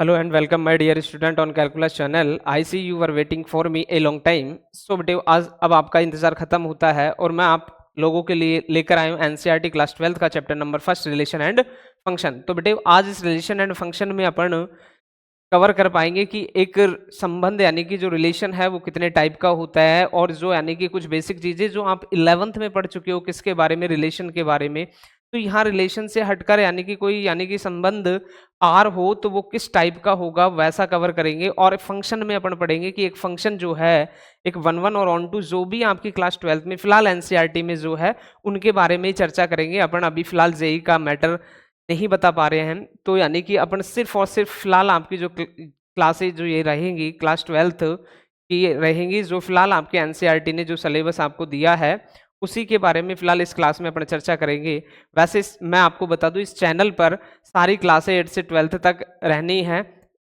Hello and welcome my dear student on calculus channel. I see you were waiting for me a long time. So बेटे आज अब आपका इंतजार खत्म होता है और मैं आप लोगों के लिए लेकर आया हूँ एनसीईआरटी क्लास 12 का chapter number first relation and function. तो बेटे आज इस रिलेशन एंड फंक्शन में अपन कवर कर पाएंगे कि एक संबंध यानी कि जो रिलेशन है वो कितने टाइप का होता है और जो यानी कि कुछ बेसिक चीजें जो आप 11th में पढ़ चुके हो किसके बारे में, रिलेशन के बारे में। तो यहाँ रिलेशन से हटकर यानी कि कोई यानी कि संबंध आर हो तो वो किस टाइप का होगा वैसा कवर करेंगे। और फंक्शन में अपन पढ़ेंगे कि एक फंक्शन जो है एक 1 और ऑन टू जो भी आपकी क्लास 12 में फिलहाल एनसीईआरटी में जो है उनके बारे में ही चर्चा करेंगे। अपन अभी फिलहाल जेई का मैटर नहीं बता पा रहे हैं, तो यानी कि अपन सिर्फ और सिर्फ फिलहाल आपकी जो क्लासेज जो ये रहेंगी क्लास 12 की रहेंगी, जो फिलहाल आपके एनसीईआरटी ने जो सिलेबस आपको दिया है उसी के बारे में फिलहाल इस क्लास में अपन चर्चा करेंगे। वैसे मैं आपको बता दूं इस चैनल पर सारी क्लासें 8 से 12 तक रहनी है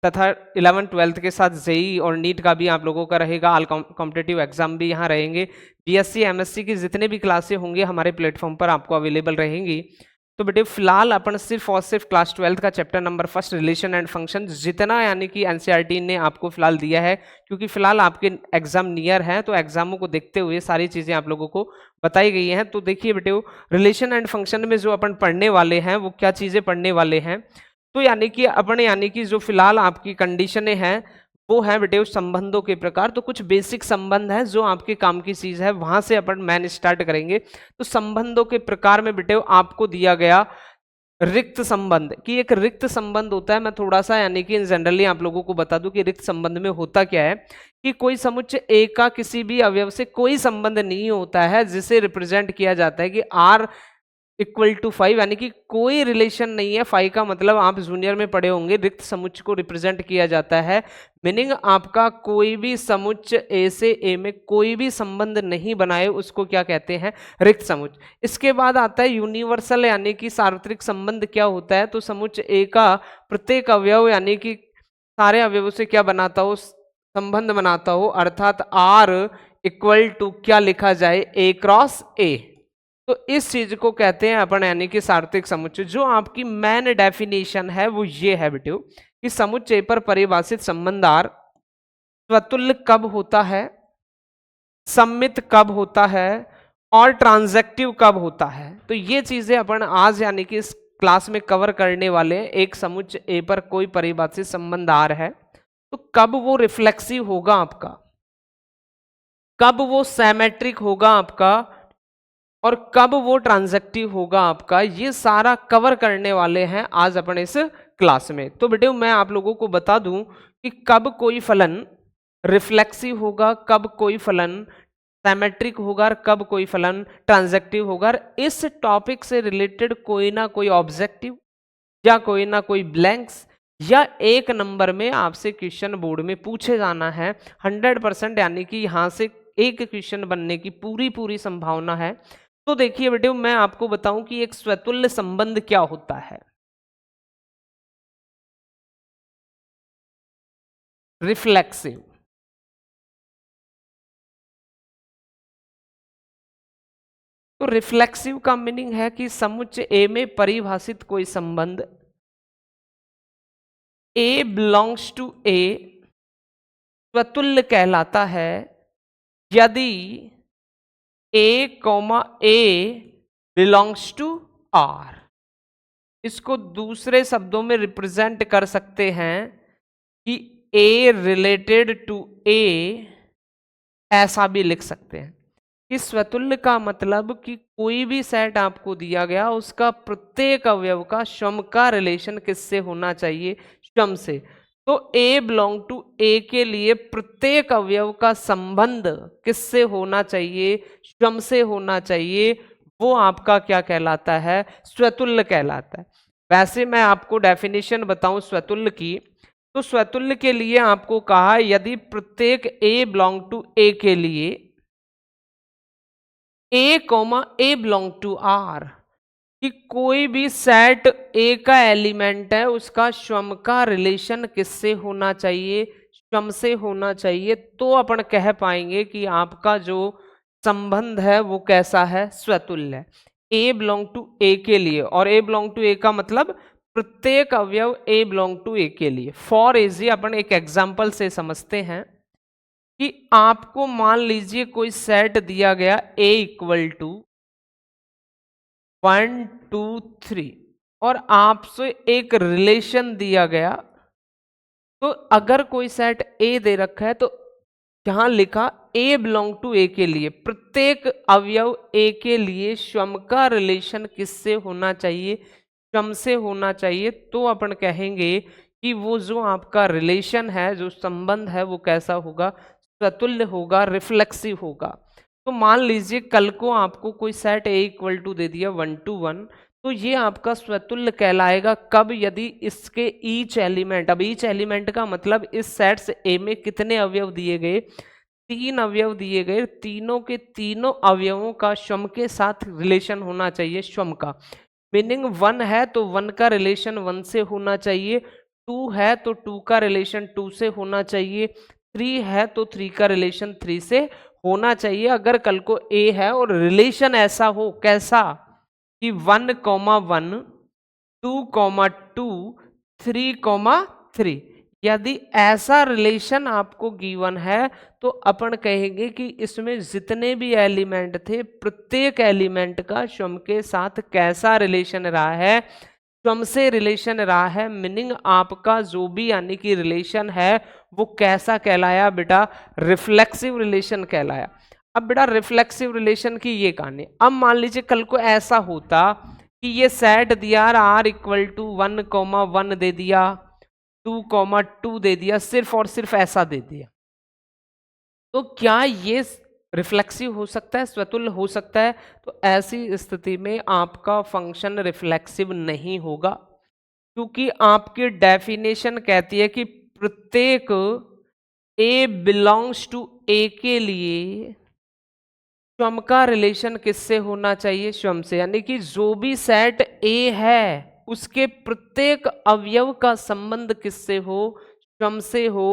तथा 11-12 के साथ जेई और नीट का भी आप लोगों का रहेगा, ऑल कॉम्पिटिटिव एग्जाम भी यहाँ रहेंगे। बीएससी एमएससी की जितने भी क्लासें होंगे हमारे प्लेटफॉर्म पर आपको अवेलेबल रहेंगी। तो बेटे फिलहाल अपन सिर्फ और सिर्फ क्लास 12 का chapter number first relation and function जितना यानी कि एनसीईआरटी ने आपको फिलहाल दिया है, क्योंकि फिलहाल आपके एग्जाम नियर है तो एग्जामों को देखते हुए सारी चीजें आप लोगों को बताई गई हैं। तो देखिए बेटे रिलेशन एंड फंक्शन में जो अपन पढ़ने वाले हैं वो क्या चीजें पढ़ने वाले हैं। तो यानी कि अपन यानी कि जो फिलहाल आपकी कंडीशनें हैं वो है बेटे उस संबंधों के प्रकार। तो कुछ बेसिक संबंध है जो आपके काम की चीज है, वहां से अपन मैन स्टार्ट करेंगे। तो संबंधों के प्रकार में बेटे आपको दिया गया रिक्त संबंध कि एक रिक्त संबंध होता है। मैं थोड़ा सा यानी कि जनरली आप लोगों को बता दूं कि रिक्त संबंध में होता क्या है कि कोई समुच्चय ए का किसी भी अवयव से कोई संबंध नहीं होता है जिसे रिप्रेजेंट किया जाता है कि आर इक्वल टू 5, यानी कि कोई रिलेशन नहीं है। 5 का मतलब आप जूनियर में पढ़े होंगे, रिक्त समुच्चय को रिप्रेजेंट किया जाता है। मीनिंग आपका कोई भी समुच्चय ए से ए में कोई भी संबंध नहीं बनाए उसको क्या कहते हैं, रिक्त समुच्चय। इसके बाद आता है यूनिवर्सल यानी कि सार्वत्रिक संबंध। क्या होता है, तो समुच्चय ए का प्रत्येक अवयव यानी कि सारे अवयवों से क्या बनाता हो, संबंध बनाता हो, अर्थात आर इक्वल टू क्या लिखा जाए, ए क्रॉस ए। तो इस चीज को कहते हैं अपन यानी कि सार्वत्रिक समुच्चय। जो आपकी मेन डेफिनेशन है वो ये है बेटे कि समुच्चय पर परिभाषित संबंध आर स्वतुल्य कब होता है, सम्मित कब होता है और ट्रांजैक्टिव कब होता है। तो ये चीजें अपन आज यानी कि इस क्लास में कवर करने वाले हैं। एक समुच्चय ए पर कोई परिभाषित संबंध आर है तो कब वो रिफ्लेक्सिव होगा आपका, कब वो सिमेट्रिक होगा आपका और कब वो ट्रांजैक्टिव होगा आपका, ये सारा कवर करने वाले हैं आज अपन इस क्लास में। तो बेटे मैं आप लोगों को बता दूं कि कब कोई फलन रिफ्लेक्सिव होगा, कब कोई फलन सिमेट्रिक होगा और कब कोई फलन ट्रांजैक्टिव होगा। इस टॉपिक से रिलेटेड कोई ना कोई ऑब्जेक्टिव या कोई ना कोई ब्लैंक्स या एक नंबर में आपसे क्वेश्चन बोर्ड में पूछे जाना है 100%, यानी कि यहां से एक क्वेश्चन बनने की पूरी संभावना है। तो देखिए बेटे मैं आपको बताऊं कि एक स्वतुल्य संबंध क्या होता है। रिफ्लेक्सिव, तो रिफ्लेक्सिव का मीनिंग है कि समुच्चय ए में परिभाषित कोई संबंध ए बिलोंग्स टू ए स्वतुल्य कहलाता है यदि a comma A belongs to R. इसको दूसरे शब्दों में रिप्रेजेंट कर सकते हैं कि ए रिलेटेड टू ए, ऐसा भी लिख सकते हैं कि स्वतुल्य का मतलब कि कोई भी सेट आपको दिया गया उसका प्रत्येक अवयव का स्वयं का रिलेशन किससे होना चाहिए, स्वयं से। तो ए बिलोंग टू ए के लिए प्रत्येक अवयव का संबंध किससे होना चाहिए, स्वयं से होना चाहिए। वो आपका क्या कहलाता है, स्वतुल्य कहलाता है। वैसे मैं आपको डेफिनेशन बताऊं स्वतुल्य की, तो स्वतुल्य के लिए आपको कहा यदि प्रत्येक ए बिलोंग टू ए के लिए a comma A belong to R, कि कोई भी सेट ए का एलिमेंट है उसका स्वयं का रिलेशन किससे होना चाहिए, स्वयं से होना चाहिए। तो अपन कह पाएंगे कि आपका जो संबंध है वो कैसा है, स्वतुल्य है। ए बिलोंग टू ए के लिए, और ए बिलोंग टू ए का मतलब प्रत्येक अवयव ए बिलोंग टू ए के लिए। फॉर इजी अपन एक एग्जाम्पल से समझते हैं कि आपको मान लीजिए कोई सेट दिया गया ए इक्वल टू 1 2 3 और आपसे एक रिलेशन दिया गया। तो अगर कोई सेट ए दे रखा है तो यहां लिखा ए बिलोंग टू ए के लिए प्रत्येक अवयव ए के लिए स्वयं का रिलेशन किससे होना चाहिए, स्वयं से होना चाहिए। तो अपन कहेंगे कि वो जो आपका रिलेशन है, जो संबंध है, वो कैसा होगा, स्वतुल्य होगा, रिफ्लेक्सिव होगा। तो मान लीजिए कल को आपको कोई सेट ए इक्वल टू दे दिया 1 to 1, तो ये आपका स्वतुल्य कहलाएगा कब, यदि इसके ईच एलिमेंट, अब ईच एलिमेंट का मतलब इस सेट से ए में कितने अवयव दिए गए, 3 अवयव दिए गए, तीनों के तीनों अवयवों का स्वयं के साथ रिलेशन होना चाहिए, स्वयं का। मीनिंग 1 है तो 1 का रिलेशन 1 से होना चाहिए, 2 है तो 2 का रिलेशन 2 से होना चाहिए, 3 है तो 3 का रिलेशन 3 से होना चाहिए। अगर कल को ए है और रिलेशन ऐसा हो, कैसा कि 1, 1, 2, 2, 3, 3, यदि ऐसा रिलेशन आपको गिवन है तो अपन कहेंगे कि इसमें जितने भी एलिमेंट थे प्रत्येक एलिमेंट का स्वयं के साथ कैसा रिलेशन रहा है, स्वयं से रिलेशन रहा है। मीनिंग आपका जो भी यानी कि रिलेशन है वो कैसा कहलाया बेटा, रिफ्लेक्सिव रिलेशन कहलाया। अब बेटा रिफ्लेक्सिव रिलेशन की ये कहानी, अब मान लीजिए कल को ऐसा होता कि ये सेट दिया R इक्वल टू 1, 1 दे दिया, 2, 2 दे दिया, सिर्फ और सिर्फ ऐसा दे दिया, तो क्या ये रिफ्लेक्सिव हो सकता है, स्वतुल्य हो सकता है? तो ऐसी स्थिति में आपका फंक्शन रिफ्लेक्सिव नहीं होगा, क्योंकि आपकी डेफिनेशन कहती है कि प्रत्येक ए बिलोंग्स टू ए के लिए स्वयं का रिलेशन किससे होना चाहिए, स्वयं से। यानी कि जो भी सेट ए है उसके प्रत्येक अवयव का संबंध किससे हो, स्वयं से हो,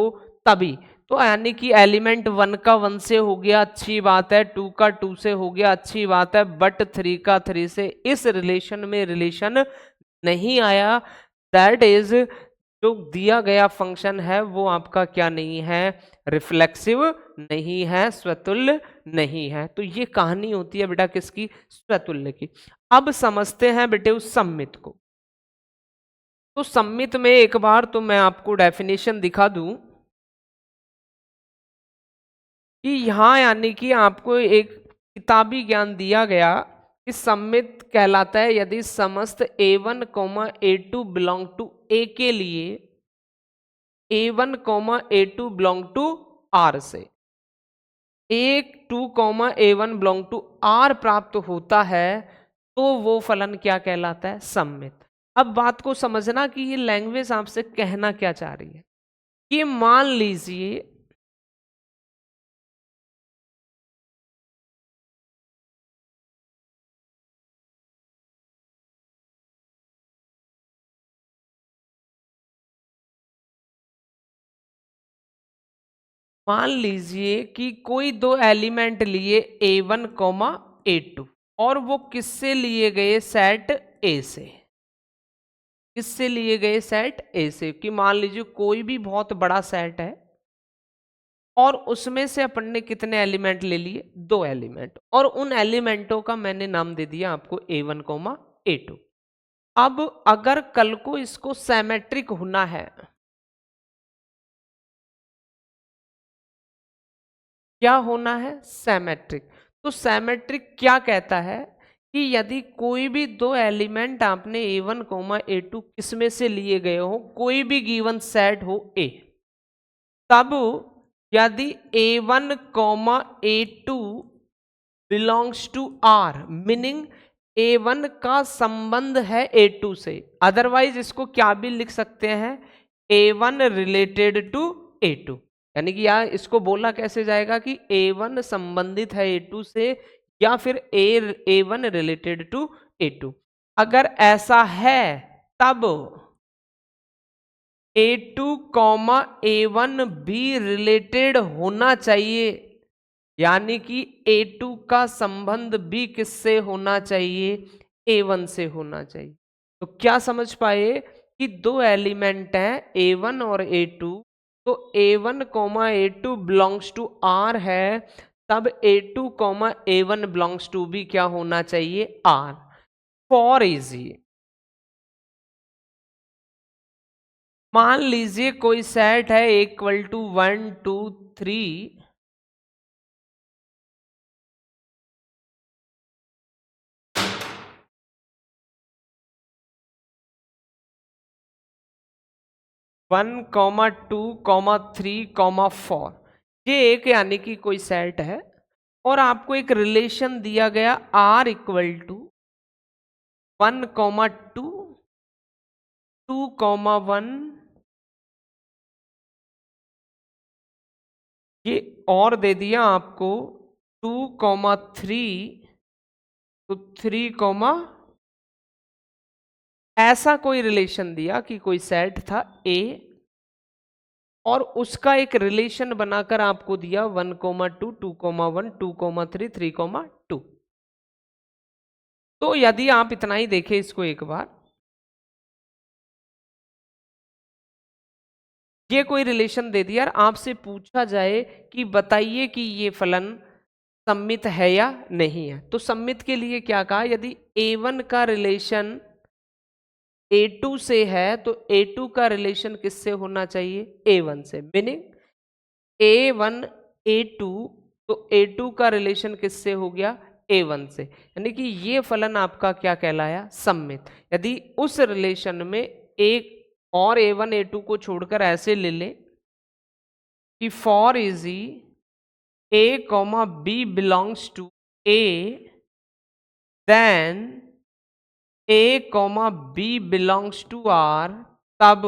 तभी। तो यानी कि एलिमेंट 1 का 1 से हो गया, अच्छी बात है, 2 का 2 से हो गया, अच्छी बात है, बट 3 का 3 से इस रिलेशन में रिलेशन नहीं आया। दैट इज, जो दिया गया फंक्शन है वो आपका क्या नहीं है, रिफ्लेक्सिव नहीं है, स्वतुल्य नहीं है। तो ये कहानी होती है बेटा किसकी, स्वतुल्य की। अब समझते हैं बेटे उस सम्मित को। तो सम्मित में एक बार तो मैं आपको डेफिनेशन दिखा दूं कि यहां यानी कि आपको एक किताबी ज्ञान दिया गया कि सम्मित कहलाता है यदि समस्त A1, A2 belong to a के लिए A1, A2 belong to R से A2, A1 belong to R प्राप्त होता है, तो वो फलन क्या कहलाता है, सम्मित। अब बात को समझना कि ये लैंग्वेज आपसे कहना क्या चाह रही है कि मान लीजिए कि कोई दो एलिमेंट लिए A1, A2 और वो किससे लिए गए, सेट ए से। किससे लिए गए, सेट ए से। कि मान लीजिए कोई भी बहुत बड़ा सेट है और उसमें से अपन ने कितने एलिमेंट ले लिए, 2 एलिमेंट, और उन एलिमेंटों का मैंने नाम दे दिया आपको A1, A2। अब अगर कल को इसको सिमेट्रिक होना है, क्या होना है, सिमेट्रिक। तो सिमेट्रिक क्या कहता है कि यदि कोई भी 2 एलिमेंट आपने A1, A2 किसमें से लिए गए हो, कोई भी गिवन सेट हो A, तब यदि A1, A2 belongs to R, meaning A1 का संबंध है A2 से, अदरवाइज इसको क्या भी लिख सकते हैं, A1 रिलेटेड टू A2। यानी कि यार इसको बोला कैसे जाएगा कि A1 संबंधित है A2 से, या फिर A1 रिलेटेड टू A2। अगर ऐसा है तब A2, A1 भी रिलेटेड होना चाहिए, यानी कि A2 का संबंध भी किससे होना चाहिए, A1 से होना चाहिए। तो क्या समझ पाए कि दो एलिमेंट हैं A1 और A2, तो A1 comma A2 belongs to R है, तब A2 comma A1 belongs to भी क्या होना चाहिए, R। फॉर इजी, मान लीजिए कोई सेट है equal to 1 2 3, one comma two comma three comma four, ये एक यानी कि कोई सेट है, और आपको एक रिलेशन दिया गया R equal to 1 comma two, 2 comma 1, ये और दे दिया आपको 2 कॉमा 3, तो 3 कॉमा, ऐसा कोई रिलेशन दिया कि कोई सेट था A, और उसका एक रिलेशन बनाकर आपको दिया 1 कोमा 2, 2 कोमा 1, 2 कोमा 3, 3 कोमा 2। तो यदि आप इतना ही देखें इसको एक बार, ये कोई रिलेशन दे दिया और आपसे पूछा जाए कि बताइए कि ये फलन सममित है या नहीं है, तो सममित के लिए क्या कहा, यदि A1 का रिलेशन A2 से है तो A2 का रिलेशन किससे होना चाहिए, A1 से, मीनिंग A1 A2, तो A2 का रिलेशन किससे हो गया, A1 से, यानी कि ये फलन आपका क्या कहलाया, सममित। यदि उस रिलेशन में एक और A1 A2 को छोड़कर ऐसे ले ले कि for easy A comma B belongs to A, then A comma B belongs to R, तब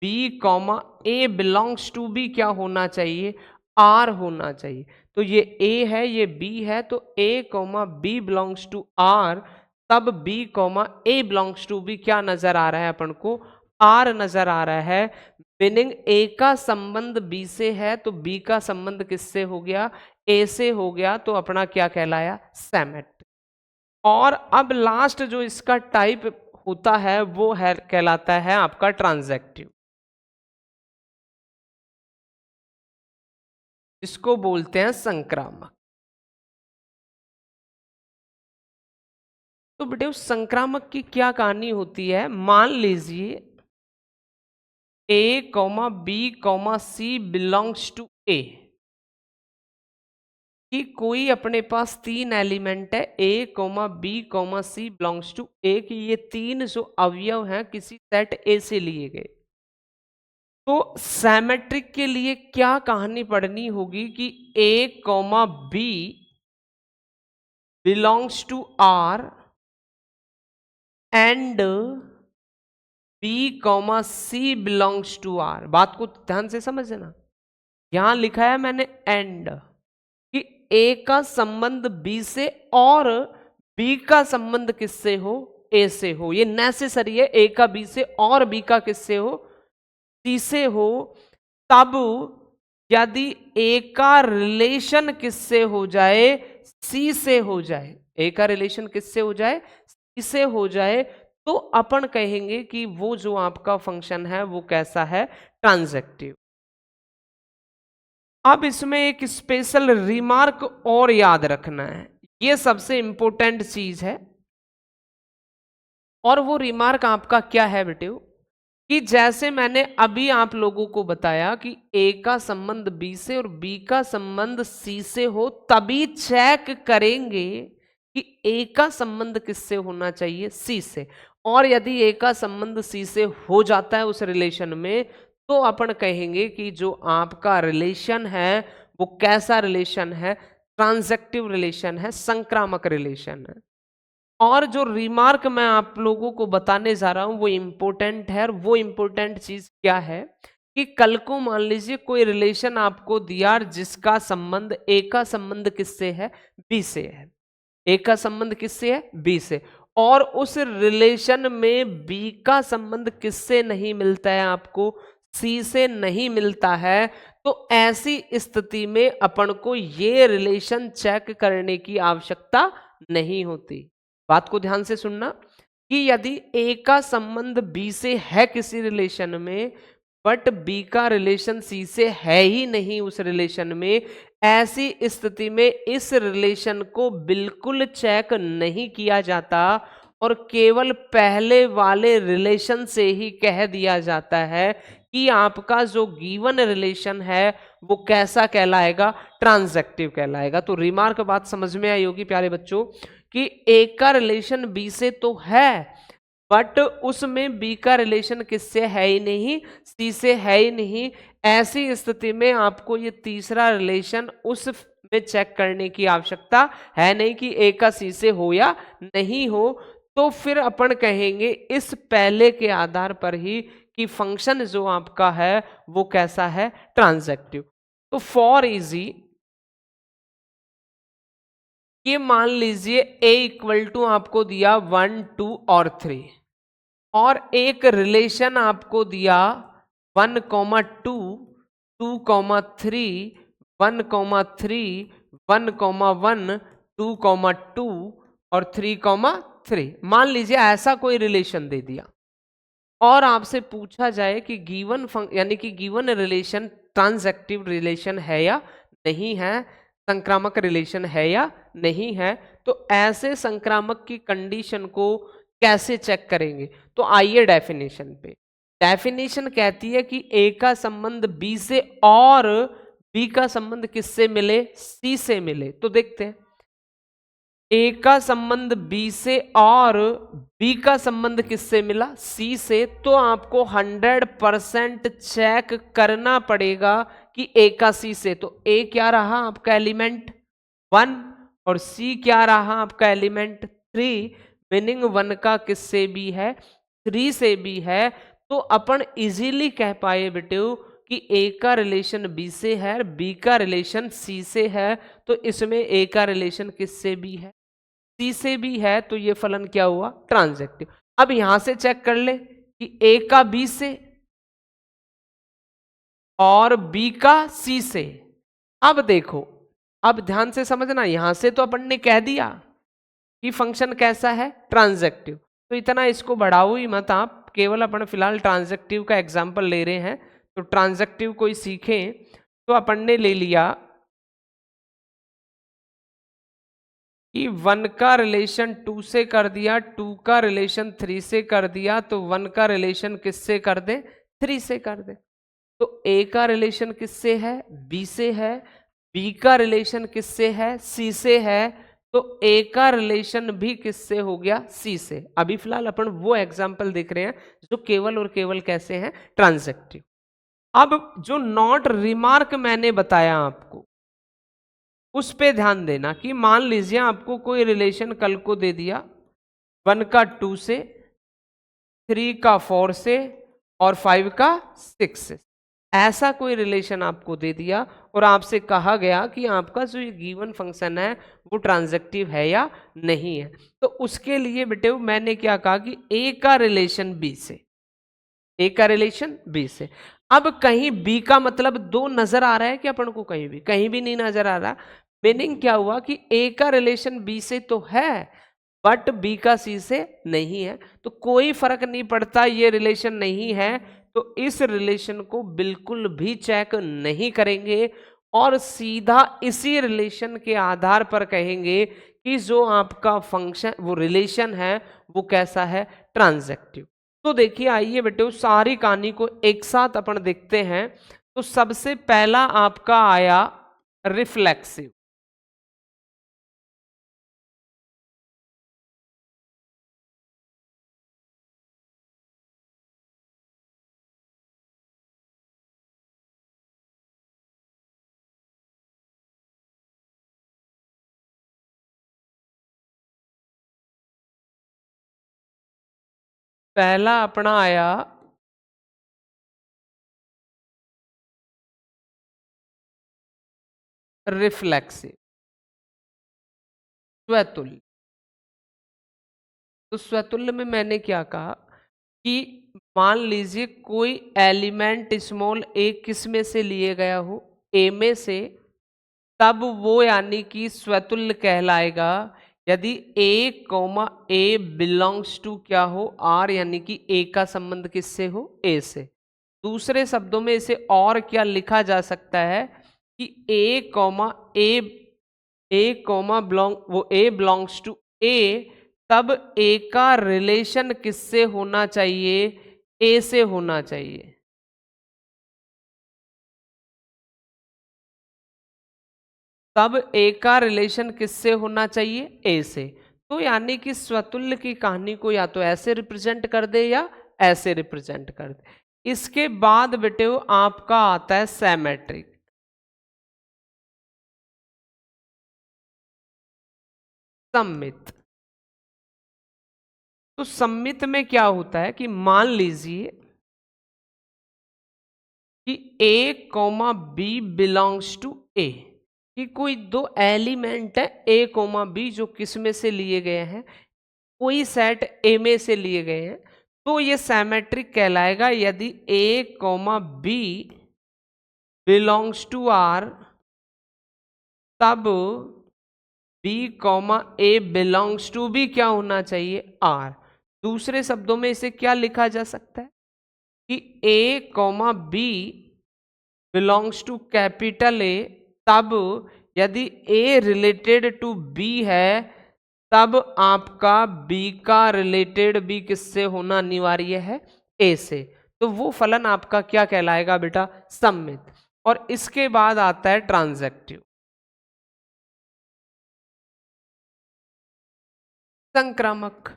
B comma A belongs to भी क्या होना चाहिए, R होना चाहिए। तो ये A है, ये B है, तो A comma B belongs to R, तब B comma A belongs to भी क्या नजर आ रहा है अपन को, R नजर आ रहा है। मीनिंग A का संबंध B से है तो B का संबंध किससे हो गया, A से हो गया, तो अपना क्या कहलाया, सेमेट्रिक। और अब लास्ट जो इसका टाइप होता है वो है कहलाता है आपका ट्रांजैक्टिव, इसको बोलते हैं संक्रामक। तो बेटे उस संक्रामक की क्या कहानी होती है, मान लीजिए A comma B comma C belongs to A, कि कोई अपने पास तीन एलिमेंट है A comma B comma C belongs to A, कि ये तीन जो अवयव हैं किसी सेट A से लिए गए। तो सैमेट्रिक के लिए क्या कहानी पढ़नी होगी कि A comma B belongs to R and B comma C belongs to R। बात को ध्यान से समझना, यहां लिखा है मैंने एंड, कि A का संबंध B से और B का संबंध किससे हो, A से हो। ये नेसेसरी है, A का B से और B का किससे हो, C से हो। तब यदि A का रिलेशन किससे हो जाए, C से हो जाए, A का रिलेशन किससे हो जाए, C से हो जाए, तो अपन कहेंगे कि वो जो आपका फंक्शन है वो कैसा है, ट्रांजैक्टिव। अब इसमें एक स्पेशल रिमार्क और याद रखना है, ये सबसे इंपॉर्टेंट चीज है। और वो रिमार्क आपका क्या है बेटे, कि जैसे मैंने अभी आप लोगों को बताया कि A का संबंध B से और B का संबंध C से हो, तभी चेक करेंगे कि A का संबंध किससे होना चाहिए, C से। और यदि A का संबंध C से हो जाता है उस रिलेशन में, तो अपन कहेंगे कि जो आपका रिलेशन है वो कैसा रिलेशन है, ट्रांजैक्टिव रिलेशन है, संक्रामक रिलेशन है। और जो रिमार्क मैं आप लोगों को बताने जा रहा हूं वो इंपॉर्टेंट है, और वो इंपॉर्टेंट चीज क्या है कि कल को मान लीजिए कोई रिलेशन आपको दिया जिसका संबंध A का संबंध किससे है, B से है, A का संबंध किससे है, B से, और उस रिलेशन में B का संबंध किससे नहीं मिलता है आपको, C से नहीं मिलता है। तो ऐसी स्थिति में अपन को ये रिलेशन चेक करने की आवश्यकता नहीं होती। बात को ध्यान से सुनना, कि यदि ए का संबंध बी से है किसी रिलेशन में, बट बी का रिलेशन सी से है ही नहीं उस रिलेशन में, ऐसी स्थिति में इस रिलेशन को बिल्कुल चेक नहीं किया जाता और केवल पहले वाले रिलेशन से ही कह दिया जाता है कि आपका जो गिवन रिलेशन है वो कैसा कहलाएगा, ट्रांजैक्टिव कहलाएगा। तो रिमार्क बात समझ में आई होगी प्यारे बच्चों कि ए का रिलेशन बी से तो है, बट उसमें बी का रिलेशन किससे है ही नहीं, सी से है ही नहीं। ऐसी स्थिति में आपको ये तीसरा रिलेशन उस में चेक करने की आवश्यकता है नहीं कि ए का सी से हो या नहीं हो। तो फिर अपन कहेंगे इस पहले के आधार पर ही कि फंक्शन जो आपका है वो कैसा है, ट्रांजैक्टिव। तो फॉर इजी ये मान लीजिए a इक्वल टू आपको दिया 1 2 और 3 और एक रिलेशन आपको दिया 1 2 2 3 1 3 1 1 2 2 और 3 मान लीजिए ऐसा कोई रिलेशन दे दिया और आपसे पूछा जाए कि गिवन यानी कि गिवन रिलेशन ट्रांजैक्टिव रिलेशन है या नहीं है, संक्रामक रिलेशन है या नहीं है। तो ऐसे संक्रामक की कंडीशन को कैसे चेक करेंगे, तो आइए डेफिनेशन पे। डेफिनेशन कहती है कि ए का संबंध बी से और बी का संबंध किससे मिले, सी से मिले। तो देखते हैं ए का संबंध बी से और बी का संबंध किससे मिला, सी से। तो आपको 100% चेक करना पड़ेगा कि ए का सी से। तो ए क्या रहा आपका एलिमेंट 1 और सी क्या रहा आपका एलिमेंट 3, मीनिंग 1 का किससे भी है, 3 से भी है। तो अपन इजीली कह पाए बेटे कि ए का रिलेशन बी से है, बी का रिलेशन सी से है, तो इसमें ए का रिलेशन किससे भी है, सी से भी है। तो ये फलन क्या हुआ, ट्रांजैक्टिव। अब यहां से चेक कर ले कि ए का बी से और बी का सी से। अब देखो, अब ध्यान से समझना, यहां से तो अपन ने कह दिया कि फंक्शन कैसा है, ट्रांजैक्टिव। तो इतना इसको बढ़ाओ ही मत आप, केवल अपन फिलहाल ट्रांजैक्टिव का एग्जांपल ले रहे हैं। तो ट्रांजैक्टिव कोई सीखें तो अपन ने ले लिया कि 1 का रिलेशन 2 से कर दिया, 2 का रिलेशन 3 से कर दिया, तो 1 का रिलेशन किससे कर दे, 3 से कर दे। तो ए का रिलेशन किससे है, बी से है, बी का रिलेशन किससे है, सी से है, तो ए का रिलेशन भी किससे हो गया, सी से। अभी फिलहाल अपन वो एग्जांपल देख रहे हैं जो केवल और केवल कैसे हैं, ट्रांजैक्टिव। अब जो नॉट रिमार्क मैंने बताया आपको उस पे ध्यान देना कि मान लीजिए आपको कोई रिलेशन कल को दे दिया 1 का 2 से, 3 का 4 से और 5 का 6 से। ऐसा कोई रिलेशन आपको दे दिया और आपसे कहा गया कि आपका जो ये गिवन फंक्शन है वो ट्रांजैक्टिव है या नहीं है। तो उसके लिए बेटे मैंने क्या कहा कि ए का रिलेशन बी से, ए का रिलेशन बी से। अब कहीं बी का मतलब 2 नजर आ रहा है कि अपन को, कहीं भी नहीं नजर आ रहा। मीनिंग क्या हुआ कि ए का रिलेशन बी से तो है बट बी का सी से नहीं है। तो कोई फर्क नहीं पड़ता, ये रिलेशन नहीं है तो इस रिलेशन को बिल्कुल भी चेक नहीं करेंगे और सीधा इसी रिलेशन के आधार पर कहेंगे कि जो आपका फंक्शन वो रिलेशन है वो कैसा है, ट्रांजैक्टिव। तो देखिए आइए बेटे उस सारी कहानी को एक साथ अपन देखते हैं। तो सबसे पहला आपका आया रिफ्लेक्सिव। पहला अपना आया रिफ्लेक्सिव, स्वतुल्य। तो स्वतुल्य में मैंने क्या कहा कि मान लीजिए कोई एलिमेंट स्मॉल ए किस में से लिए गया हो, ए में से, तब वो यानी कि स्वतुल्य कहलाएगा यदि a comma A belongs to क्या हो आर, यानी कि ए का संबंध किससे हो, ए से। दूसरे शब्दों में इसे और क्या लिखा जा सकता है कि ए कॉमा ए बिलोंग्स टू ए, तब ए का रिलेशन किससे होना चाहिए, ए से होना चाहिए। तब ए का रिलेशन किससे होना चाहिए, ए से। तो यानी कि स्वतुल्य की कहानी को या तो ऐसे रिप्रेजेंट कर दे या ऐसे रिप्रेजेंट कर दे। इसके बाद बेटे आपका आता है सिमेट्रिक। सममित। तो सममित में क्या होता है कि मान लीजिए कि ए कॉमा बी बिलोंग्स टू ए, कि कोई दो एलिमेंट है ए कॉमा बी जो किस में से लिए गए हैं, कोई सेट ए में से लिए गए हैं, तो ये सिमेट्रिक कहलाएगा यदि a comma B belongs to R, तब b comma A belongs to B क्या होना चाहिए, आर। दूसरे शब्दों में इसे क्या लिखा जा सकता है कि ए comma B belongs to capital A, तब यदि ए रिलेटेड टू बी है, तब आपका बी का रिलेटेड बी किससे होना अनिवार्य है, ए से। तो वो फलन आपका क्या कहलाएगा बेटा, सममित। और इसके बाद आता है ट्रांजैक्टिव, संक्रामक।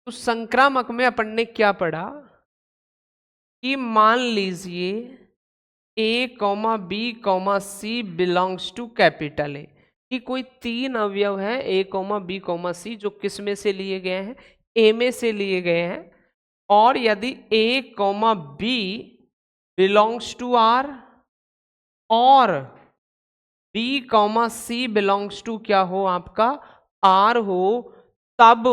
तो संक्रामक में अपन ने क्या पढ़ा कि मान लीजिए a comma B comma C belongs to capital A, कि कोई तीन अवयव हैं a comma B comma c जो किस में से लिए गए हैं, ए में से लिए गए हैं। और यदि a comma B belongs to R और b comma C belongs to क्या हो आपका, आर हो, तब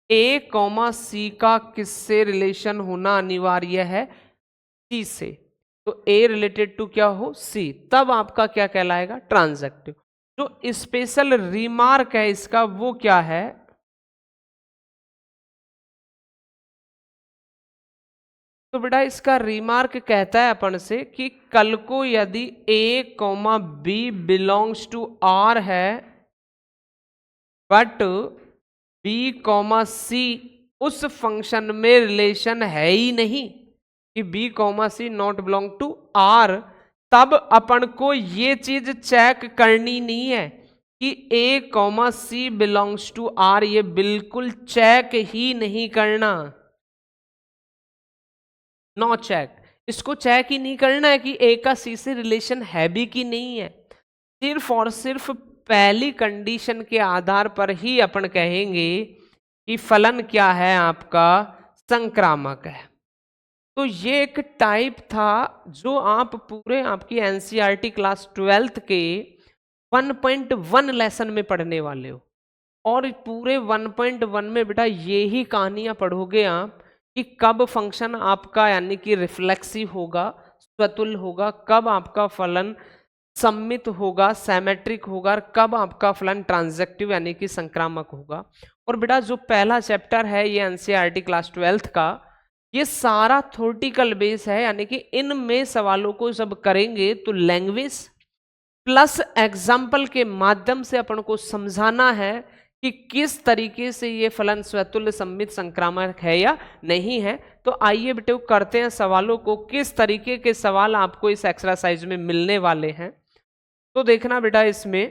ए कॉमा सी का किससे रिलेशन होना अनिवार्य है, सी से। तो ए रिलेटेड टू क्या हो, सी, तब आपका क्या कहलाएगा, ट्रांजैक्टिव। जो स्पेशल रिमार्क है इसका वो क्या है, तो बेटा इसका रिमार्क कहता है अपन से कि कल को यदि a comma B belongs to R है, बट बी कॉमा सी उस फंक्शन में रिलेशन है ही नहीं, कि b comma c not belong to R, तब अपन को ये चीज चेक करनी नहीं है कि ए comma C belongs to R, ये बिल्कुल चेक ही नहीं करना, नो चेक। इसको चेक ही नहीं करना है कि ए का सी से रिलेशन है भी कि नहीं है। सिर्फ और सिर्फ पहली कंडीशन के आधार पर ही अपन कहेंगे कि फलन क्या है आपका, संक्रामक है। तो ये एक टाइप था जो आप पूरे आपकी एनसीईआरटी क्लास 12th के 1.1 लेसन में पढ़ने वाले हो। और पूरे 1.1 में बेटा ये ही कहानियां पढ़ोगे आप कि कब फंक्शन आपका यानी कि रिफ्लेक्सिव होगा, स्वतुल्य होगा, कब आपका फलन सममित होगा, सिमेट्रिक होगा, कब आपका फलन ट्रांजैक्टिव यानी कि संक्रामक होगा। और बेटा जो पहला चैप्टर है ये एनसीईआरटी क्लास 12th का, ये सारा थ्योरेटिकल बेस है, यानी कि इनमें सवालों को जब करेंगे तो लैंग्वेज प्लस एग्जाम्पल के माध्यम से अपन को समझाना है कि किस तरीके से ये फलन स्वतुल्य सममित संक्रामक है या नहीं है। तो आइए बेटे करते हैं सवालों को, किस तरीके के सवाल आपको इस एक्सरसाइज में मिलने वाले हैं। तो देखना बेटा इसमें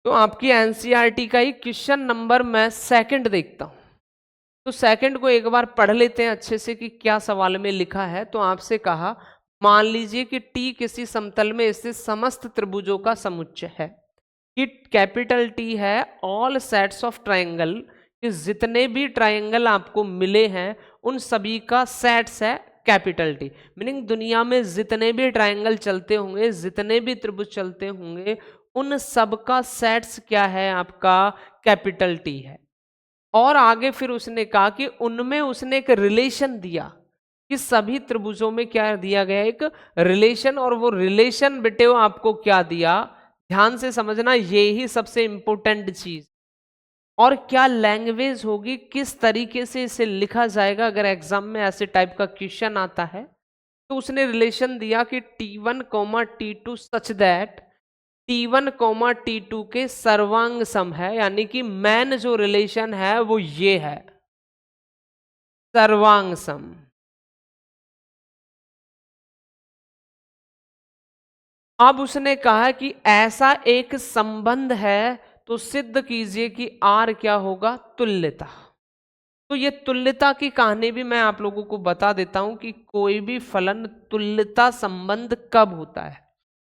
तो आपकी एनसीईआरटी का ही क्वेश्चन नंबर मैं सेकंड देखता हूं। तो सेकंड को एक बार पढ़ लेते हैं अच्छे से कि क्या सवाल में लिखा है। तो आपसे कहा मान लीजिए कि टी किसी समतल में स्थित समस्त त्रिभुजों का समुच्चय है, कि कैपिटल टी है ऑल सेट्स ऑफ ट्रायंगल, कि जितने भी ट्रायंगल आपको मिले हैं उन सभी का सेट्स है कैपिटल टी। मीनिंग दुनिया में जितने भी ट्रायंगल चलते होंगे, जितने भी त्रिभुज चलते होंगे, उन सब का सेट्स क्या है आपका, कैपिटल टी है। और आगे फिर उसने कहा कि उनमें उसने एक रिलेशन दिया कि कि सभी त्रिभुजों में क्या दिया गया, एक रिलेशन, और वो रिलेशन बेटे वो आपको क्या दिया, ध्यान से समझना, ये ही सबसे इंपॉर्टेंट चीज। और क्या लैंग्वेज होगी, किस तरीके से इसे लिखा जाएगा, अगर एग्जाम में ऐसे टाइप का क्वेश्चन आता है तो उसने रिलेशन दिया कि T1 coma T2 such that T1 coma T2 के सर्वांग सम है, यानी कि मैन जो रिलेशन है वो ये है, सर्वांग सम। अब उसने कहा कि ऐसा एक संबंध है तो सिद्ध कीजिए कि R क्या होगा, तुल्यता। तो ये तुल्यता की कहानी भी मैं आप लोगों को बता देता हूं कि कोई भी फलन तुल्यता संबंध कब होता है।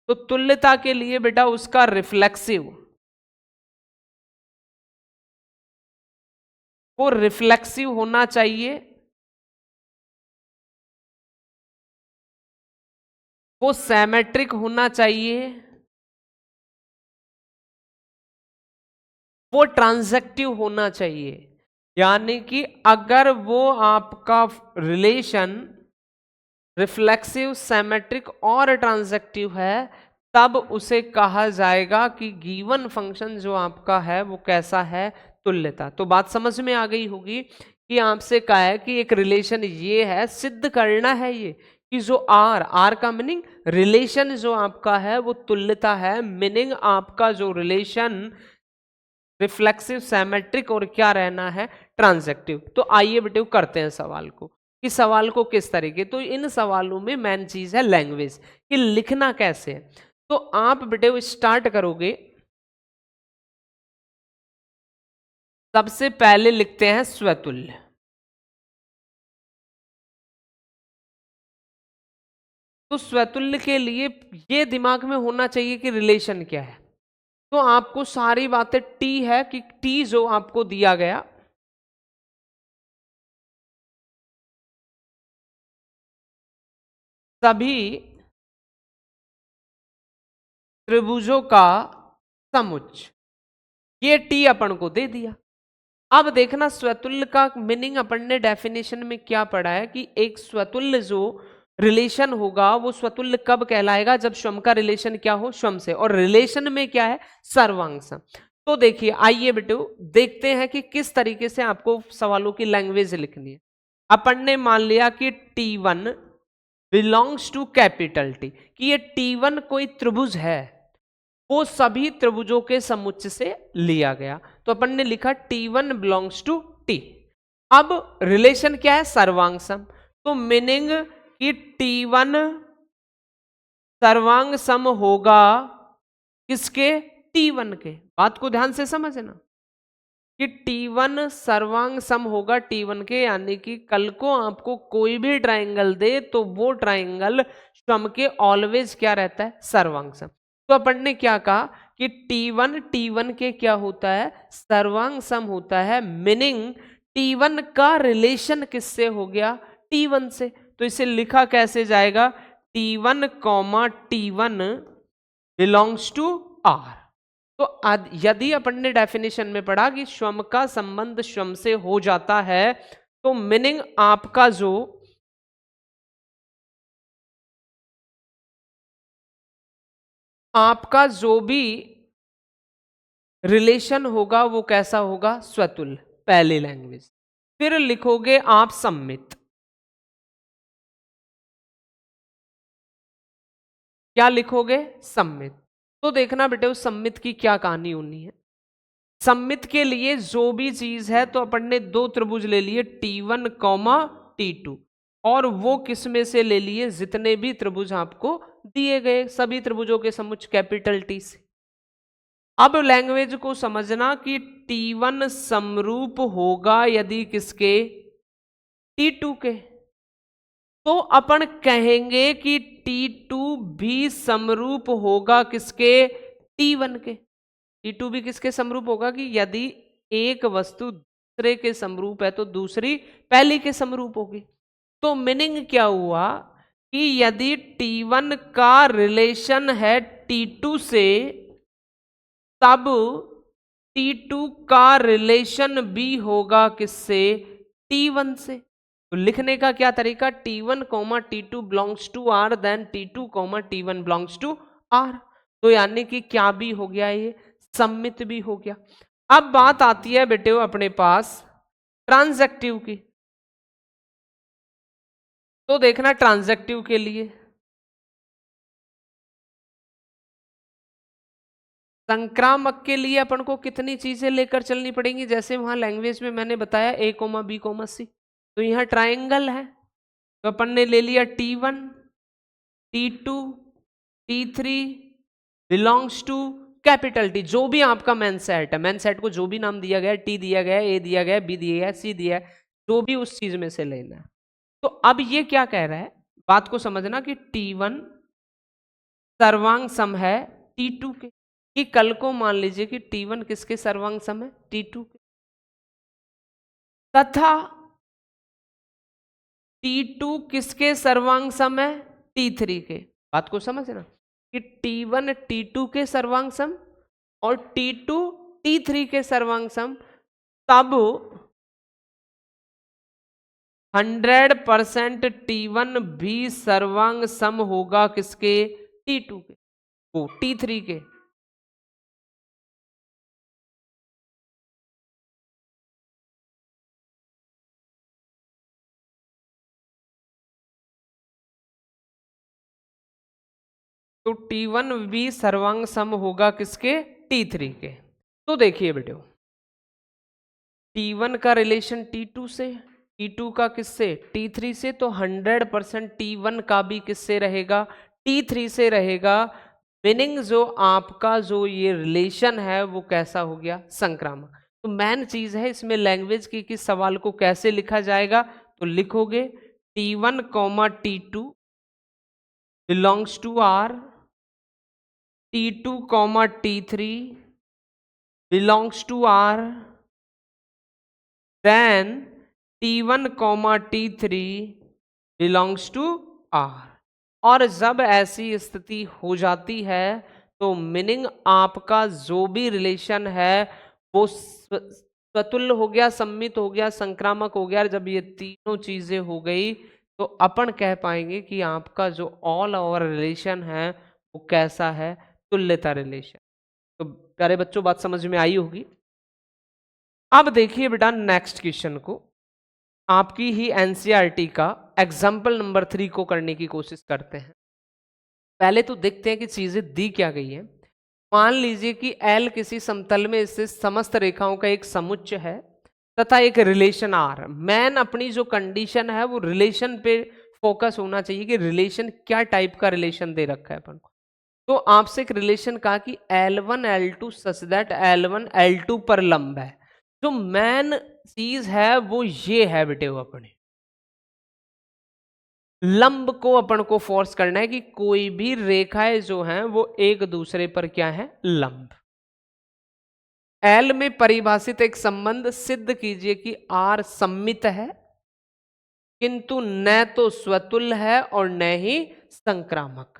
तो तुल्यता के लिए बेटा उसका रिफ्लेक्सिव, वो रिफ्लेक्सिव होना चाहिए, वो सिमेट्रिक होना चाहिए, वो ट्रांजैक्टिव होना चाहिए। यानी कि अगर वो आपका रिलेशन रिफ्लेक्सिव, सिमेट्रिक और ट्रांजैक्टिव है तब उसे कहा जाएगा कि गिवन फंक्शन जो आपका है वो कैसा है, तुल्यता। तो बात समझ में आ गई होगी कि आपसे कहा है कि एक रिलेशन ये है, सिद्ध करना है ये कि जो आर का मीनिंग रिलेशन जो आपका है वो तुल्यता है, मीनिंग आपका जो रिलेशन रिफ्लेक्सिव, सिमेट्रिक और क्या रहना है, ट्रांजैक्टिव। तो आइए बेटे करते हैं सवाल को, कि सवाल को किस तरीके। तो इन सवालों में मेन चीज है लैंग्वेज, कि लिखना कैसे है। तो आप बेटे स्टार्ट करोगे, सबसे पहले लिखते हैं स्वतुल्य। तो स्वतुल्य के लिए ये दिमाग में होना चाहिए कि रिलेशन क्या है। तो आपको सारी बातें टी है कि टी जो आपको दिया गया, सभी त्रिभुजों का समुच्चय, ये टी अपन को दे दिया। अब देखना स्वतुल्य का मीनिंग अपन ने डेफिनेशन में क्या पढ़ा है कि एक स्वतुल्य जो रिलेशन होगा वो स्वतुल्य कब कहलाएगा, जब स्वयं का रिलेशन क्या हो, स्वयं से, और रिलेशन में क्या है, सर्वांग सम। तो देखिए आइए बेटो देखते हैं कि किस तरीके से आपको सवालों की लैंग्वेज लिखनी है। अपन ने मान लिया कि T1 belongs to capital T, कि ये T1 कोई त्रिभुज है, वो सभी त्रिभुजों के समुच्चय से लिया गया। तो अपन ने लिखा T1 बिलोंग्स टू टी। अब रिलेशन क्या है, सर्वांग सम। तो मीनिंग कि T1 सर्वांग सम होगा किसके, T1 के। बात को ध्यान से समझना कि T1 सर्वांग सम होगा T1 के, यानी कि कल को आपको कोई भी ट्राइंगल दे तो वो ट्राइंगल सम के ऑलवेज क्या रहता है, सर्वांग सम। तो अपन ने क्या कहा कि T1 के क्या होता है, सर्वांग सम होता है, मीनिंग T1 का रिलेशन किससे हो गया, T1 से। तो इसे लिखा कैसे जाएगा, T1 comma T1 belongs to R. तो यदि अपन ने डेफिनेशन में पढ़ा कि स्वयं का संबंध स्वयं से हो जाता है, तो मीनिंग आपका जो भी रिलेशन होगा वो कैसा होगा, स्वतुल्य, पहली लैंग्वेज। फिर लिखोगे आप सम्मित। क्या लिखोगे, सम्मित। तो देखना बेटे उस सम्मित की क्या कहानी होनी है। सम्मित के लिए जो भी चीज है, तो अपन ने दो त्रिभुज ले लिए T1 कॉमा T2, और वो किस में से ले लिए, जितने भी त्रिभुज आपको दिए गए सभी त्रिभुजों के समुच्चय कैपिटल टी से। अब लैंग्वेज को समझना कि T1 समरूप होगा यदि किसके, T2 के। तो अपन कहेंगे कि T2 भी समरूप होगा किसके, T1 के। T2 भी किसके समरूप होगा, कि यदि एक वस्तु दूसरे के समरूप है तो दूसरी पहली के समरूप होगी। तो मीनिंग क्या हुआ कि यदि T1 का रिलेशन है T2 से, तब T2 का रिलेशन भी होगा किससे, T1 से। तो लिखने का क्या तरीका, T1 comma T2 belongs to R then T2 comma T1 belongs to R। तो यानी कि क्या भी हो गया, ये सम्मित भी हो गया। अब बात आती है बेटे अपने पास ट्रांजैक्टिव की। तो देखना ट्रांजैक्टिव के लिए संक्रामक के लिए अपन को कितनी चीजें लेकर चलनी पड़ेंगी, जैसे वहां लैंग्वेज में मैंने बताया A comma B comma C। तो यहाँ ट्रायंगल है, तो अपन ने ले लिया T1 T2 T3 belongs to capital T। जो भी आपका मेन सेट है, मेन सेट को जो भी नाम दिया गया, T दिया गया, A दिया गया, B दिया गया, C दिया है, जो भी उस चीज में से लेना है। तो अब ये क्या कह रहा है, बात को समझना कि T1 सर्वांग सम है T2 के, कि कल को मान लीजिए कि T1 किसके सर्वांग सम है, T2 के, तथा T2 किसके सर्वांग सम है, T3 के। बात को समझना कि T1 T2 के सर्वांग सम और T2 T3 के सर्वांग सम, तब 100% T1 भी सर्वांग सम होगा किसके, T2 के, वो T3 के। तो T1 भी सर्वांग सम होगा किसके, T3 के। तो देखिए बेटे T1 का रिलेशन T2 से, T2 का किससे, T3 से, तो 100% T1 का भी किससे रहेगा, T3 से रहेगा। मीनिंग जो आपका जो ये रिलेशन है वो कैसा हो गया, संक्रामक। तो मेन चीज है इसमें लैंग्वेज की कि सवाल को कैसे लिखा जाएगा। तो लिखोगे T1 comma T2 belongs to R, T2 comma T3 belongs to R, then T1 comma T3 belongs to R। और जब ऐसी स्थिति हो जाती है तो मीनिंग आपका जो भी रिलेशन है वो स्वतुल्य हो गया, सम्मित हो गया, संक्रामक हो गया। जब ये तीनों चीजें हो गई तो अपन कह पाएंगे कि आपका जो ऑल ओवर रिलेशन है वो कैसा है, तुल्यता रिलेशन। तो प्यारे बच्चों बात समझ में आई होगी। अब देखिए बेटा नेक्स्ट क्वेश्चन को, आपकी ही एनसीईआरटी का एग्जाम्पल नंबर 3 को करने की कोशिश करते हैं। पहले तो देखते हैं कि चीजें दी क्या गई है। मान लीजिए कि एल किसी समतल में स्थित समस्त रेखाओं का एक समुच्चय है तथा एक रिलेशन आर। मैन अपनी जो कंडीशन है वो रिलेशन पे फोकस होना चाहिए कि रिलेशन क्या टाइप का रिलेशन दे रखा है अपन को। तो आपसे एक रिलेशन कहा कि L1 L2 such that L1 L2 पर लंब है। जो मेन चीज है वो ये है बेटे, वो अपने लंब को अपन को फोर्स करना है कि कोई भी रेखाएं जो हैं वो एक दूसरे पर क्या है, लंब। एल में परिभाषित एक संबंध सिद्ध कीजिए कि आर सम्मित है किंतु न तो स्वतुल्य है और न ही संक्रामक।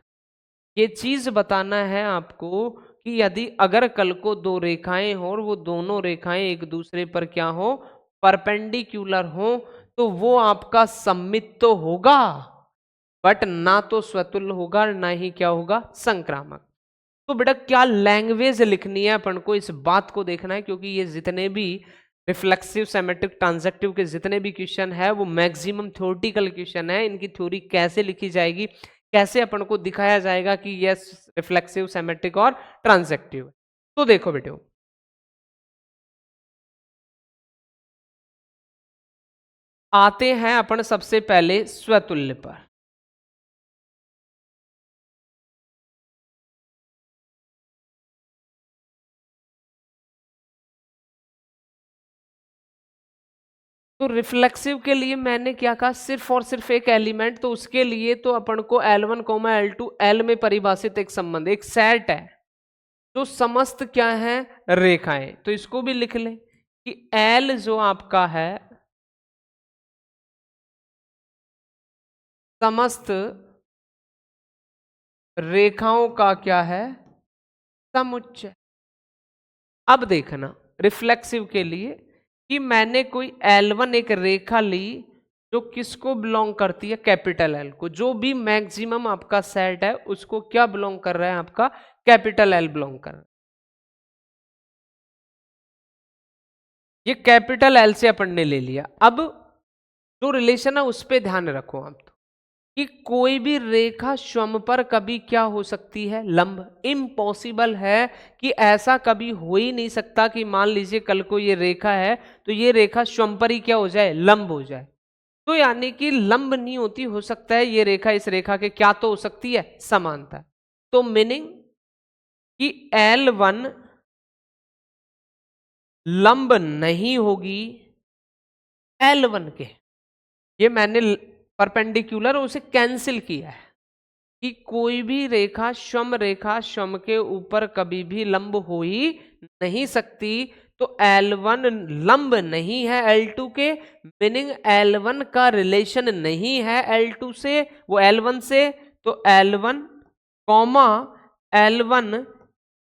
ये चीज बताना है आपको कि यदि अगर कल को दो रेखाएं हो और वो दोनों रेखाएं एक दूसरे पर क्या हो, परपेंडिकुलर हो, तो वो आपका सम्मित तो होगा बट ना तो स्वतुल्य होगा ना ही क्या होगा, संक्रामक। तो बेटा क्या लैंग्वेज लिखनी है अपन को, इस बात को देखना है, क्योंकि ये जितने भी रिफ्लेक्सिव सिमेट्रिक ट्रांजैक्टिव के जितने भी क्वेश्चन है वो मैक्सिमम थ्योरेटिकल क्वेश्चन है। इनकी थ्योरी कैसे लिखी जाएगी, कैसे अपन को दिखाया जाएगा कि यस रिफ्लेक्सिव सिमेट्रिक और ट्रांजैक्टिव। तो देखो बेटे आते हैं अपन सबसे पहले स्वतुल्य पर। तो रिफ्लेक्सिव के लिए मैंने क्या कहा, सिर्फ और सिर्फ एक एलिमेंट। तो उसके लिए तो अपन को L1 कोमा L2 एल में परिभाषित एक संबंध, एक सेट है जो समस्त क्या है, रेखाएं। तो इसको भी लिख लें कि एल जो आपका है समस्त रेखाओं का क्या है, समुच्चय। अब देखना रिफ्लेक्सिव के लिए कि मैंने कोई L1 एक रेखा ली जो किसको बिलोंग करती है, कैपिटल एल को। जो भी मैक्सिमम आपका सेट है उसको क्या बिलोंग कर रहा है, आपका कैपिटल एल बिलोंग कर रहा है। ये कैपिटल एल से अपन ने ले लिया। अब जो रिलेशन है उस पे ध्यान रखो आप तो, कि कोई भी रेखा स्वयं पर कभी क्या हो सकती है, लंब। इम्पॉसिबल है कि ऐसा कभी हो ही नहीं सकता कि मान लीजिए कल को ये रेखा है तो ये रेखा स्वयं पर ही क्या हो जाए, लंब हो जाए। तो यानी कि लंब नहीं होती, हो सकता है ये रेखा इस रेखा के क्या तो हो सकती है, समांतर। तो मीनिंग कि L1 लंब नहीं होगी L1 के। ये मैंने परपेंडिकुलर उसे कैंसिल किया है कि कोई भी रेखा स्वयं के ऊपर कभी भी लंब हो ही नहीं सकती। तो L1 लंब नहीं है L2 के, मीनिंग L1 का रिलेशन नहीं है L2 से, वो L1 से। तो L1 comma L1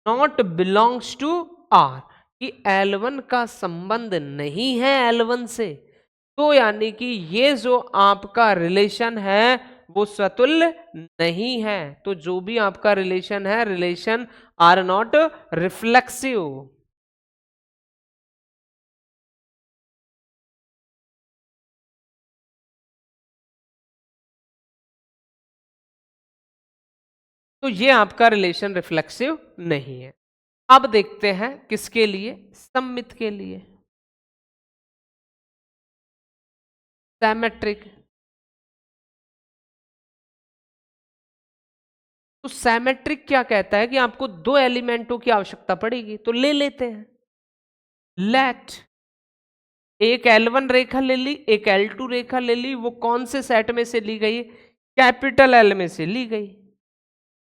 not belongs to R, कि L1 का संबंध नहीं है L1 से। तो यानी कि ये जो आपका रिलेशन है वो स्वतुल्य नहीं है। तो जो भी आपका रिलेशन है, रिलेशन आर नॉट रिफ्लेक्सिव। तो ये आपका रिलेशन रिफ्लेक्सिव नहीं है। अब देखते हैं किसके लिए, सममित के लिए, सैमेट्रिक। तो सैमेट्रिक क्या कहता है कि आपको दो एलिमेंटों की आवश्यकता पड़ेगी, तो ले लेते हैं। लेट एक L1 रेखा ले ली, एक L2 रेखा ले ली, वो कौन से सेट में से ली गई, कैपिटल एल में से ली गई।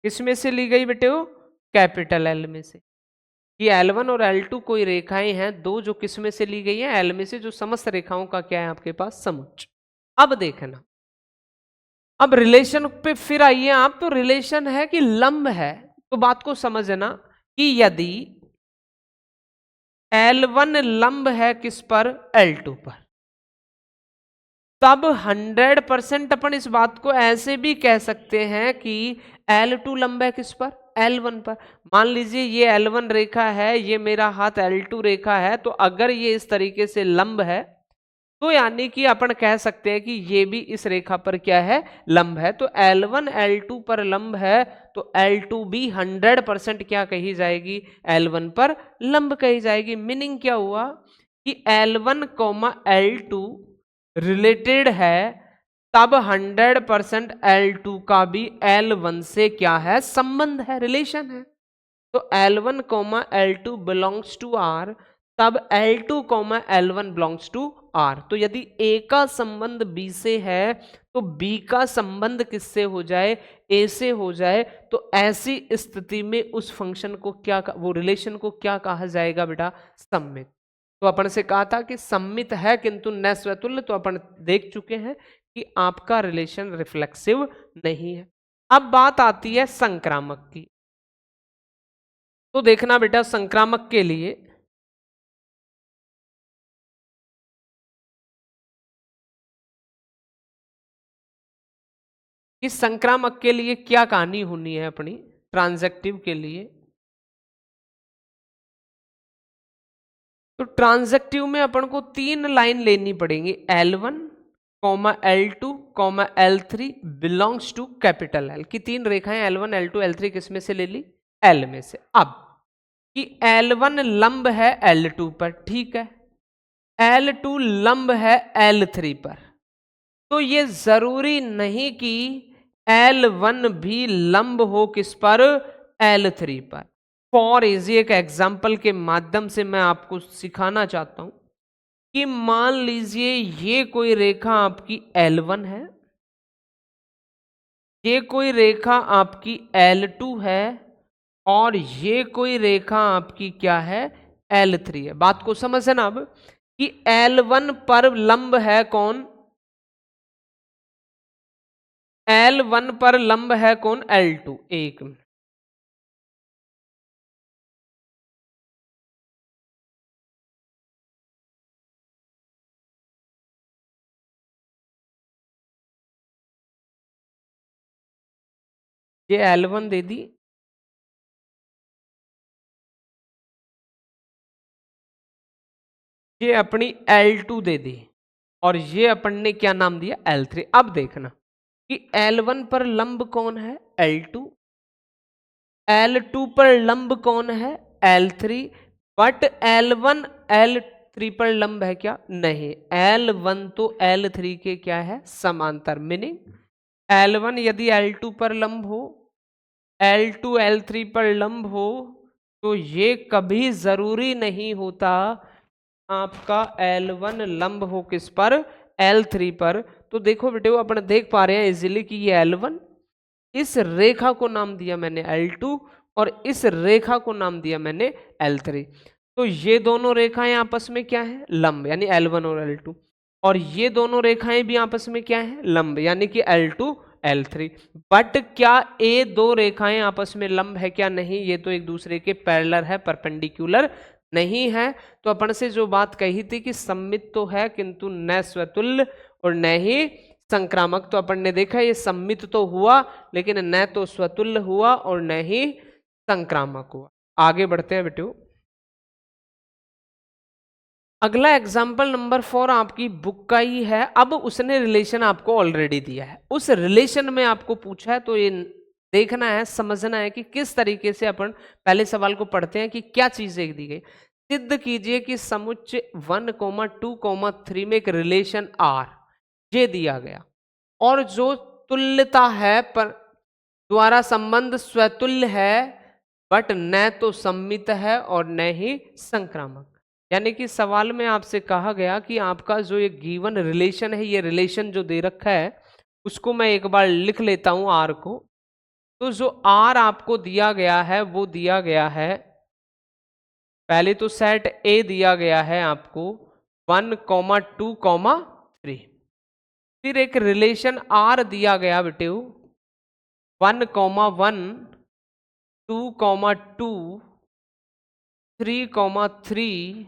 किस में से ली गई बेटे, वो कैपिटल एल में से। ये L1 और L2 कोई रेखाएं हैं दो, जो किस में से ली गई है, एल में से, जो समस्त रेखाओं का क्या है आपके पास, समुच्चय। अब देखना, अब रिलेशन पे फिर आइए आप। तो रिलेशन है कि लंब है, तो बात को समझना कि यदि L1 लंब है किस पर, L2 पर, तब 100% अपन इस बात को ऐसे भी कह सकते हैं कि L2 लंब है किस पर, L1 पर। मान लीजिए ये L1 रेखा है, ये मेरा हाथ L2 रेखा है, तो अगर ये इस तरीके से लंब है तो यानी कि अपन कह सकते हैं कि ये भी इस रेखा पर क्या है, लंब है। तो L1 L2 पर लंब है, तो L2 भी 100% क्या कही जाएगी, L1 पर लंब कही जाएगी। मीनिंग क्या हुआ कि L1 कॉमा L2 रिलेटेड है, तब 100% L2 का भी L1 से क्या है, संबंध है, रिलेशन है। तो L1 comma L2 belongs to R, तब L2 comma L1 belongs to R। तो यदि A का संबंध B से है तो B का संबंध किससे हो जाए, A से हो जाए। तो ऐसी स्थिति में उस फंक्शन को क्या, वो रिलेशन को क्या कहा जाएगा बेटा, सममित। तो अपन से कहा था कि सममित है किंतु न स्वतुल्य, तो अपन देख चुके हैं कि आपका रिलेशन रिफ्लेक्सिव नहीं है। अब बात आती है संक्रामक की। तो देखना बेटा, संक्रामक के लिए इस संक्रामक के लिए क्या कहानी होनी है अपनी, ट्रांजैक्टिव के लिए। तो ट्रांजैक्टिव में अपन को तीन लाइन लेनी पड़ेंगी, L1 comma L2 comma L3 belongs to capital L की। तीन रेखाएं L1 L2 L3 किस में से ले ली, L में से। अब कि L1 लंब है L2 पर, ठीक है, L2 लंब है L3 पर। तो ये जरूरी नहीं कि L1 भी लंब हो किस पर, L3 पर। फॉर इजी एक एग्जाम्पल के माध्यम से मैं आपको सिखाना चाहता हूं कि मान लीजिए ये कोई रेखा आपकी L1 है, ये कोई रेखा आपकी L2 है, और ये कोई रेखा आपकी क्या है, L3 है। बात को समझना अब कि L1 पर लंब है कौन, L1 पर लंब है कौन, L2। एक मिनट, ये L1 दे दी, ये अपनी L2 दे दी, और ये अपन ने क्या नाम दिया L3। अब देखना कि L1 पर लंब कौन है L2, L2 पर लंब कौन है L3, बट L1 L3 पर लंब है क्या, नहीं। L1 तो L3 के क्या है समांतर, मीनिंग L1 यदि L2 पर लंब हो, L2 L3 पर लंब हो, तो ये कभी जरूरी नहीं होता आपका L1 लंब हो किस पर, L3 पर। तो देखो बेटे, वो अपन देख पा रहे हैं इजीली कि ये L1, इस रेखा को नाम दिया मैंने L2, और इस रेखा को नाम दिया मैंने L3। तो ये दोनों रेखाएं आपस में क्या है लंब, यानी L1 और L2, और ये दोनों रेखाएं भी आपस में क्या है लंब, यानी कि L2 L3। बट क्या ये दो रेखाएं आपस में लंब है क्या, नहीं, ये तो एक दूसरे के पैरेलल है, परपेंडिकुलर नहीं है। तो अपन से जो बात कही थी कि सम्मित तो है किंतु न स्वतुल्य और न ही संक्रामक, तो अपन ने देखा ये सम्मित तो हुआ लेकिन न तो स्वतुल्य हुआ और न ही संक्रामक हुआ। आगे बढ़ते हैं बेटू। अगला एग्जाम्पल नंबर 4 आपकी बुक का ही है। अब उसने रिलेशन आपको ऑलरेडी दिया है, उस रिलेशन में आपको पूछा है, तो ये देखना है, समझना है कि किस तरीके से अपन पहले सवाल को पढ़ते हैं कि क्या चीजें दी गई। सिद्ध कीजिए कि समुच्चय 1,2,3 में एक रिलेशन आर ये दिया गया, और जो तुल्यता है पर द्वारा संबंध स्वतुल्य है, बट न तो सम्मित है और न ही संक्रामक। यानी कि सवाल में आपसे कहा गया कि आपका जो ये गिवन रिलेशन है, ये रिलेशन जो दे रखा है उसको मैं एक बार लिख लेता हूं आर को। तो जो आर आपको दिया गया है वो दिया गया है, पहले तो सेट ए दिया गया है आपको 1,2,3, फिर एक रिलेशन आर दिया गया बेटे 1,1, 2,2, 3,3,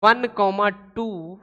1,2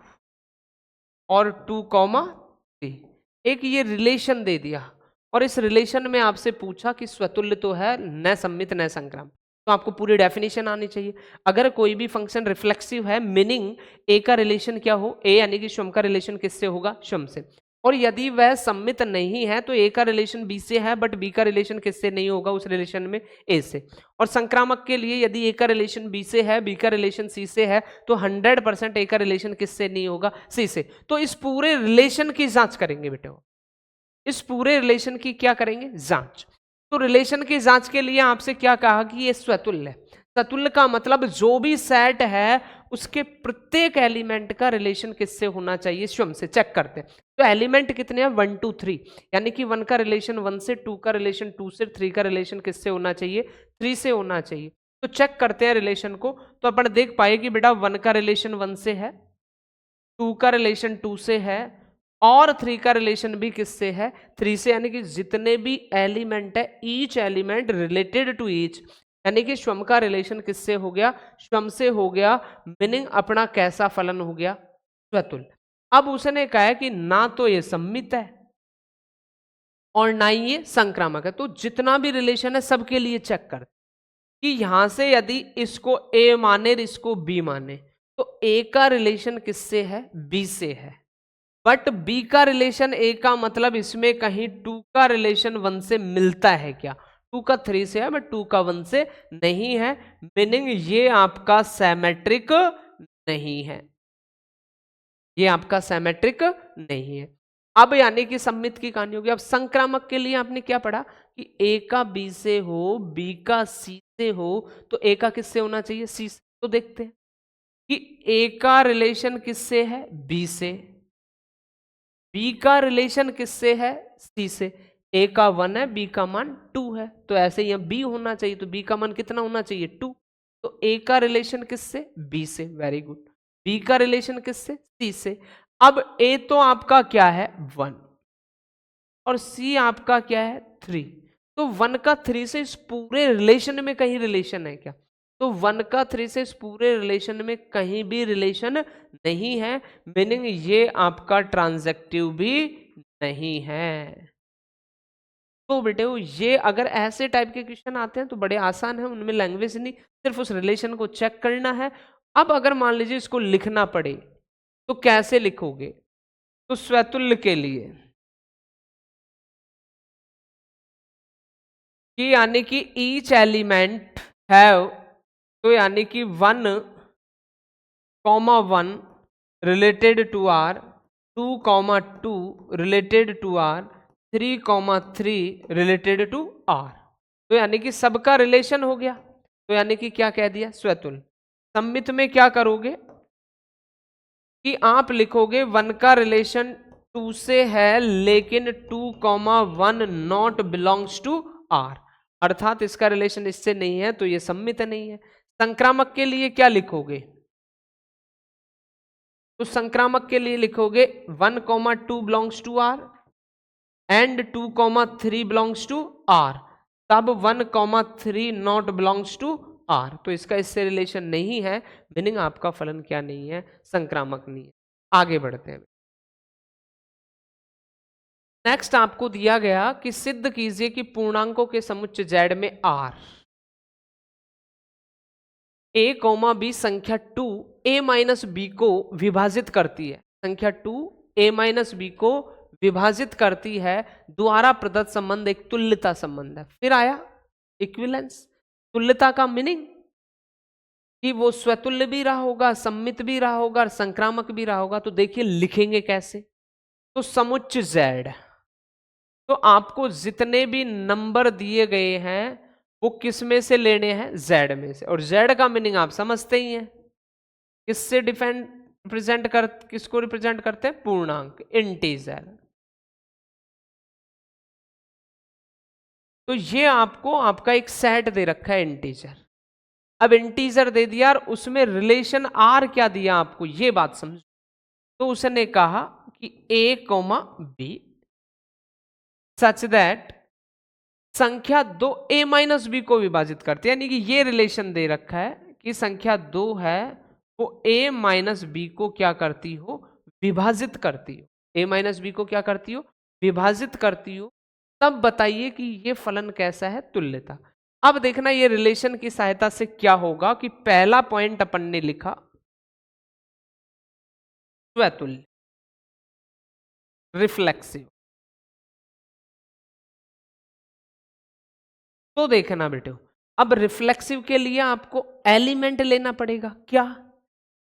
और 2,3, एक ये रिलेशन दे दिया, और इस रिलेशन में आपसे पूछा कि स्वतुल्य तो है, न सम्मित न संक्रामक, तो आपको पूरी डेफिनेशन आनी चाहिए। अगर कोई भी फंक्शन रिफ्लेक्सिव है, मीनिंग ए का रिलेशन क्या हो, ए यानी कि स्वयं का रिलेशन किससे होगा, स्वयं से, और यदि वह सम्मित नहीं है तो ए का रिलेशन बी से है, बट बी का रिलेशन किससे नहीं होगा उस रिलेशन में, ए से। और संक्रामक के लिए यदि ए का रिलेशन बी से है, बी का रिलेशन सी से है, तो 100% ए का रिलेशन किससे नहीं होगा, सी से। तो इस पूरे रिलेशन की जांच करेंगे बेटे, इस पूरे रिलेशन की क्या करेंगे, जांच। तो रिलेशन की जांच के लिए आपसे क्या कहा कि ये स्वतुल्य है। स्वतुल्य का मतलब जो भी सेट है उसके प्रत्येक एलिमेंट का रिलेशन किससे होना चाहिए, स्वयं से। चेक करते हैं, तो एलिमेंट कितने हैं 1 2 3, यानी कि 1 का रिलेशन 1 से, 2 का रिलेशन 2 से, 3 का रिलेशन किससे होना चाहिए, 3 से होना चाहिए। तो चेक करते हैं रिलेशन को, तो अपन देख पाए कि बेटा 1 का रिलेशन 1 से है, 2 का रिलेशन 2 से है, और 3 का रिलेशन भी किससे है, 3 से। यानी कि जितने भी एलिमेंट है, each element related to each, यानी कि स्वयं का रिलेशन किससे हो गया, स्वयं से हो गया, मीनिंग अपना कैसा फलन हो गया, स्वतुल्य। अब उसने कहा है कि ना तो ये सम्मित है और ना ही ये संक्रामक है, तो जितना भी रिलेशन है सबके लिए चेक कर कि यहां से यदि इसको ए माने और इसको बी माने, तो ए का रिलेशन किससे है, बी से है, बट बी का रिलेशन ए का मतलब इसमें कहीं 2 का रिलेशन 1 से मिलता है क्या, 2 का 3 से है बट 2 का 1 से नहीं है, मीनिंग ये आपका सैमेट्रिक नहीं है, ये आपका सैमेट्रिक नहीं है। अब यानी कि सम्मित की कहानी होगी। अब संक्रामक के लिए आपने क्या पढ़ा कि ए का बी से हो, बी का सी से हो, तो ए का किससे होना चाहिए, सी से। तो देखते हैं कि ए का रिलेशन किससे है, बी से, बी का रिलेशन किससे है, सी से। ए का 1 है, बी का मान 2 है, तो ऐसे ही बी होना चाहिए, तो बी का मान कितना होना चाहिए 2। तो ए का रिलेशन किससे, बी से, वेरी गुड। बी का रिलेशन किससे, सी से। अब ए तो आपका क्या है 1 और सी आपका क्या है 3, तो 1 का 3 से इस पूरे रिलेशन में कहीं रिलेशन है क्या, तो 1 का 3 से इस पूरे रिलेशन में कहीं भी रिलेशन नहीं है, मीनिंग ये आपका ट्रांजैक्टिव भी नहीं है। तो बेटे ये अगर ऐसे टाइप के क्वेश्चन आते हैं तो बड़े आसान है, उनमें लैंग्वेज नहीं, सिर्फ उस रिलेशन को चेक करना है। अब अगर मान लीजिए इसको लिखना पड़े तो कैसे लिखोगे? तो स्वतुल्य के लिए कि यानी कि ईच एलिमेंट हैव, तो यानी कि 1,1 related to R, 2,2 related to R, 3,3 related to R. तो यानी कि सबका रिलेशन हो गया। तो यानी कि क्या कह दिया? स्वतुल्य। सम्मित में क्या करोगे कि आप लिखोगे 1 का रिलेशन 2 से है लेकिन 2,1 नॉट बिलोंग्स टू आर, अर्थात इसका रिलेशन इससे नहीं है, तो ये सम्मित नहीं है। संक्रामक के लिए क्या लिखोगे? तो संक्रामक के लिए लिखोगे 1,2 belongs to R and 2,3 belongs to R, तब 1,3 नॉट बिलोंग्स टू आर, तो इसका इससे रिलेशन नहीं है, मीनिंग आपका फलन क्या नहीं है? संक्रामक नहीं है। आगे बढ़ते हैं। नेक्स्ट आपको दिया गया कि सिद्ध कीजिए कि पूर्णांकों के समुच्चय z में r a, b संख्या 2 a माइनस बी को विभाजित करती है। संख्या 2 a माइनस बी को विभाजित करती है द्वारा प्रदत्त संबंध एक तुल्यता संबंध है। फिर आया इक्विवेलेंस। तुल्यता का मीनिंग कि वो स्वतुल्य भी रहा होगा, सम्मित भी रहा होगा और संक्रामक भी रहा होगा। तो देखिए लिखेंगे कैसे? तो समुच्चय z, तो आपको जितने भी नंबर दिए गए हैं वो किस में से लेने हैं? z में से। और z का मीनिंग आप समझते ही हैं, किससे डिफेंड रिप्रेजेंट कर, किसको रिप्रेजेंट करते हैं? पूर्णांक, इंटीजर। तो ये आपको आपका एक सेट दे रखा है इंटीजर। अब इंटीजर दे दिया और उसमें रिलेशन आर क्या दिया आपको, ये बात समझो। तो उसने कहा कि a, b सच दैट संख्या 2 a माइनस बी को विभाजित करती है, यानी कि ये रिलेशन दे रखा है कि संख्या 2 है वो a माइनस बी को क्या करती हो? विभाजित करती हो। a माइनस बी को क्या करती हो? विभाजित करती हो। तब बताइए कि ये फलन कैसा है? तुल्यता। अब देखना ये रिलेशन की सहायता से क्या होगा कि पहला पॉइंट अपन ने लिखा स्वतुल्य, रिफ्लेक्सिव। तो देखना बेटे, अब रिफ्लेक्सिव के लिए आपको एलिमेंट लेना पड़ेगा क्या?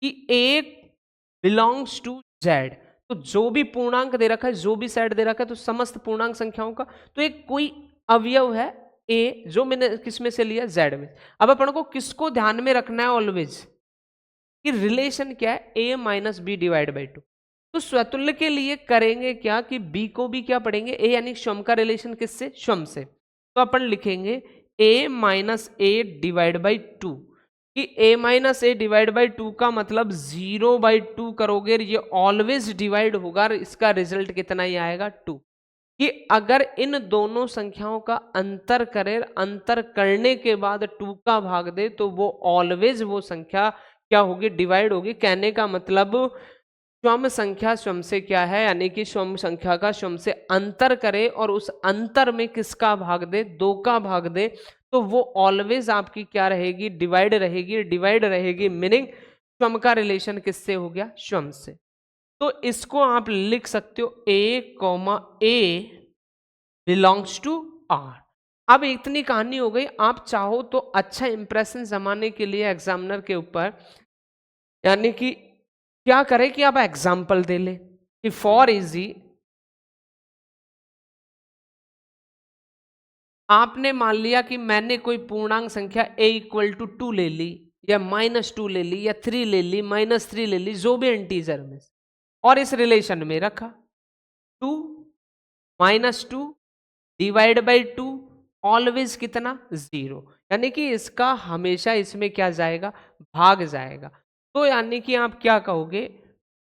कि a बिलोंग्स टू z। तो जो भी पूर्णांक दे रखा है, जो भी सेट दे रखा है, तो समस्त पूर्णांक संख्याओं का तो एक कोई अवयव है a, जो मैंने किस में से लिया? z में। अब अपन को किसको ध्यान में रखना है ऑलवेज कि रिलेशन क्या है? a minus B divide by 2। तो स्वतुल्य के लिए करेंगे क्या कि b को भी क्या पढ़ेंगे? a, यानी स्वयं का रिलेशन किससे? स्वयं से। तो अपन लिखेंगे a minus A divide by 2, कि a minus A divide by 2 का मतलब 0/2 करोगे, ये ऑलवेज डिवाइड होगा, इसका रिजल्ट कितना ही आएगा? 2। कि अगर इन दोनों संख्याओं का अंतर करें, अंतर करने के बाद 2 का भाग दे, तो वो ऑलवेज वो संख्या क्या होगी? डिवाइड होगी। कहने का मतलब स्वम संख्या स्वयं से क्या है, यानी कि स्वम संख्या का स्वयं से अंतर करे और उस अंतर में किसका भाग दे? 2 का भाग दे, तो वो ऑलवेज आपकी क्या रहेगी? डिवाइड रहेगी। डिवाइड रहेगी मीनिंग स्वम का रिलेशन किससे हो गया? स्वयं से। तो इसको आप लिख सकते हो a बिलोंग्स टू आर। अब इतनी कहानी हो गई। आप चाहो तो अच्छा इंप्रेशन जमाने के लिए एग्जामिनर के ऊपर, यानी कि क्या करें कि आप एग्जाम्पल दे ले कि फॉर इजी आपने मान लिया कि मैंने कोई पूर्णांक संख्या a इक्वल टू 2 ले ली, या -2 ले ली, या 3 ले ली, -3 ले ली, जो भी इंटीजर में, और इस रिलेशन में रखा 2 -2 डिवाइड बाई 2 ऑलवेज कितना? 0, यानी कि इसका हमेशा इसमें क्या जाएगा? भाग जाएगा। तो यानी कि आप क्या कहोगे?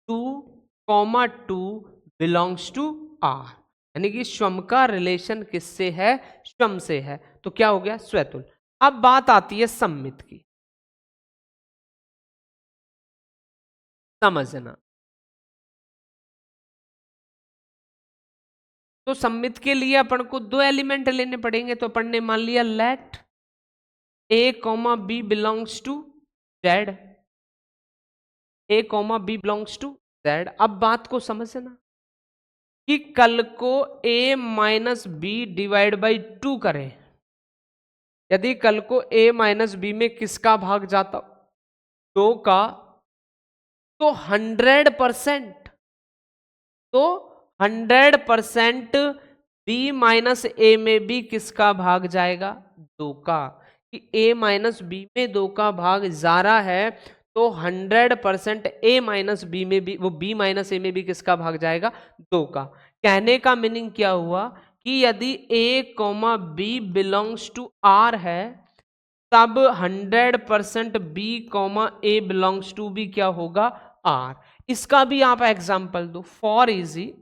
2,2 बिलोंग्स टू आर, यानी कि स्वम का रिलेशन किससे है? स्वम से है। तो क्या हो गया? स्वतुल्य। अब बात आती है सम्मित की, समझना। तो सममित के लिए अपन को दो एलिमेंट लेने पड़ेंगे, तो अपन ने मान लिया let A comma B belongs to Z, A comma B belongs to Z. अब बात को समझना कि कल को a minus B divide by 2 करें, यदि कल को a माइनस बी में किसका भाग जाता, 2 का, तो 100%, तो 100% b माइनस ए में भी किसका भाग जाएगा, 2 का। कि a माइनस बी में 2 का भाग जा रहा है, तो 100% a माइनस बी में भी, वो b माइनस ए में भी किसका भाग जाएगा, 2 का। कहने का मीनिंग क्या हुआ कि यदि a comma B belongs to r है, तब 100% b comma A belongs to भी क्या होगा, r। इसका भी आप एग्जाम्पल दो फॉर इजी,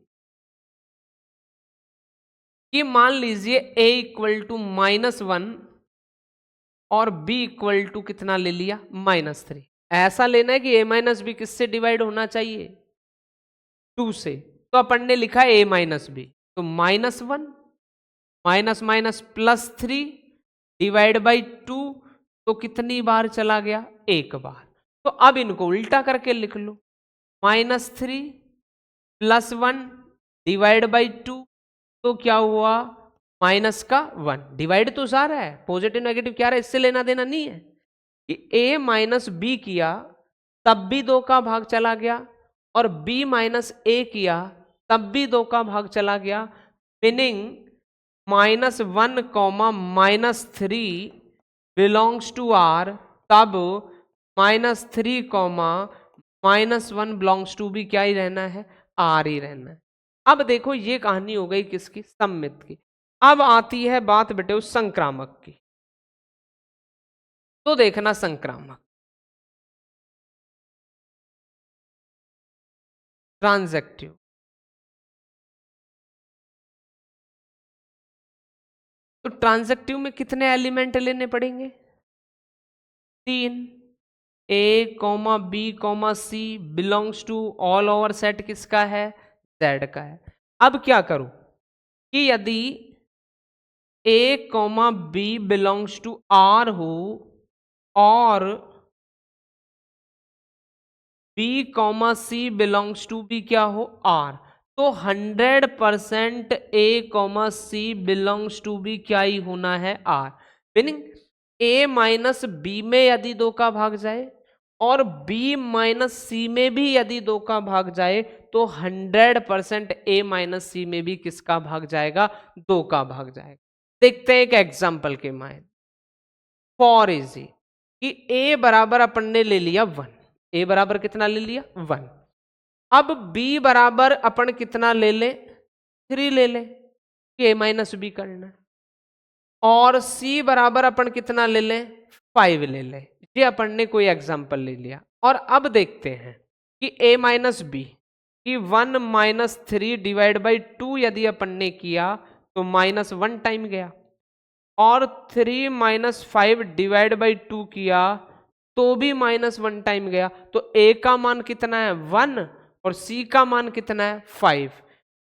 कि मान लीजिए a इक्वल टू -1 और b इक्वल टू कितना ले लिया, -3। ऐसा लेना है कि a माइनस बी किससे डिवाइड होना चाहिए, 2 से। तो अपन ने लिखा a माइनस बी, तो -1 माइनस माइनस +3 डिवाइड बाई 2, तो कितनी बार चला गया, एक बार। तो अब इनको उल्टा करके लिख लो, -3 +1 डिवाइड बाई 2, तो क्या हुआ, माइनस का 1। डिवाइड तो जा रहा है, पॉजिटिव नेगेटिव क्या रहा है, इससे लेना देना नहीं है। कि a माइनस बी किया तब भी 2 का भाग चला गया, और b माइनस ए किया तब भी 2 का भाग चला गया। Meaning -1 comma -3 belongs to r, तब -3 कॉमा -1 बिलोंग्स टू भी क्या ही रहना है, r ही रहना है। अब देखो ये कहानी हो गई किसकी, सममित की। अब आती है बात बेटे उस संक्रामक की, तो देखना संक्रामक, ट्रांजैक्टिव। तो ट्रांजैक्टिव में कितने एलिमेंट लेने पड़ेंगे, 3। a comma B comma C belongs to all over set किसका है, z का है। अब क्या करूं कि यदि a comma B belongs to r हो और b comma C belongs to भी क्या हो, r, तो 100% a comma C belongs to भी क्या ही होना है, r। Meaning a minus B में यदि 2 का भाग जाए और b माइनस सी में भी यदि 2 का भाग जाए, तो 100% a माइनस सी में भी किसका भाग जाएगा, 2 का भाग जाएगा। देखते हैं एक एग्जाम्पल के मायने, फॉर इजी, कि a बराबर अपन ने ले लिया 1, a बराबर कितना ले लिया, 1। अब b बराबर अपन कितना ले ले, 3 ले ले, a माइनस बी करना है। और c बराबर अपन कितना ले लें, 5 ले लें। ये अपन ने कोई एग्जाम्पल ले लिया। और अब देखते हैं कि a माइनस बी कि 1 माइनस 3 डिवाइड बाई 2 यदि अपन ने किया तो -1 टाइम गया, और 3 माइनस 5 डिवाइड बाई 2 किया तो भी -1 टाइम गया। तो a का मान कितना है, 1, और c का मान कितना है, 5।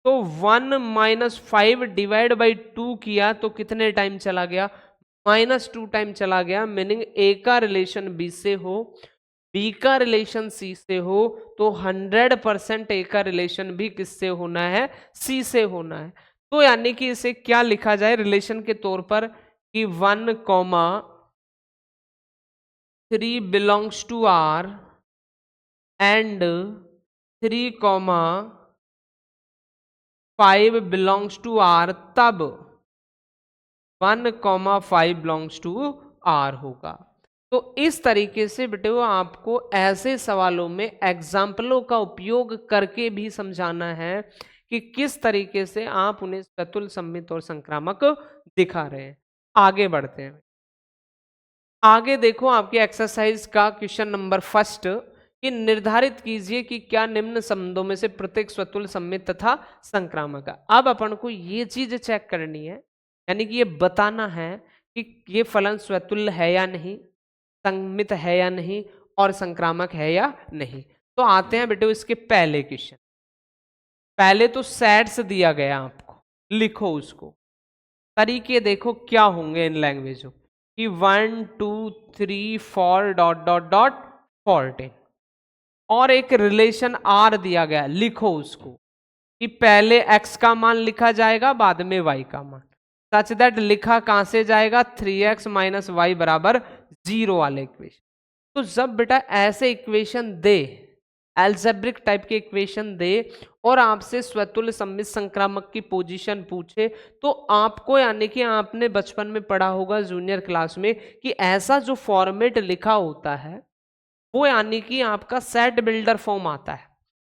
तो 1 माइनस 5 डिवाइड बाई 2 किया तो कितने टाइम चला गया, -2 टाइम चला गया। मीनिंग a का रिलेशन b से हो, b का रिलेशन c से हो, तो 100% a का रिलेशन भी किससे होना है, c से होना है। तो यानी कि इसे क्या लिखा जाए रिलेशन के तौर पर कि 1 comma 3 belongs to r and 3 comma 5 belongs to r, तब 1 कॉमा 5 बिलोंग्स टू r होगा। तो इस तरीके से बेटे वो आपको ऐसे सवालों में एग्जाम्पलों का उपयोग करके भी समझाना है कि किस तरीके से आप उन्हें सतुल, सम्मित और संक्रामक दिखा रहे हैं। आगे बढ़ते हैं, आगे देखो आपके एक्सरसाइज का क्वेश्चन नंबर फर्स्ट, कि निर्धारित कीजिए कि क्या निम्न संबंधों में से प्रत्येक स्वतुल, सम्मित तथा संक्रामक है। अब अपन को ये चीज चेक करनी है, यानी कि ये बताना है कि ये फलन स्वतुल्य है या नहीं, सम्मित है या नहीं, और संक्रामक है या नहीं। तो आते हैं बेटे इसके पहले क्वेश्चन। पहले तो सेट्स दिया गया आपको, लिखो उसको। तरीके देखो क्या होंगे इन लैंग्वेजों कि 1 2 3 4 डॉट डॉट डॉट 14 और एक रिलेशन आर दिया गया, लिखो उसको कि पहले x का मान लिखा जाएगा बाद में y का मान, सच दैट लिखा कहां से जाएगा 3x माइनस वाई बराबर 0 वाले इक्वेशन। तो जब बेटा ऐसे इक्वेशन दे, एल्जेब्रिक टाइप के इक्वेशन दे और आपसे स्वतुल्य सममित संक्रामक की पोजीशन पूछे, तो आपको यानी कि आपने बचपन में पढ़ा होगा जूनियर क्लास में कि ऐसा जो फॉर्मेट लिखा होता है वो यानी कि आपका सेट बिल्डर फॉर्म आता है,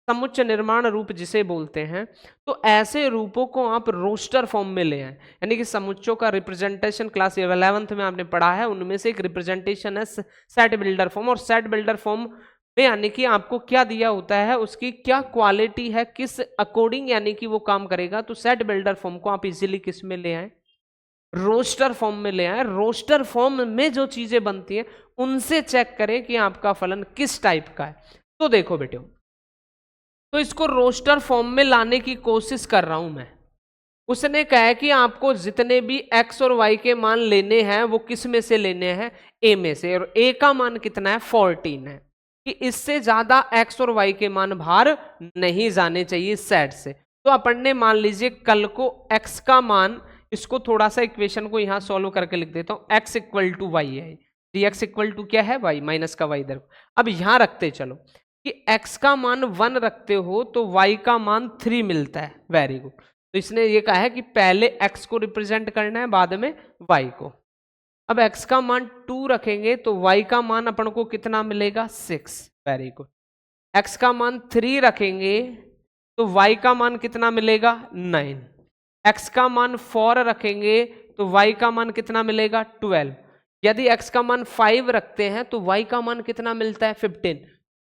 समुच्च निर्माण रूप जिसे बोलते हैं। तो ऐसे रूपों को आप रोस्टर फॉर्म में ले आए, यानी कि समुच्चों का रिप्रेजेंटेशन क्लास 11th में आपने पढ़ा है, उनमें से एक रिप्रेजेंटेशन है सेट बिल्डर फॉर्म। और सेट बिल्डर फॉर्म में यानी कि आपको क्या दिया होता है, उसकी क्या क्वालिटी है, किस अकॉर्डिंग यानी कि वो काम करेगा। तो सेट बिल्डर फॉर्म को आप इजीली किस में ले आए, रोस्टर फॉर्म में ले आए। रोस्टर फॉर्म में जो चीजें बनती हैं उनसे चेक करें कि आपका फलन किस टाइप का है। तो देखो बेटे, तो इसको रोस्टर फॉर्म में लाने की कोशिश कर रहा हूं मैं। उसने कहा है कि आपको जितने भी x और y के मान लेने हैं वो किस में से लेने हैं, a में से, और a का मान कितना है 14 है, कि इससे ज्यादा x और y के मान बाहर नहीं जाने चाहिए सेट से। तो अपन ने मान लीजिए कल को x का मान, इसको थोड़ा सा इक्वेशन को यहां सॉल्व करके लिख देता हूं, x इक्वल टू वाई है, dx इक्वल टू क्या है y माइनस का y इधर। अब यहां रखते चलो कि x का मान 1 रखते हो तो y का मान 3 मिलता है, वेरी गुड। तो इसने ये कहा है कि पहले x को रिप्रेजेंट करना है बाद में y को। अब x का मान 2 रखेंगे तो y का मान अपन को कितना मिलेगा 6, वेरी गुड। x का मान 3 रखेंगे तो y का मान कितना मिलेगा 9। x का मान 4 रखेंगे तो y का मान कितना मिलेगा 12। यदि x का मान 5 रखते हैं तो y का मान कितना मिलता है 15,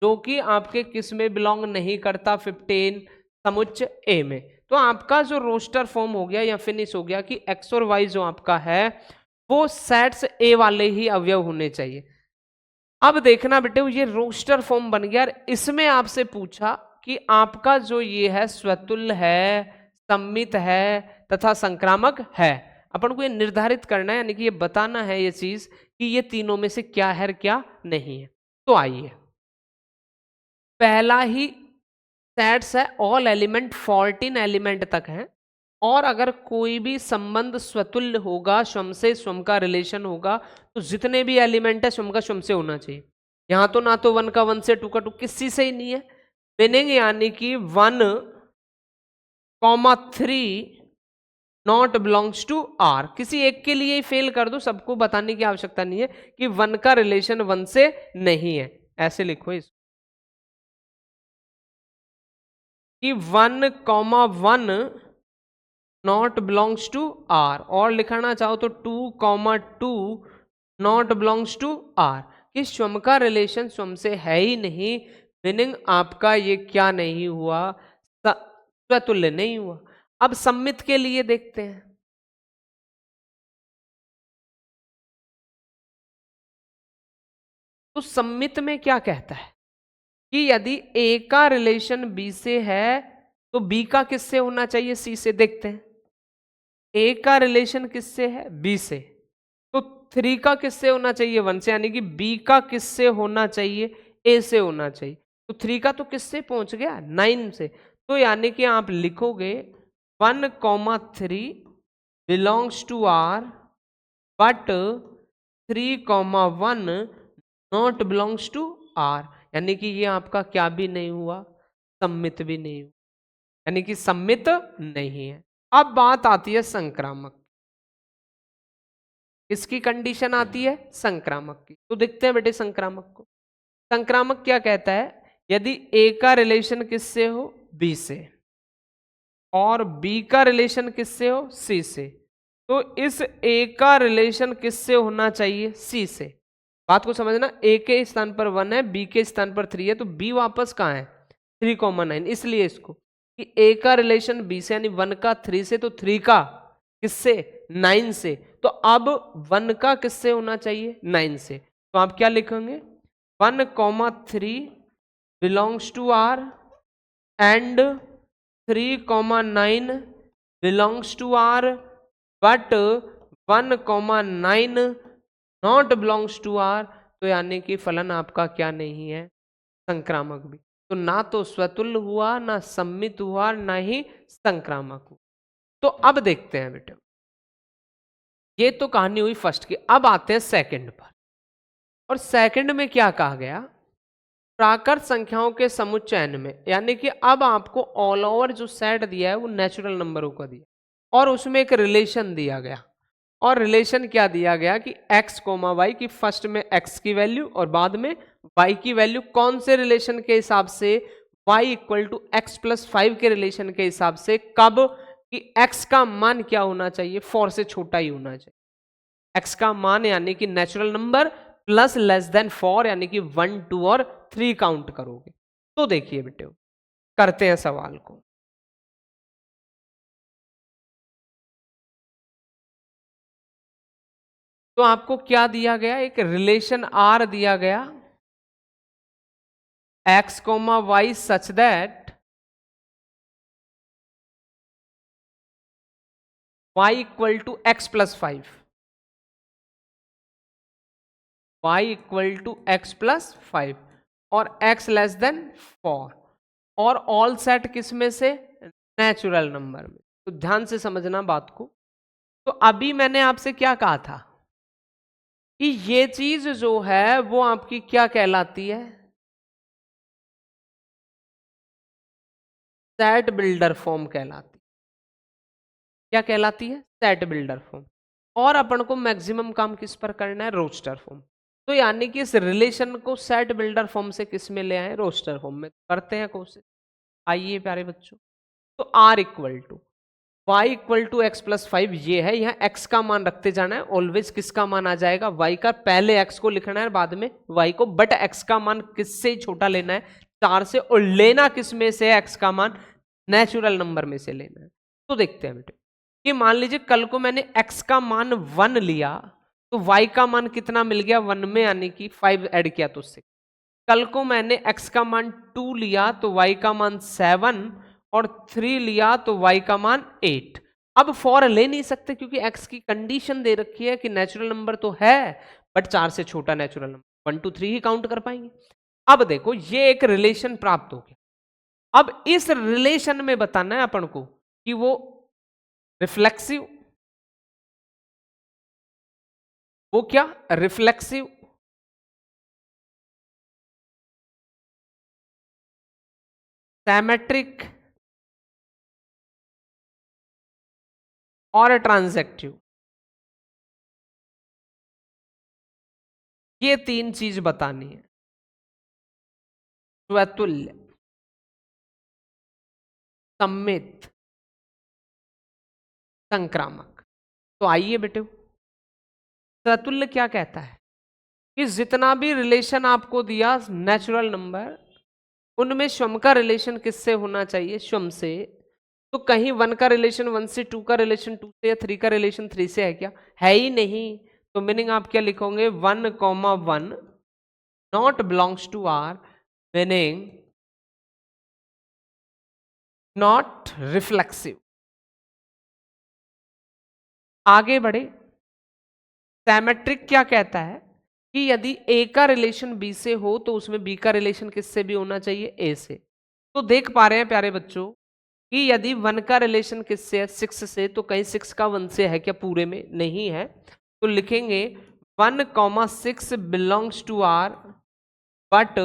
जो कि आपके किस में बिलोंग नहीं करता 15 समुच्च A में। तो आपका जो रोस्टर फॉर्म हो गया या फिनिश हो गया कि x और y जो आपका है वो सेट्स A वाले ही अवयव होने चाहिए। अब देखना बेटे, ये रोस्टर फॉर्म बन गया। इसमें आपसे पूछा कि आपका जो ये है स्वतुल्य है, सम्मित है तथा संक्रामक है। अपन को ये निर्धारित करना है, यानी कि ये बताना है ये चीज कि ये तीनों में से क्या है क्या नहीं है। तो आइए, पहला ही सेट्स है, ऑल एलिमेंट 14 एलिमेंट तक है, और अगर कोई भी संबंध स्वतुल्य होगा, स्वयं से स्वयं का रिलेशन होगा, तो जितने भी एलिमेंट है स्वयं का स्वयं से होना चाहिए। यहां तो ना तो 1 का 1 से, 2 का 2, किसी से ही नहीं है। मीनिंग यानी कि 1,3 नॉट बिलोंग्स टू आर, किसी एक के लिए ही फेल कर दो, सबको बताने की आवश्यकता नहीं है कि 1 का रिलेशन 1 से नहीं है। ऐसे लिखो इसको कि 1,1 नॉट बिलोंग्स टू आर, और लिखना चाहो तो 2,2 नॉट बिलोंग्स टू आर, कि स्वयं का रिलेशन स्वयं से है ही नहीं। मीनिंग आपका ये क्या नहीं हुआ, स्वतुल्य नहीं हुआ। अब सम्मित के लिए देखते हैं। तो सम्मित में क्या कहता है कि यदि ए का रिलेशन बी से है तो बी का किससे होना चाहिए, सी से। देखते हैं, ए का रिलेशन किससे है, बी से, तो 3 का किससे होना चाहिए, 1 से, यानी कि बी का किससे होना चाहिए, ए से होना चाहिए। तो 3 का तो किससे पहुंच गया, 9 से। तो यानी कि आप लिखोगे 1,3 belongs to R but 3,1 not belongs to R, यानी कि ये आपका क्या भी नहीं हुआ, सम्मित भी नहीं हुआ, यानी कि सम्मित नहीं है। अब बात आती है संक्रामक, इसकी कंडीशन आती है संक्रामक की। तो देखते हैं बेटे संक्रामक को। संक्रामक क्या कहता है, यदि ए का रिलेशन किससे हो, बी से, और बी का रिलेशन किससे हो, सी से, तो इस ए का रिलेशन किससे होना चाहिए, सी से। बात को समझना, ए के स्थान पर 1 है, बी के स्थान पर 3 है, तो बी वापस कहाँ है 3,9, इसलिए इसको कि ए का रिलेशन बी से, यानी 1 का 3 से, तो 3 का किससे 9 से, तो अब 1 का किससे होना चाहिए 9 से। तो आप क्या लिखेंगे 1,3 belongs to R and 3,9 belongs to R but 1,9 not belongs to R, तो यानी कि फलन आपका क्या नहीं है, संक्रामक भी। तो ना तो स्वतुल्य हुआ, ना सम्मित हुआ, ना ही संक्रामक हुआ। तो अब देखते हैं बेटे, ये तो कहानी हुई फर्स्ट की। अब आते हैं सेकंड पर, और सेकंड में क्या कहा गया, प्राकृत संख्याओं के समुच्चयन में, यानी कि अब आपको ऑल ओवर जो सेट दिया है वो नेचुरल नंबरों का दिया, और उसमें एक रिलेशन दिया गया। और रिलेशन क्या दिया गया कि x कोमा वाई की फर्स्ट में x की वैल्यू और बाद में y की वैल्यू, कौन से रिलेशन के हिसाब से, y equal to X plus 5 के रिलेशन के हिसाब से। कब कि x का मान क्या होना चाहिए, 4 से छोटा ही होना चाहिए। x का मान यानी कि natural number plus less than 4, यानी कि 1, 2 और 3 काउंट करोगे। तो देखिए बेटे, करते हैं सवाल को। तो आपको क्या दिया गया, एक रिलेशन R दिया गया, x comma Y such that y equal to X plus 5, y equal to X plus 5 और x लेस देन 4, और ऑल सेट किस में से, नेचुरल नंबर में। तो ध्यान से समझना बात को। तो अभी मैंने आपसे क्या कहा था कि ये चीज जो है वो आपकी क्या कहलाती है, सेट बिल्डर फॉर्म कहलाती है। क्या कहलाती है, सेट बिल्डर फॉर्म। और अपन को मैक्सिमम काम किस पर करना है, रोस्टर फॉर्म। तो यानी कि इस रिलेशन को सेट बिल्डर फॉर्म से किस में ले आए, रोस्टर फॉर्म में। करते हैं कोशिश, आइए प्यारे बच्चों। तो r equal to y equal to X plus 5 ये है, यहाँ x का मान रखते जाना है। ऑलवेज किसका मान आ जाएगा, y का। पहले x को लिखना है बाद में y को, बट x का मान किससे छोटा लेना है, 4 से, और लेना किस में से, x का मान नेचुरल नंबर में से लेना है। तो देखते हैं बेटे कि मान लीजिए कल को मैंने x का मान 1 लिया, तो y का मान कितना मिल गया 1 में, यानी कि 5 ऐड किया तो 6। कल को मैंने x का मान 2 लिया तो y का मान 7, और 3 लिया तो y का मान 8। अब 4 ले नहीं सकते क्योंकि x की कंडीशन दे रखी है कि नेचुरल नंबर तो है बट 4 से छोटा नेचुरल नंबर, 1 2 3 ही काउंट कर पाएंगे। अब देखो ये एक रिलेशन प्राप्त हो गया। अब इस रिलेशन में बताना है अपन को कि वो रिफ्लेक्सिव, वो क्या, रिफ्लेक्सिव, सिमेट्रिक और ट्रांजैक्टिव, ये 3 चीज बतानी है। स्वतुल्य, सम्मित, संक्रामक। तो आइए बेटे, स्वतुल्य क्या कहता है कि जितना भी रिलेशन आपको दिया नेचुरल नंबर, उनमें स्वयं का रिलेशन किससे होना चाहिए, स्वयं से। तो कहीं 1 का रिलेशन 1 से, 2 का रिलेशन 2 से, या 3 का रिलेशन 3 से है क्या, है ही नहीं। तो मीनिंग आप क्या लिखोगे, 1,1 not belongs to R, meaning not reflexive. आगे बढ़े, सिमेट्रिक क्या कहता है कि यदि ए का रिलेशन बी से हो तो उसमें बी का रिलेशन किससे भी होना चाहिए, ए से। तो देख पा रहे हैं प्यारे बच्चों कि यदि 1 का रिलेशन किससे है, 6 से, तो कहीं 6 का 1 से है क्या, पूरे में नहीं है। तो लिखेंगे 1,6 belongs to R but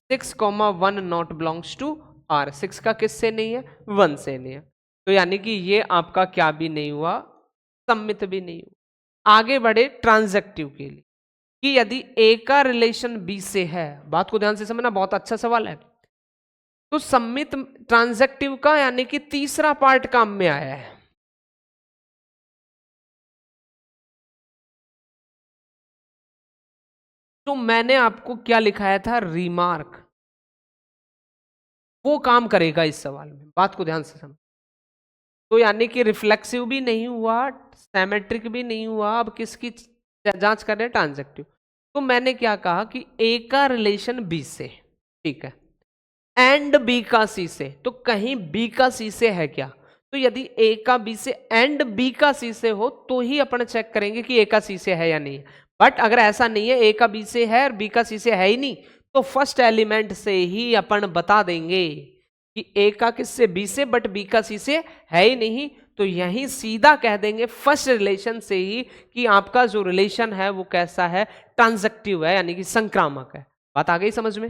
6,1 not belongs to R. 6 का किससे नहीं है, 1 से नहीं है। तो यानी कि ये आपका क्या भी नहीं हुआ, सम्मित भी नहीं हुआ। आगे बढ़े ट्रांजैक्टिव के लिए, कि यदि ए का रिलेशन बी से है, बात को ध्यान से समझना, बहुत अच्छा सवाल है। तो सम्मित ट्रांजैक्टिव का यानी कि तीसरा पार्ट काम में आया है। तो मैंने आपको क्या लिखाया था, रिमार्क, वो काम करेगा इस सवाल में, बात को ध्यान से समझ। तो यानी कि रिफ्लेक्सिव भी नहीं हुआ, सिमेट्रिक भी नहीं हुआ, अब किसकी जांच कर रहे हैं, ट्रांजैक्टिव। तो मैंने क्या कहा कि ए का रिलेशन बी से, ठीक है, एंड बी का सी से। तो कहीं बी का सी से है क्या, तो यदि ए का बी से एंड बी का सी से हो तो ही अपन चेक करेंगे कि ए का सी से है या नहीं है। बट अगर ऐसा नहीं है, ए का बी से है और बी का सी से है ही नहीं, तो फर्स्ट एलिमेंट से ही अपन बता देंगे कि ए का किससे, बी से, बट बी का सी से है ही नहीं, तो यही सीधा कह देंगे फर्स्ट रिलेशन से ही कि आपका जो रिलेशन है वो कैसा है, ट्रांजैक्टिव है, यानी कि संक्रामक है। बात आ गई समझ में?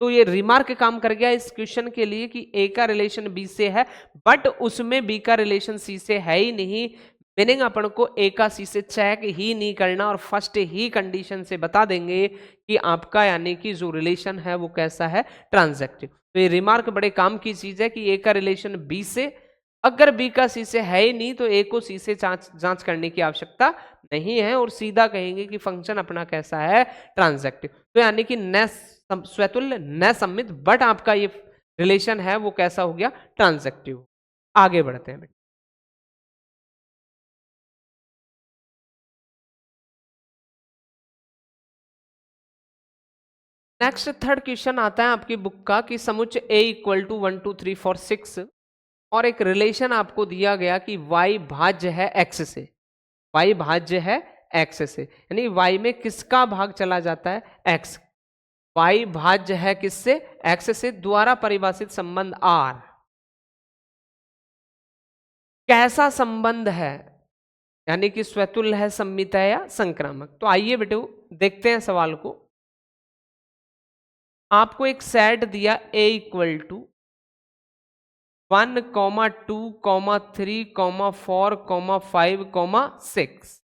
तो ये रिमार्क काम कर गया इस क्वेश्चन के लिए कि ए का रिलेशन बी से है बट उसमें बी का रिलेशन सी से है ही नहीं, मीनिंग अपन को ए का सी से चेक ही नहीं करना और फर्स्ट ही कंडीशन से बता देंगे कि आपका यानी कि जो रिलेशन है वो कैसा है, ट्रांजैक्टिव। तो ये रिमार्क बड़े काम की चीज है कि ए का रिलेशन बी से, अगर बी का सी से है ही नहीं तो ए को सी से जांच करने की आवश्यकता नहीं है और सीधा कहेंगे कि फंक्शन अपना कैसा है, ट्रांजैक्टिव। तो यानी कि न स्वतुल्य न सममित, बट आपका ये रिलेशन है वो कैसा हो गया, ट्रांजैक्टिव। आगे बढ़ते हैं बेटा। नेक्स्ट थर्ड क्वेश्चन आता है आपकी बुक का कि समुच्चय ए इक्वल टू 1 2 3 4 6 और एक रिलेशन आपको दिया गया कि y भाज्य है x से, y भाज्य है x से, यानी y में किसका भाग चला जाता है, x। y भाज्य है किससे, x से, द्वारा परिभाषित संबंध R कैसा संबंध है, यानी कि स्वतुल्य है, सम्मित है या संक्रामक। तो आइए बेटे देखते हैं सवाल को। आपको एक सेट दिया a इक्वल टू 1, 2, 3, 4, 5, 6,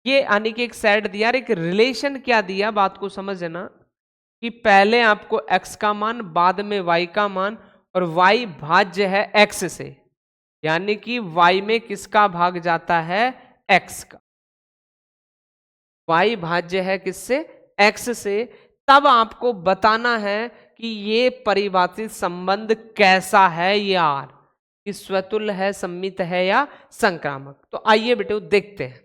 ये यानी कि एक सेट दिया और एक रिलेशन क्या दिया, बात को समझना कि पहले आपको x का मान, बाद में y का मान, और y भाज्य है x से, यानी कि y में किसका भाग जाता है, x का। y भाज्य है किससे, x से। तब आपको बताना है कि ये परिभाषित संबंध कैसा है यार, कि स्वतुल्य है, सम्मित है या संक्रामक। तो आइए बेटे देखते हैं।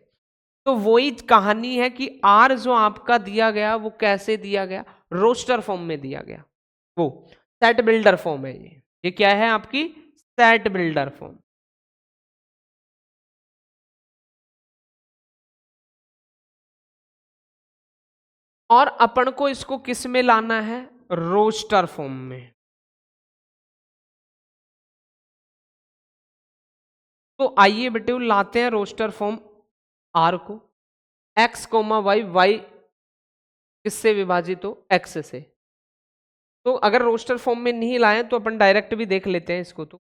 तो वही कहानी है कि R जो आपका दिया गया वो कैसे दिया गया, रोस्टर फॉर्म में दिया गया, वो सेट बिल्डर फॉर्म है। ये क्या है आपकी, सेट बिल्डर फॉर्म। और अपन को इसको किस में लाना है, रोस्टर फॉर्म में। तो आइए बेटे लाते हैं रोस्टर फॉर्म R को। x, y किससे विभाजित हो, x से। तो अगर रोस्टर फॉर्म में नहीं लाए तो अपन डायरेक्ट भी देख लेते हैं इसको। तो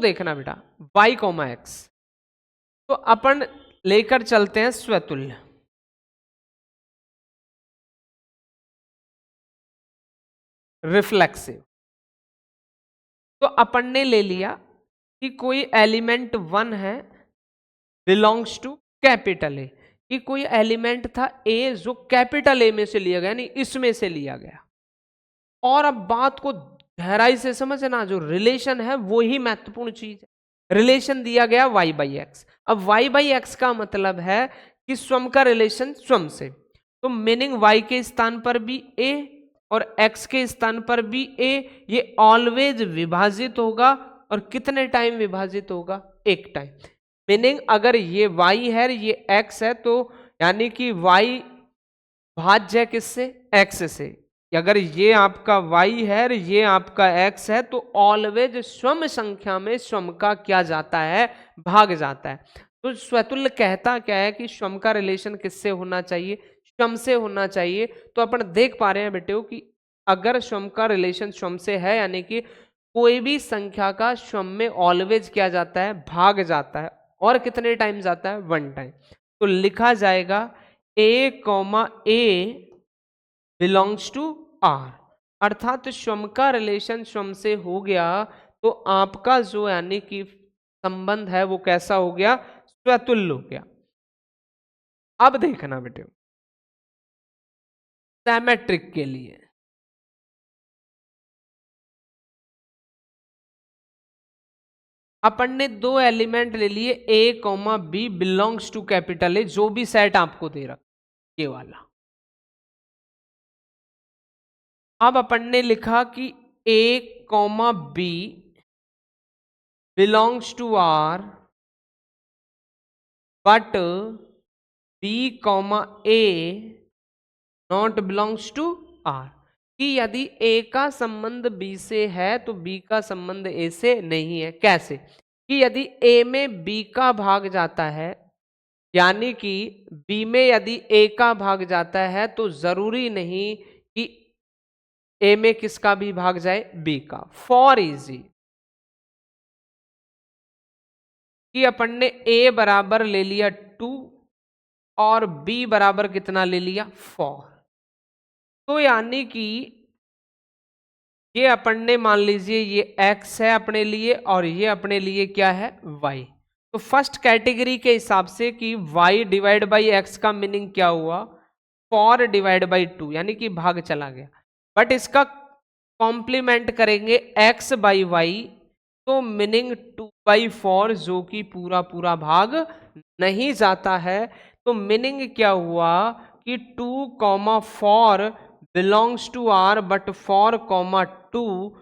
देखना बेटा y, x, तो अपन लेकर चलते हैं स्वतुल्य। रिफ्लेक्सिव, तो अपन ने ले लिया कि कोई एलिमेंट 1 है, बिलोंग्स टू कैपिटल ए, कि कोई एलिमेंट था ए जो कैपिटल ए में से लिया गया, यानी इसमें से लिया गया। और अब बात को गहराई से समझना, जो रिलेशन है वो ही महत्वपूर्ण चीज है। रिलेशन दिया गया y बाई एक्स। अब y बाई एक्स का मतलब है कि स्वयं का रिलेशन स्वयं से, तो मीनिंग y के स्थान पर भी a और x के स्थान पर भी a, ये ऑलवेज विभाजित होगा। और कितने टाइम विभाजित होगा, एक टाइम। मीनिंग अगर ये y है ये x है, तो यानी कि y भाज्य है किससे, x से। अगर ये आपका y है और ये आपका x है, तो ऑलवेज स्वयं संख्या में स्वयं का क्या जाता है, भाग जाता है। तो स्वतुल्य कहता क्या है कि स्वयं का रिलेशन किससे होना चाहिए, स्वयं से होना चाहिए। तो अपन देख पा रहे हैं बेटे कि अगर स्वयं का रिलेशन स्वयं से है, यानी कि कोई भी संख्या का स्वयं में ऑलवेज क्या जाता है, भाग जाता है। और कितने टाइम जाता है, 1 टाइम। तो लिखा जाएगा a, बिलोंग्स टू R, अर्थात स्वयं का रिलेशन स्वयं से हो गया, तो आपका जो यानी कि संबंध है वो कैसा हो गया, स्वतुल्य हो गया। अब देखना बेटे सिमेट्रिक के लिए, अपन ने 2 एलिमेंट ले लिए a, b belongs to capital A, जो भी सेट आपको दे रखा ये वाला। अब अपन ने लिखा कि ए comma B belongs to R but b comma a not belongs to R, कि यदि ए का संबंध बी से है तो बी का संबंध ए से नहीं है। कैसे? कि यदि ए में बी का भाग जाता है, यानी कि बी में यदि ए का भाग जाता है तो जरूरी नहीं कि ए में किसका भी भाग जाए, बी का। फॉर इजी कि अपन ने ए बराबर ले लिया 2 और बी बराबर कितना ले लिया 4, तो यानी कि ये अपन ने मान लीजिए ये x है अपने लिए और ये अपने लिए क्या है, y। तो फर्स्ट कैटेगरी के हिसाब से कि y डिवाइड बाई एक्स का मीनिंग क्या हुआ, 4 डिवाइड बाई 2, यानी कि भाग चला गया। बट इसका कॉम्प्लीमेंट करेंगे x बाई वाई, तो मीनिंग 2/4 जो कि पूरा पूरा भाग नहीं जाता है। तो मीनिंग क्या हुआ कि 2,4 belongs to R but 4,2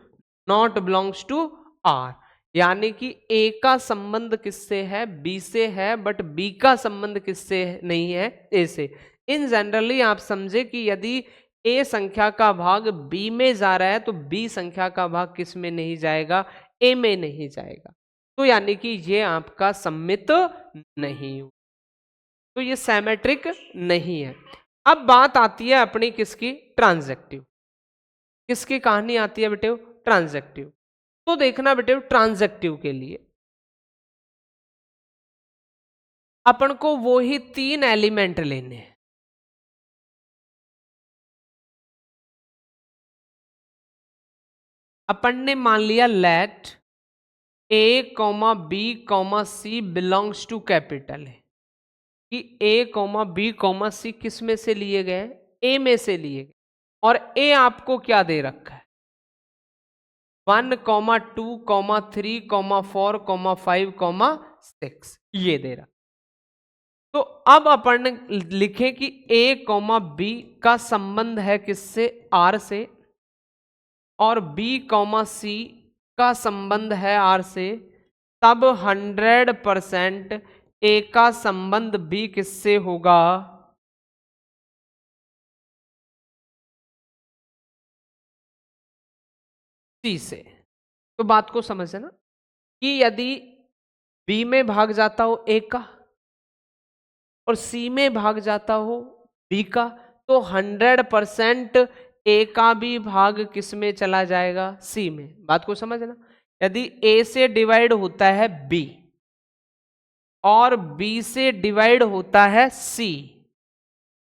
not belongs to R, यानी कि ए का संबंध किससे है, बी से है, बट बी का संबंध किससे नहीं है, ए से। इन जनरली आप समझे कि यदि ए संख्या का भाग बी में जा रहा है तो बी संख्या का भाग किस में नहीं जाएगा, ए में नहीं जाएगा। तो यानी कि ये आपका सम्मित नहीं हो, तो ये सिमेट्रिक नहीं है। अब बात आती है अपनी किसकी, ट्रांजैक्टिव। किसकी कहानी आती है बेटे, ट्रांजैक्टिव। तो देखना बेटे ट्रांजैक्टिव के लिए अपन को वो ही 3 एलिमेंट लेने हैं। अपन ने मान लिया let A comma B comma C belongs to capital है, कि ए कॉमा बी कॉमा सी किस में से लिए गए, ए में से लिए गए, और ए आपको क्या दे रखा है, 1,2,3,4,5,6 ये दे रहा। तो अब अपन लिखें कि ए कॉमा बी का संबंध है किससे, आर से, और बी कॉमा सी का संबंध है आर से, तब 100% ए का संबंध बी किससे होगा, सी से। तो बात को समझे ना, कि यदि बी में भाग जाता हो ए का और सी में भाग जाता हो बी का, तो 100% ए का भी भाग किस में चला जाएगा, सी में। बात को समझना, यदि ए से डिवाइड होता है बी और बी से डिवाइड होता है सी,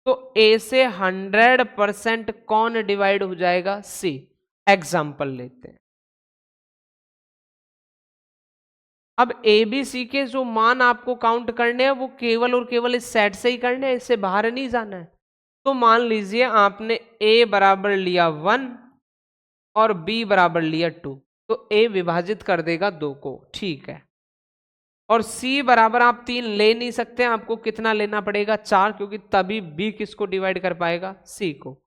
तो ए से 100% कौन डिवाइड हो जाएगा, सी। एग्जाम्पल लेते हैं, अब ए बी सी के जो मान आपको काउंट करने हैं वो केवल और केवल इस सेट से ही करने हैं, इससे बाहर नहीं जाना है। तो मान लीजिए आपने ए बराबर लिया 1 और बी बराबर लिया 2, तो ए विभाजित कर देगा 2 को, ठीक है। और सी बराबर आप 3 ले नहीं सकते, आपको कितना लेना पड़ेगा, 4, क्योंकि तभी बी किसको डिवाइड कर पाएगा, सी को।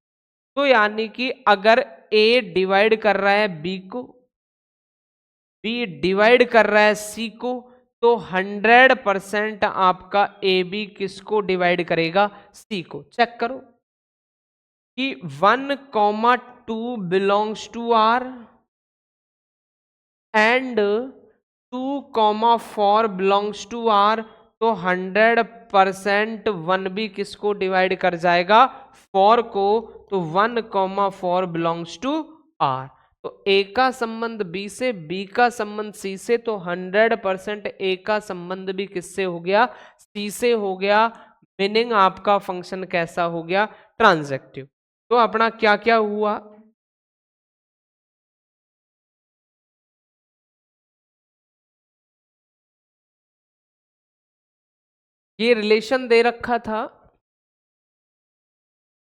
तो यानी कि अगर ए डिवाइड कर रहा है बी को, बी डिवाइड कर रहा है सी को, तो 100% आपका ए बी किसको डिवाइड करेगा, सी को। चेक करो कि 1,2 belongs to R and 2,4 belongs to R, तो 100% 1 भी किसको डिवाइड कर जाएगा, 4 को। तो 1,4 बिलोंग्स टू आर, तो ए का संबंध बी से, बी का संबंध सी से, तो 100% ए का संबंध भी किससे हो गया, सी से हो गया। मीनिंग आपका फंक्शन कैसा हो गया, ट्रांजैक्टिव। तो अपना क्या क्या हुआ, ये रिलेशन दे रखा था,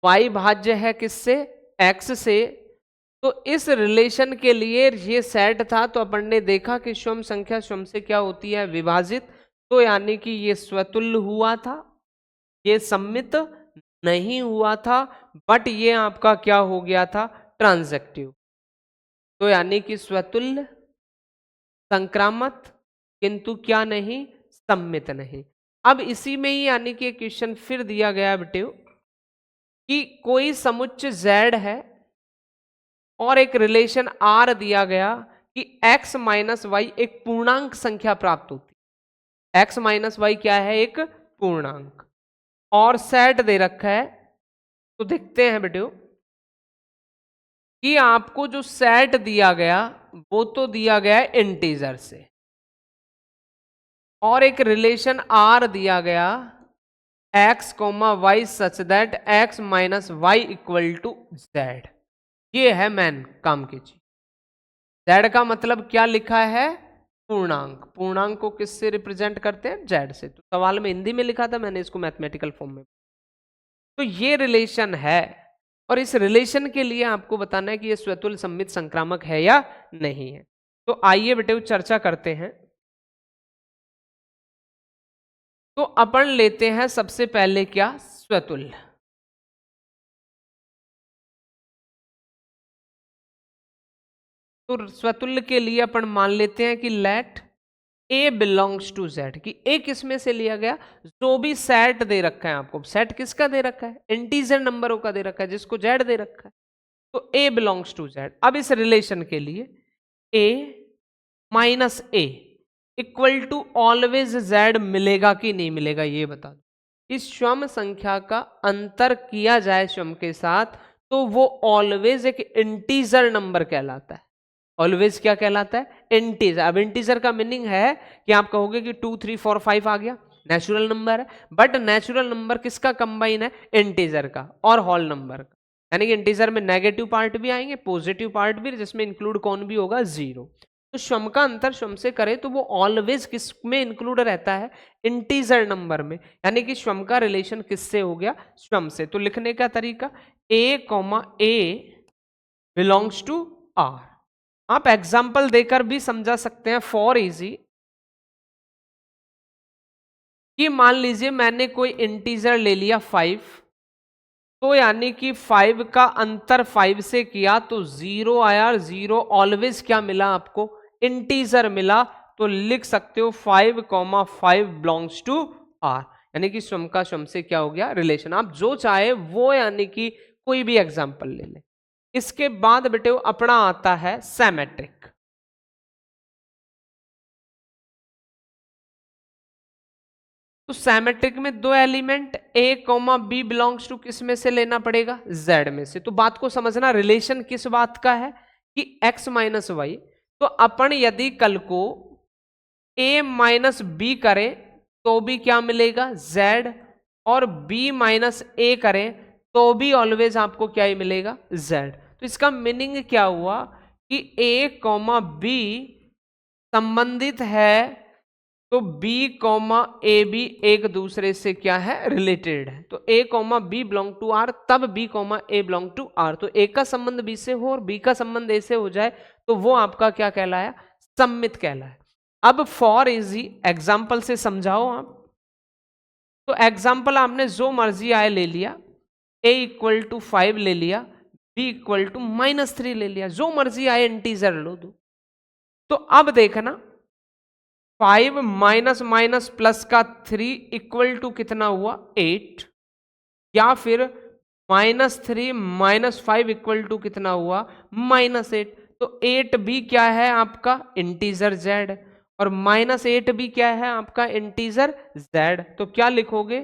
y भाज्य है किससे, x से। तो इस रिलेशन के लिए ये सेट था, तो अपन ने देखा कि स्वयं संख्या स्वयं से क्या होती है, विभाजित। तो यानी कि ये स्वतुल्य हुआ था, ये सम्मित नहीं हुआ था, बट ये आपका क्या हो गया था, ट्रांजैक्टिव। तो यानी कि स्वतुल्य, संक्रामक, किंतु क्या नहीं, सम्मित नहीं। अब इसी में ही यानी कि क्वेश्चन फिर दिया गया बेटे कि कोई समुच्चय Z है और एक रिलेशन R दिया गया कि x माइनस वाई एक पूर्णांक संख्या प्राप्त होती है। x माइनस वाई क्या है, एक पूर्णांक, और सेट दे रखा है। तो देखते हैं बेटे कि आपको जो सेट दिया गया वो तो दिया गया है इंटीजर से, और एक रिलेशन R दिया गया x comma Y such that x minus Y equal to Z. ये है मैन काम की चीज। जेड का मतलब क्या लिखा है, पूर्णांक। पूर्णांक को किससे रिप्रेजेंट करते हैं, जेड से। तो सवाल में हिंदी में लिखा था, मैंने इसको मैथमेटिकल फॉर्म में। तो ये रिलेशन है, और इस रिलेशन के लिए आपको बताना है कि ये स्वतुल्य, सम्मित, संक्रामक है या नहीं है। तो आइए बेटे चर्चा करते हैं। तो अपन लेते हैं सबसे पहले क्या, स्वतुल्य। तो स्वतुल्य के लिए अपन मान लेते हैं कि let A belongs to Z, कि ए किस में से लिया गया, जो भी सेट दे रखा है आपको। सेट किसका दे रखा है, इंटीजर नंबरों का दे रखा है, जिसको जेड दे रखा है। तो ए बिलोंग्स टू जेड। अब इस रिलेशन के लिए a minus a equal to always Z मिलेगा कि नहीं मिलेगा, ये बता दो। इस स्वम संख्या का अंतर किया जाए स्वम के साथ तो वो ऑलवेज एक इंटीजर नंबर कहलाता है। ऑलवेज क्या कहलाता है, इंटीजर। अब इंटीजर का मीनिंग है कि आप कहोगे कि 2 3 4 5 आ गया, नेचुरल नंबर है। बट नेचुरल नंबर किसका कंबाइन है, इंटीजर का और होल नंबर का। यानी कि इंटीजर में नेगेटिव पार्ट भी आएंगे, पॉजिटिव पार्ट भी, जिसमें इंक्लूड कौन भी होगा, जीरो। तो स्वम का अंतर स्वम से करें तो वो ऑलवेज किस में इंक्लूड रहता है, इंटीजर नंबर में। यानी कि स्वम का रिलेशन किससे हो गया, स्वम से। तो लिखने का तरीका a comma a belongs to r। आप एग्जाम्पल देकर भी समझा सकते हैं फॉर इजी, कि मान लीजिए मैंने कोई इंटीजर ले लिया 5, तो यानी कि 5 का अंतर 5 से किया तो 0 आया। 0 ऑलवेज क्या मिला आपको, इंटीजर मिला। तो लिख सकते हो 5 कॉमा 5 बिलोंग्स टू आर। यानी कि स्वम का स्वम से क्या हो गया, रिलेशन। आप जो चाहे वो यानी कि कोई भी एग्जाम्पल ले ले। इसके बाद बेटे अपना आता है सिमेट्रिक। तो सिमेट्रिक में दो element A comma B belongs to किस में से लेना पड़ेगा, जेड में से। तो बात को समझना, रिलेशन किस बात का है कि एक्स माइनस वाई। तो अपन यदि कल को ए माइनस बी करें तो भी क्या मिलेगा, जेड, और बी माइनस ए करें तो भी ऑलवेज आपको क्या ही मिलेगा, जेड। तो इसका मीनिंग क्या हुआ कि ए कॉमा बी संबंधित है, तो B कॉमा ए बी एक दूसरे से क्या है, रिलेटेड है। तो A comma B belong to R, तब B comma A belong to R. तो A का संबंध B से हो और B का संबंध A से हो जाए तो वो आपका क्या कहलाया, सम्मित कहलाया। अब फॉर इजी एग्जाम्पल से समझाओ आप। तो एग्जाम्पल आपने जो मर्जी आए ले लिया, A इक्वल टू 5 ले लिया, B इक्वल टू -3 ले लिया, जो मर्जी आए इंटीजर लो दो। तो अब देखना 5 माइनस माइनस प्लस का 3 इक्वल टू कितना हुआ, 8, या फिर -3 -5 इक्वल टू कितना हुआ, -8। तो 8 भी क्या है आपका इंटीजर z, और -8 भी क्या है आपका इंटीजर z। तो क्या लिखोगे,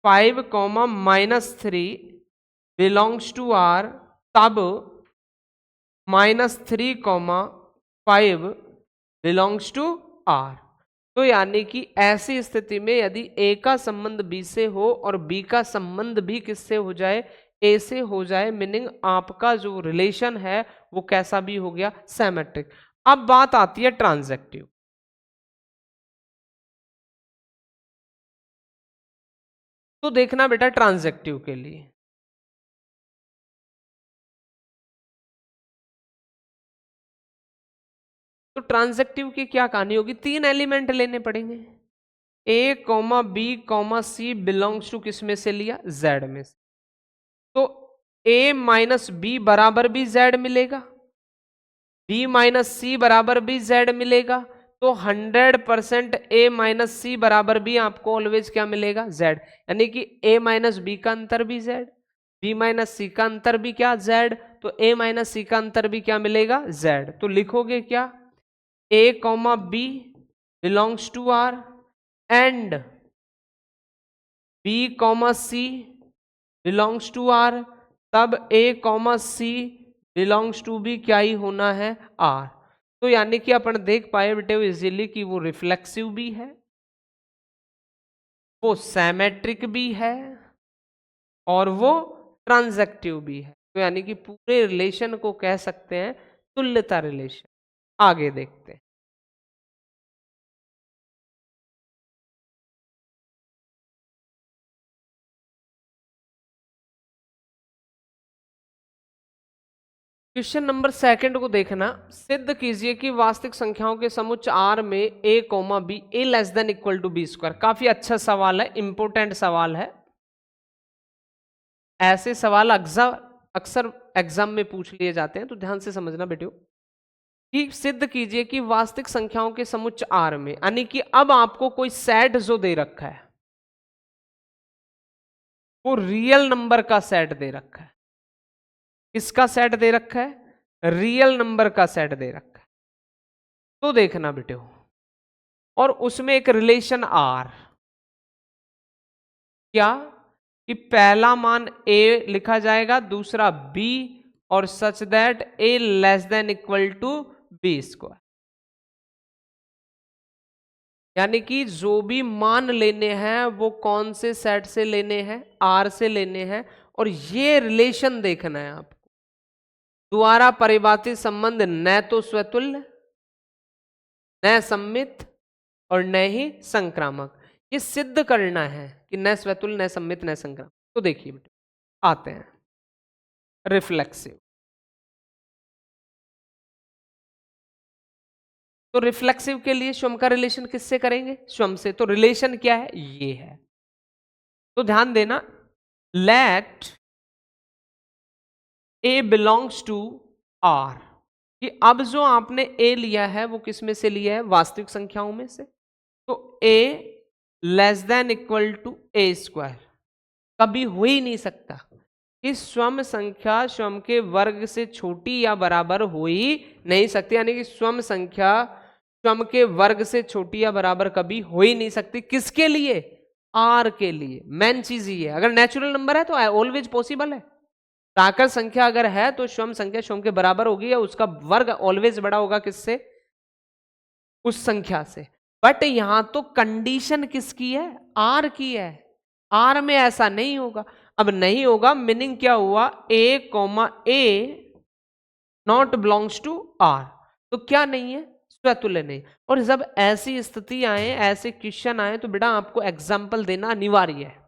5 कॉमा -3 बिलोंग्स टू r, तब -3 कॉमा 5 बिलोंग्स टू r। तो यानी कि ऐसी स्थिति में यदि A का संबंध B से हो और B का संबंध भी किससे हो जाए, A से हो जाए, मीनिंग आपका जो रिलेशन है वो कैसा भी हो गया, सिमेट्रिक। अब बात आती है ट्रांजैक्टिव। तो देखना बेटा ट्रांजैक्टिव के लिए, तो ट्रांजैक्टिव की क्या कहानी होगी, 3 एलिमेंट लेने पड़ेंगे। A comma B comma C belongs to किस में से लिया, Z में से। तो A माइनस बी बराबर भी Z मिलेगा, बी माइनस सी बराबर भी जेड मिलेगा, तो 100% ए माइनस सी बराबर भी आपको ऑलवेज क्या मिलेगा, जेड। यानी कि ए माइनस बी का अंतर भी जेड, बी माइनस सी का अंतर भी क्या, जेड, तो ए माइनस सी का अंतर भी क्या मिलेगा, जेड। तो लिखोगे क्या, a comma B belongs to R and b comma C belongs to R, तब a comma C belongs to भी क्या ही होना है, आर। तो यानी कि अपन देख पाए बेटे इजीली कि वो रिफ्लेक्सिव भी है, वो सैमेट्रिक भी है और वो ट्रांजैक्टिव भी है। तो यानी कि पूरे रिलेशन को कह सकते हैं तुल्यता रिलेशन। आगे देखते हैं। क्वेश्चन नंबर सेकंड को देखना, सिद्ध कीजिए कि वास्तविक संख्याओं के समुच्चय आर में a comma B A less than equal to B square. काफी अच्छा सवाल है, इंपोर्टेंट सवाल है। ऐसे सवाल अक्सर एग्जाम में पूछ लिए जाते हैं, तो ध्यान से समझना बेटियों कि सिद्ध कीजिए कि वास्तविक संख्याओं के समुच्चय आर में, यानी कि अब आपको कोई सेट जो दे रखा है वो रियल नंबर का सेट दे रखा है। किसका सेट दे रखा है, रियल नंबर का सेट दे रखा है। तो देखना बेटे, और उसमें एक रिलेशन आर, क्या कि पहला मान ए लिखा जाएगा, दूसरा बी, और such that A less than equal to B square. यानी कि जो भी मान लेने हैं वो कौन से सेट से लेने हैं, आर से लेने हैं। और ये रिलेशन देखना है आपको, द्वारा परिभाषित संबंध न तो स्वतुल्य, न सम्मित और न ही संक्रामक। ये सिद्ध करना है कि न स्वतुल्य, न सम्मित, न संक्रामक। तो देखिए बेटे आते हैं रिफ्लेक्सिव। तो रिफ्लेक्सिव के लिए स्वयं का रिलेशन किससे करेंगे, स्वयं से। तो रिलेशन क्या है, ये है। तो ध्यान देना, let A belongs to R, कि अब जो आपने ए लिया है वो किस में से लिया है, वास्तविक संख्याओं में से। तो a less than equal to a square कभी हो ही नहीं सकता कि स्वयं संख्या स्वयं के वर्ग से छोटी या बराबर हो ही नहीं सकती। यानी कि स्वयं संख्या स्वयं के वर्ग से छोटी या बराबर कभी हो ही नहीं सकती। किसके लिए, आर के लिए। मेन चीज ये है, अगर नेचुरल नंबर है तो ऑलवेज पॉसिबल है। प्राकृत संख्या अगर है तो स्वयं संख्या स्वयं के बराबर होगी या उसका वर्ग ऑलवेज बड़ा होगा किससे, उस संख्या से। बट यहां तो कंडीशन किसकी है, आर की है। आर में ऐसा नहीं होगा। अब नहीं होगा मीनिंग क्या हुआ, a comma a not belongs to R. तो क्या नहीं है, स्वतुल्य नहीं। और जब ऐसी स्थिति आए, ऐसे क्वेश्चन आए, तो बेटा आपको एग्जाम्पल देना अनिवार्य है।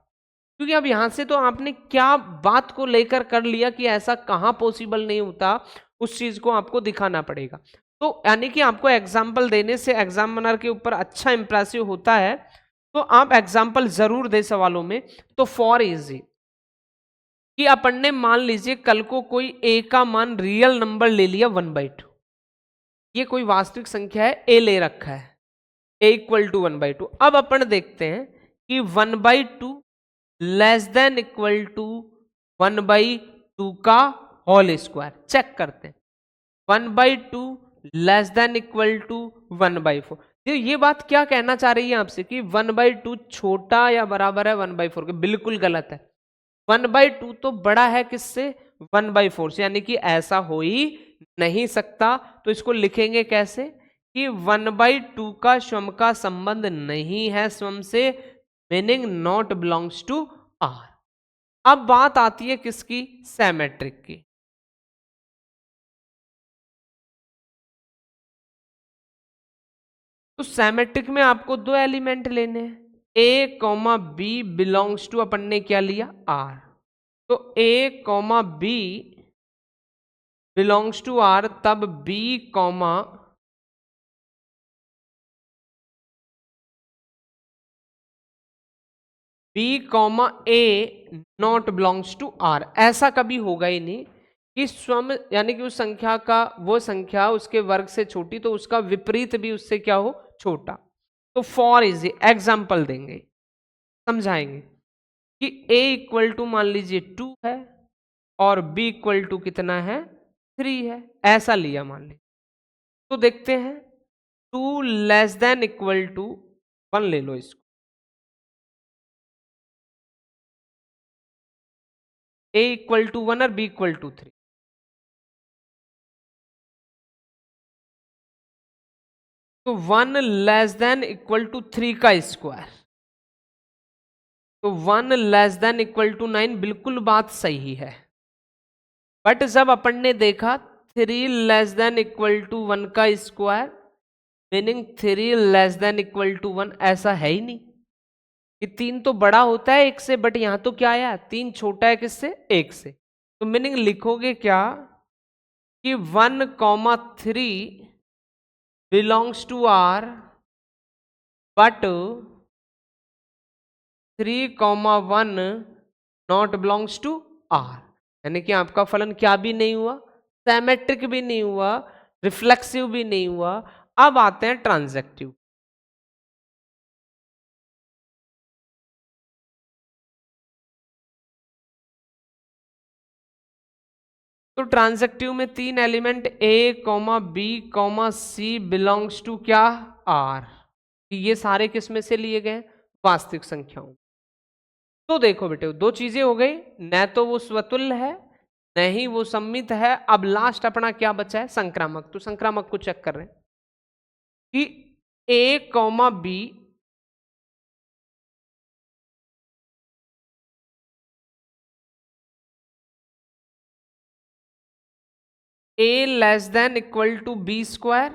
क्योंकि अब यहां से तो आपने क्या बात को लेकर कर लिया कि ऐसा कहां पॉसिबल नहीं होता, उस चीज को आपको दिखाना पड़ेगा। तो यानी कि आपको एग्जाम्पल देने से एग्जामिनर के ऊपर अच्छा इंप्रेसिव होता है। तो आप एग्जाम्पल जरूर दे सवालों में। तो फॉर इजी कि अपन ने मान लीजिए कल को कोई ए का मान रियल नंबर ले लिया 1/2। ये कोई वास्तविक संख्या है, ए ले रखा है, ए इक्वल टू 1/2। अब अपन देखते हैं कि 1/2 लेस देन इक्वल टू 1/2 का होल स्क्वायर। चेक करते हैं, 1/2 लेस देन इक्वल टू 1/4। ये बात क्या कहना चाह रही है आपसे कि 1/2 छोटा या बराबर है 1/4 के। बिल्कुल गलत है। 1/2 तो बड़ा है किससे, 1/4 से। यानी कि ऐसा हो ही नहीं सकता। तो इसको लिखेंगे कैसे कि 1/2 का स्वयं का संबंध नहीं है स्वयं से, meaning not belongs to R. अब बात आती है किसकी, सैमेट्रिक की। तो सैमेट्रिक में आपको दो एलिमेंट लेने हैं, a comma B belongs to, अपन ने क्या लिया, आर। तो a comma B belongs to R, तब b comma B comma a not belongs to R. ऐसा कभी होगा ही नहीं कि स्वम यानी कि उस संख्या का वो संख्या उसके वर्ग से छोटी तो उसका विपरीत भी उससे क्या हो, छोटा। तो फॉर इजी एग्जाम्पल देंगे, समझाएंगे कि a इक्वल टू मान लीजिए 2 है और b इक्वल टू कितना है 3 है, ऐसा लिया मान लीजिए। तो देखते हैं 2 लेस देन इक्वल टू 1 ले लो इसको, a इक्वल टू 1 और b इक्वल टू 3। तो 1 लेस देन इक्वल टू 3 का स्क्वायर, तो 1 लेस देन इक्वल टू 9, बिल्कुल बात सही है। बट जब अपन ने देखा 3 लेस देन इक्वल टू 1 का square meaning 3 less than equal to 1, ऐसा है ही नहीं कि 3 तो बड़ा होता है 1 से, बट यहां तो क्या आया 3 छोटा है किससे, 1 से। तो मीनिंग लिखोगे क्या कि 1,3 belongs to R but 3,1 not belongs to R, यानी कि आपका फलन क्या भी नहीं हुआ, सिमेट्रिक भी नहीं हुआ, रिफ्लेक्सिव भी नहीं हुआ। अब आते हैं ट्रांजैक्टिव। तो ट्रांजैक्टिव में 3 element a, b, c belongs to क्या, r। ये सारे किस में से लिए गए, वास्तविक संख्याओं। तो देखो बेटे दो चीजें हो गई, न तो वो स्वतुल्य है न ही वो सम्मित है। अब लास्ट अपना क्या बचा है, संक्रामक। तो संक्रामक को चेक कर रहे हैं कि a, b a less than equal to b square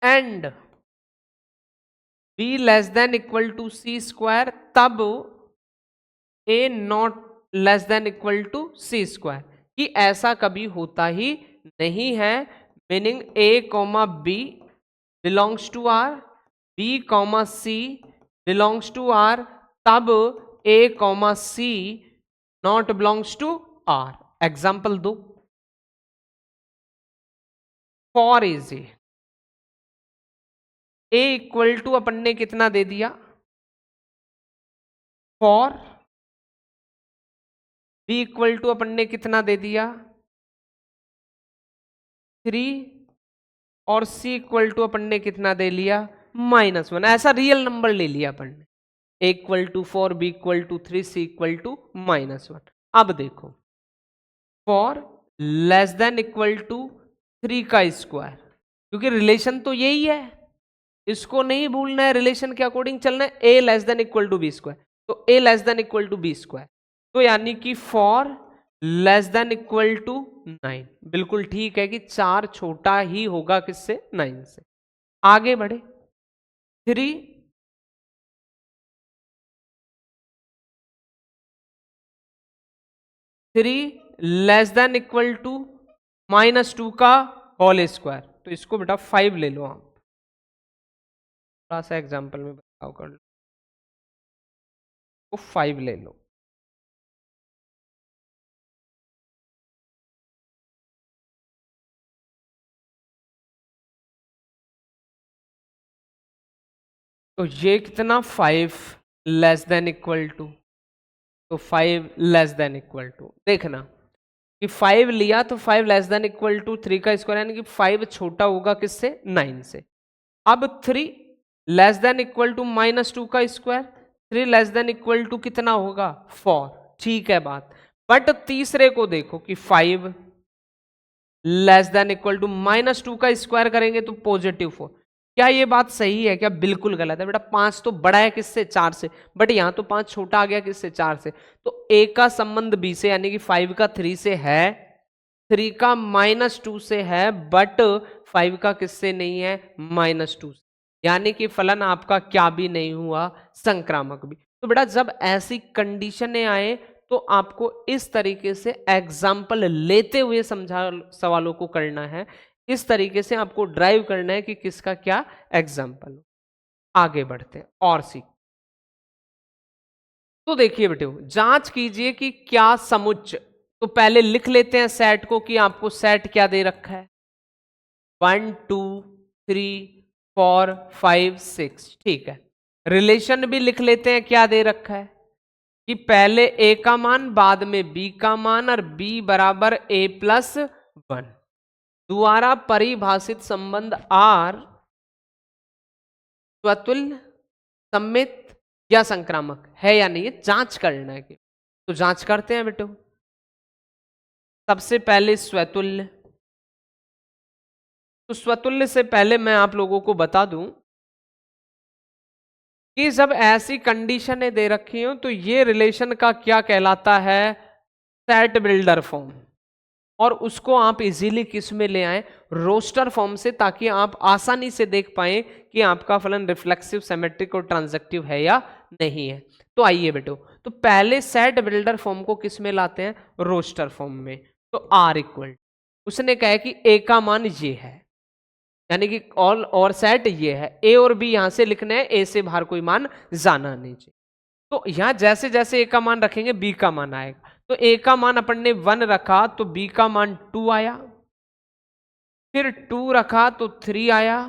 and b less than equal to c square, तब a not less than equal to c square, कि ऐसा कभी होता ही नहीं है। Meaning a, b belongs to r, b, c belongs to r, तब a, c not belongs to r। Example दो for easy. a equal to अपन ने कितना दे दिया, फॉर b इक्वल टू अपन ने कितना दे दिया 3, और c इक्वल टू अपन ने कितना दे लिया -1। ऐसा रियल नंबर ले लिया अपन ने, a equal to 4, b equal to 3, c equal to -1। अब देखो four less than equal to 3 का स्क्वायर, क्योंकि रिलेशन तो यही है, इसको नहीं भूलना है, रिलेशन के अकॉर्डिंग चलना है। a less than equal to B square, तो a less than equal to B square, तो यानी कि four less than equal to 9, बिल्कुल ठीक है कि 4 छोटा ही होगा किससे, 9 से। आगे बढ़े 3 लेस देन इक्वल टू -2 का होल स्क्वायर, तो इसको बेटा 5 ले लो आप, थोड़ा सा एग्जाम्पल में बताओ कर लो, तो 5 ले लो। तो ये कितना 5 लेस देन इक्वल टू, तो 5 लेस देन इक्वल टू, देखना कि 5 लिया तो 5 लेस देन इक्वल टू 3 का स्क्वायर, यानी कि 5 छोटा होगा किससे, 9 से। अब 3 लेस देन इक्वल टू -2 का square, 3 less than equal to कितना होगा 4, ठीक है बात। बट तीसरे को देखो कि 5 लेस देन इक्वल टू -2 का स्क्वायर करेंगे तो +4। क्या ये बात सही है क्या, बिल्कुल गलत है बेटा। 5 तो बड़ा है किससे, 4 से, बट यहां तो 5 छोटा आ गया किससे, 4 से। तो a का संबंध b से, यानी कि 5 का 3 से है, 3 का -2 से है, बट 5 का किससे नहीं है, -2 से। यानी कि फलन आपका क्या भी नहीं हुआ, संक्रामक भी। तो बेटा जब ऐसी कंडीशनें आए तो आपको इस तरीके से एग्जाम्पल लेते हुए समझा सवालों को करना है, इस तरीके से आपको ड्राइव करना है कि किसका क्या एग्जाम्पल हो। आगे बढ़ते हैं और सीख। तो देखिए बेटे जांच कीजिए कि क्या समुच्चय तो पहले लिख लेते हैं सेट को कि आपको सेट क्या दे रखा है, 1 2 3 4 5 6, ठीक है। रिलेशन भी लिख लेते हैं, क्या दे रखा है कि पहले ए का मान, बाद में बी का मान, और बी बराबर ए प्लस 1 द्वारा परिभाषित संबंध आर स्वतुल्य, सममित या संक्रामक है या नहीं, जांच करना है। तो जांच करते हैं बेटो। सबसे पहले स्वतुल्य, तो स्वतुल्य से पहले मैं आप लोगों को बता दूं कि जब ऐसी कंडीशनें दे रखी हो तो ये रिलेशन का क्या कहलाता है, सेट बिल्डर फॉर्म, और उसको आप इजीली किस में ले आए, रोस्टर फॉर्म से, ताकि आप आसानी से देख पाए कि आपका फलन रिफ्लेक्सिव, सिमेट्रिक और ट्रांजैक्टिव है या नहीं है। तो आइए बेटो, तो पहले सेट बिल्डर फॉर्म को किस में लाते हैं, रोस्टर फॉर्म में। तो आर इक्वल, उसने कहा कि ए का मान ये है, यानी कि ऑल और सेट ये है, ए और बी यहां से लिखने हैं, ए से बाहर कोई मान जाना नहीं चाहिए। तो यहां जैसे जैसे ए का मान रखेंगे बी का मान आएगा। तो ए का मान अपन ने 1 रखा तो बी का मान 2 आया, फिर 2 रखा तो 3 आया,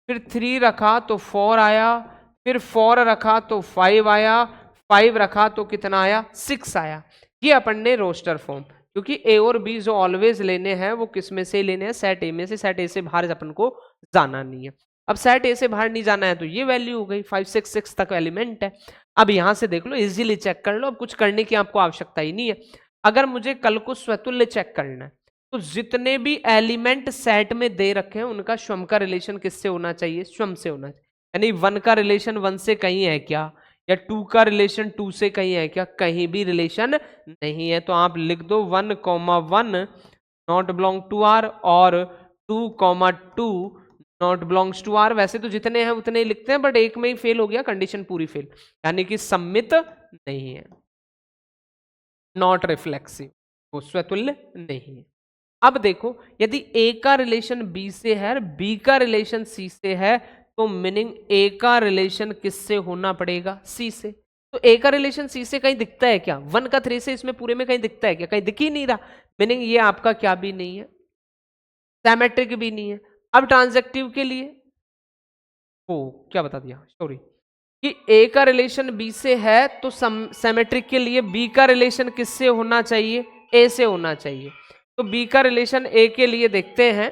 फिर 3 रखा तो 4 आया, फिर 4 रखा तो 5 आया, 5 रखा तो कितना आया, 6 आया। ये अपन ने रोस्टर फॉर्म, क्योंकि ए और बी जो ऑलवेज लेने हैं वो किस में से लेने हैं, सेट ए में से। सेट ए से बाहर अपन को जाना नहीं है। अब सेट ए से बाहर नहीं जाना है तो ये वैल्यू हो गई 5 6 6 तक एलिमेंट है। अब यहां से देख लो, इजीली चेक कर लो, अब कुछ करने की आपको आवश्यकता ही नहीं है। अगर मुझे कल को स्वतुल्य चेक करना है तो जितने भी एलिमेंट सेट में दे रखे हैं उनका स्वयं का रिलेशन किससे होना चाहिए, स्वयं से होना चाहिए। यानी 1 का रिलेशन 1 से कहीं है क्या, या 2 का रिलेशन 2 से कहीं है क्या, कहीं भी रिलेशन नहीं है। तो आप लिख दो 1, 1 नॉट बिलोंग टू आर, और 2, 2 नॉट बिलोंग्स टू आर। वैसे तो जितने हैं उतने ही लिखते हैं, बट एक में ही फेल हो गया, कंडीशन पूरी फेल, यानी कि सम्मित नहीं है, नॉट रिफ्लेक्सिव, वो स्वतुल्य नहीं है। अब देखो, यदि ए का रिलेशन बी से है और बी का रिलेशन सी से है, तो मीनिंग ए का रिलेशन किससे होना पड़ेगा, सी से। तो ए का रिलेशन सी से कहीं दिखता है क्या, 1 का 3 से इसमें पूरे में कहीं दिखता है क्या, कहीं दिख ही नहीं रहा। मीनिंग ये आपका क्या भी नहीं है, सिमेट्रिक भी नहीं है। अब ट्रांजैक्टिव के लिए क्या बता दिया, सॉरी, कि ए का रिलेशन बी से है तो सिमेट्रिक के लिए बी का रिलेशन किससे होना चाहिए, ए से होना चाहिए। तो बी का रिलेशन ए के लिए देखते हैं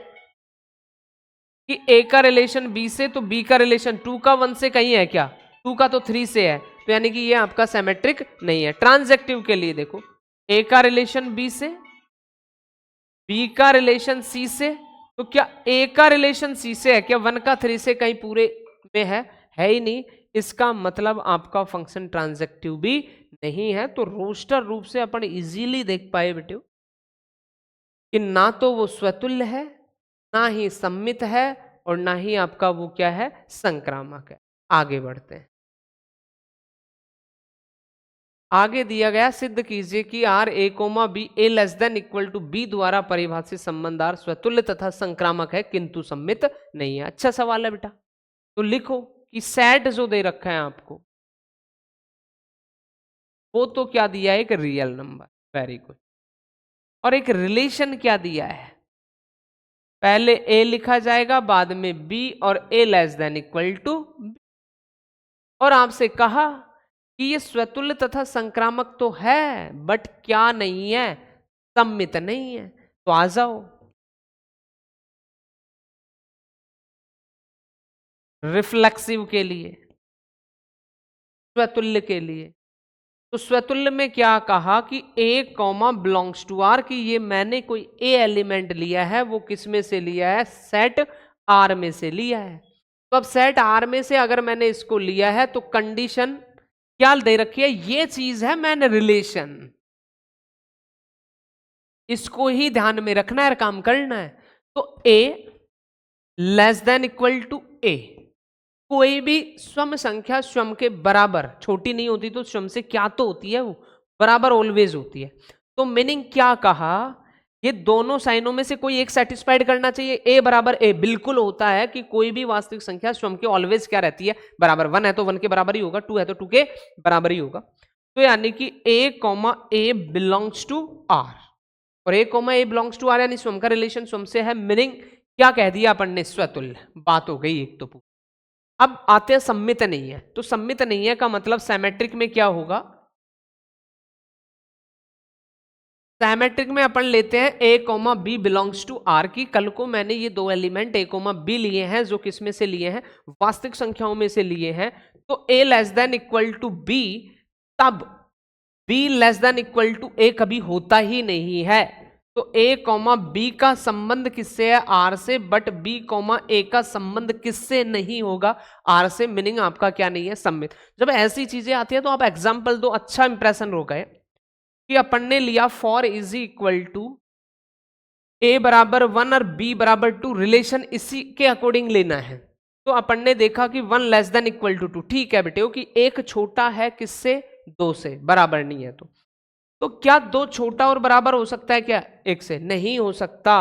कि ए का रिलेशन बी से, तो बी का रिलेशन 2 का 1 से कहीं है क्या, 2 का तो 3 से है, तो यानी कि ये आपका सिमेट्रिक नहीं है। ट्रांजैक्टिव के लिए देखो, ए का रिलेशन बी से, बी का रिलेशन सी से, तो क्या ए का रिलेशन सी से है क्या, 1 का 3 से कहीं पूरे में है ही नहीं। इसका मतलब आपका फंक्शन ट्रांजैक्टिव भी नहीं है। तो रोस्टर रूप से अपन इजीली देख पाए बेटे कि ना तो वो स्वतुल्य है, ना ही सम्मित है, और ना ही आपका वो क्या है, संक्रामक है। आगे बढ़ते हैं। आगे दिया गया, सिद्ध कीजिए कि R A comma B A less than equal to B द्वारा परिभाषित संबंध आर स्वतुल्य तथा संक्रामक है किंतु सम्मित नहीं है। अच्छा सवाल है बेटा। तो लिखो कि सेट जो दे रखा है आपको, वो तो क्या दिया है, एक रियल नंबर, वेरी गुड, और एक रिलेशन क्या दिया है, पहले ए लिखा जाएगा, बाद में बी, और a less than equal to b. और आपसे कहा कि ये स्वतुल्य तथा संक्रामक तो है, बट क्या नहीं है, सम्मित नहीं है। तो आ जाओ, रिफ्लेक्सिव के लिए, स्वतुल्य के लिए। तो स्वतुल्य में क्या कहा कि ए कॉमा बिलोंग्स टू आर, कि ये मैंने कोई ए एलिमेंट लिया है, वो किस में से लिया है, सेट आर में से लिया है। तो अब सेट आर में से अगर मैंने इसको लिया है तो कंडीशन क्या दे रखी है, ये चीज है मैंने रिलेशन, इसको ही ध्यान में रखना है, काम करना है। तो a less than equal to ए, कोई भी स्वम संख्या स्वम के बराबर, छोटी नहीं होती तो स्वम से क्या तो होती है, वो बराबर ऑलवेज होती है। तो मीनिंग क्या कहा, ये दोनों साइनों में से कोई एक सेटिस्फाइड करना चाहिए। ए बराबर ए बिल्कुल होता है कि कोई भी वास्तविक संख्या स्वयं के ऑलवेज क्या रहती है, बराबर। 1 है तो 1 के बराबर ही होगा, 2 है तो 2 के बराबर ही होगा। तो यानी कि ए comma A belongs to R, और a comma A belongs to R यानी स्वयं का रिलेशन स्वयं से है, मीनिंग क्या कह दिया अपन ने, स्वतुल्य, बात हो गई एक तो। अब आते हैं सम्मित नहीं है, तो सम्मित नहीं है का मतलब सिमेट्रिक में क्या होगा, सिमेट्रिक में अपन लेते हैं a comma B belongs to R की। कल को मैंने ये दो एलिमेंट ए कॉमा बी लिए हैं, जो किस में से लिए हैं, वास्तविक संख्याओं में से लिए हैं। तो a less than equal to b, तब b less than equal to a कभी होता ही नहीं है। तो ए कॉमा बी का संबंध किससे है, आर से, बट बी कॉमा ए का संबंध किससे नहीं होगा, आर से, मीनिंग आपका क्या नहीं है, सम्मित। जब ऐसी चीजें आती है तो आप एग्जाम्पल दो, अच्छा इंप्रेशन हो गए कि अपन ने लिया फॉर इज इक्वल टू ए बराबर 1 और बी बराबर 2, रिलेशन इसी के अकॉर्डिंग लेना है। तो अपन ने देखा कि 1 लेस देन इक्वल टू 2, ठीक है बेटे, कि एक छोटा है किससे, 2 से, बराबर नहीं है। तो क्या 2 छोटा और बराबर हो सकता है क्या, 1 से, नहीं हो सकता।